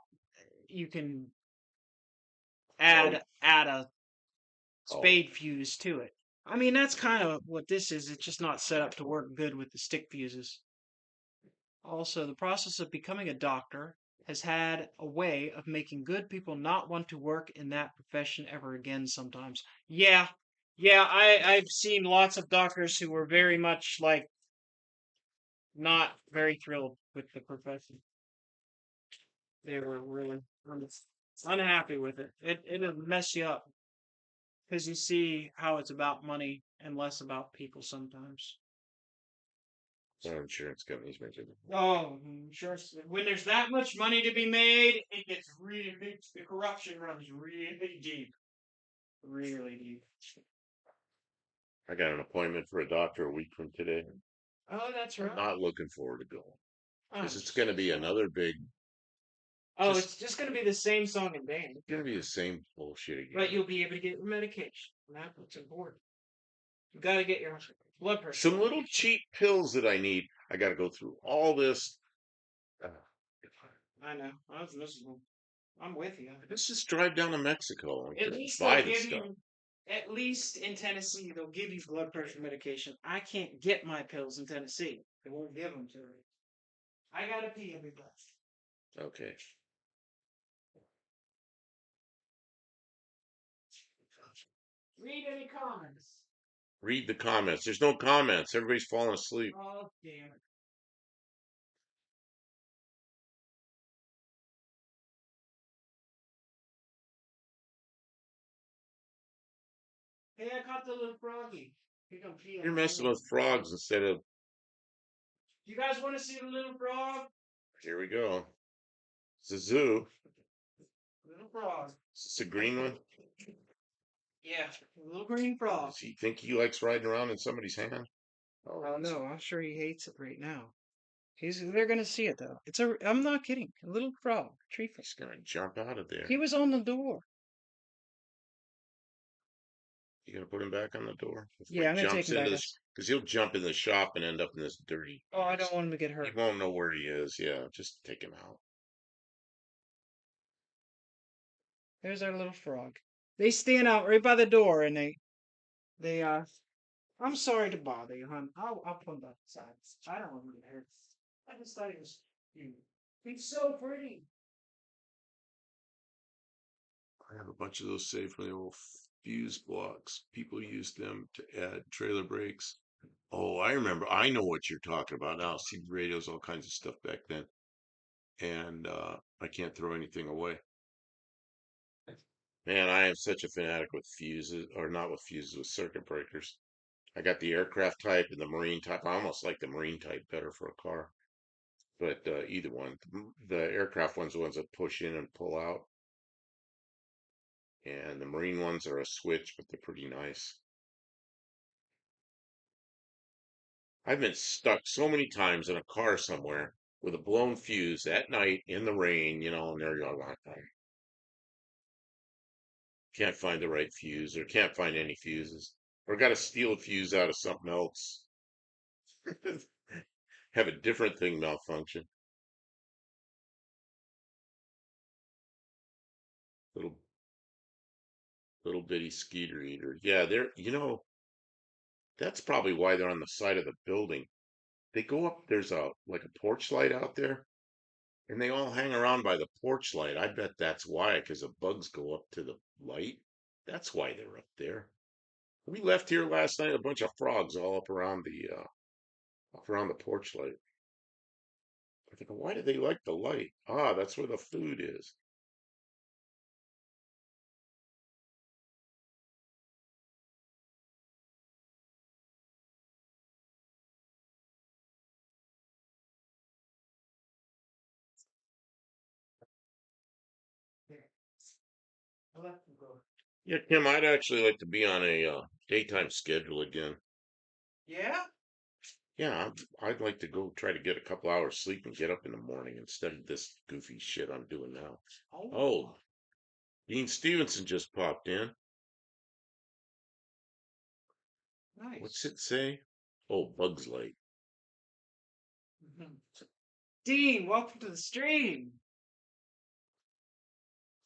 You can Oh, add a oh, spade fuse to it. I mean, that's kind of what this is. It's just not set up to work good with the stick fuses. Also, the process of becoming a doctor has had a way of making good people not want to work in that profession ever again sometimes. Yeah, yeah, I've seen lots of doctors who were very much like not very thrilled with the profession. They were really unhappy with it. It'll mess you up because you see how it's about money and less about people sometimes. our insurance companies make it. Oh, sure. When there's that much money to be made, it gets really, the corruption runs really deep. Really deep. I got an appointment for a doctor a week from today. Oh, that's I'm right. not looking forward to going because I'm it's going to so be sorry. another big, Oh, just it's just going to be the same song and dance, going to be the same bullshit but again. you'll be able to get your medication. That's what's important. You got to get your blood pressure Some little medication. cheap pills that I need. I got to go through all this. Uh, I know. I was miserable. I'm with you. let's just drive down to Mexico and At just least they'll buy the give stuff. you, at least in Tennessee, they'll give you blood pressure medication. I can't get my pills in Tennessee. They won't give them to me. I gotta pee every breath. Okay. Read any comments. Read the comments. There's no comments. Everybody's falling asleep. Oh, damn it. Hey, I caught the little froggy. He come pee on You're the messing floor. with frogs instead of. You guys want to see the little frog? Here we go. It's a zoo. Little frog. Is this a green one? Yeah, little green frog. Does he think he likes riding around in somebody's hand? Oh no, I'm sure he hates it right now. They're gonna see it though. I'm not kidding. A little frog, tree frog. He's gonna jump out of there. He was on the door. You gonna put him back on the door before Yeah, he I'm gonna take jumps him into back. this? Because he'll jump in the shop and end up in this dirty. Oh, I don't want him to get He hurt. won't know where he is. Yeah, just take him out. There's our little frog. They stand out right by the door and they. I'm sorry to bother you, hon. I'll put him back aside. I don't want him to get hurt. I just thought he was cute. He's so pretty. I have a bunch of those saved from the old fuse blocks. People used them to add trailer brakes. Oh, I remember. I know what you're talking about now. See radios, all kinds of stuff back then. And I can't throw anything away. Man, I am such a fanatic with fuses, or not with fuses, with circuit breakers. I got the aircraft type and the marine type. I almost like the marine type better for a car, but either one. The aircraft one's the ones that push in and pull out, and the marine ones are a switch, but they're pretty nice. I've been stuck so many times in a car somewhere with a blown fuse at night in the rain, and there you are, can't find the right fuse or can't find any fuses or got to steal a fuse out of something else. Have a different thing malfunction. Little little bitty skeeter eater. Yeah, that's probably why they're on the side of the building. They go up, there's a like a porch light out there, and they all hang around by the porch light. I bet that's why, because the bugs go up to the light. That's why they're up there. We left here last night, a bunch of frogs all up around the porch light. I think, why do they like the light? Ah, that's where the food is. Here, I'll let them go. Yeah, Kim, I'd actually like to be on a daytime schedule again. Yeah? Yeah, I'd like to go try to get a couple hours sleep and get up in the morning instead of this goofy shit I'm doing now. Oh, Oh, Dean Stevenson just popped in. What's nice. it say? Oh, Bugs Light. Mhm. Dean, welcome to the stream.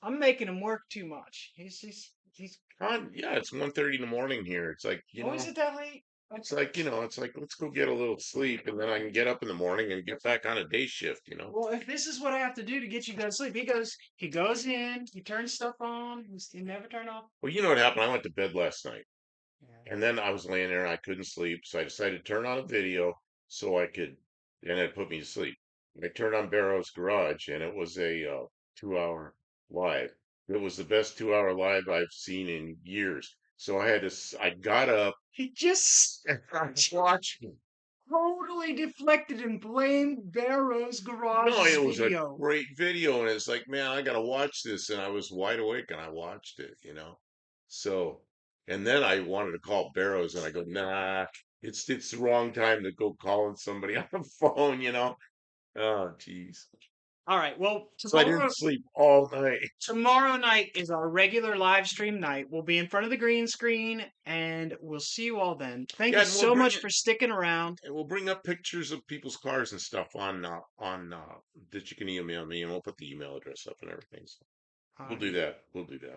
I'm making him work too much. He's. Yeah, it's 1:30 in the morning here. It's like, Oh, is it that late? Okay. it's like let's go get a little sleep and then I can get up in the morning and get back on a day shift. Well, if this is what I have to do to get you to go to sleep, he goes in, he turns stuff on, he never turn off. Well, you know what happened? I went to bed last night. Yeah. And then I was laying there and I couldn't sleep, so I decided to turn on a video so I could, and it put me to sleep. I turned on Barrow's Garage, and it was a 2 hour live. It was the best 2 hour live I've seen in years. So I got up He just and I watched it. totally deflected and blamed Barrow's No, Garage's it was a video. great video, and it's like, man, I gotta watch this. And I was wide awake and I watched it. So, and then I wanted to call Barrows, and I go, nah, it's the wrong time to go calling somebody on the phone. Oh, jeez. All right. Well, So I didn't sleep all night. tomorrow night is our regular live stream night. We'll be in front of the green screen and we'll see you all then. Thank Yeah, you and we'll so bring much it, for sticking around. and we'll bring up pictures of people's cars and stuff on that you can email me, and we'll put the email address up and everything. So All we'll do right. that. We'll do that.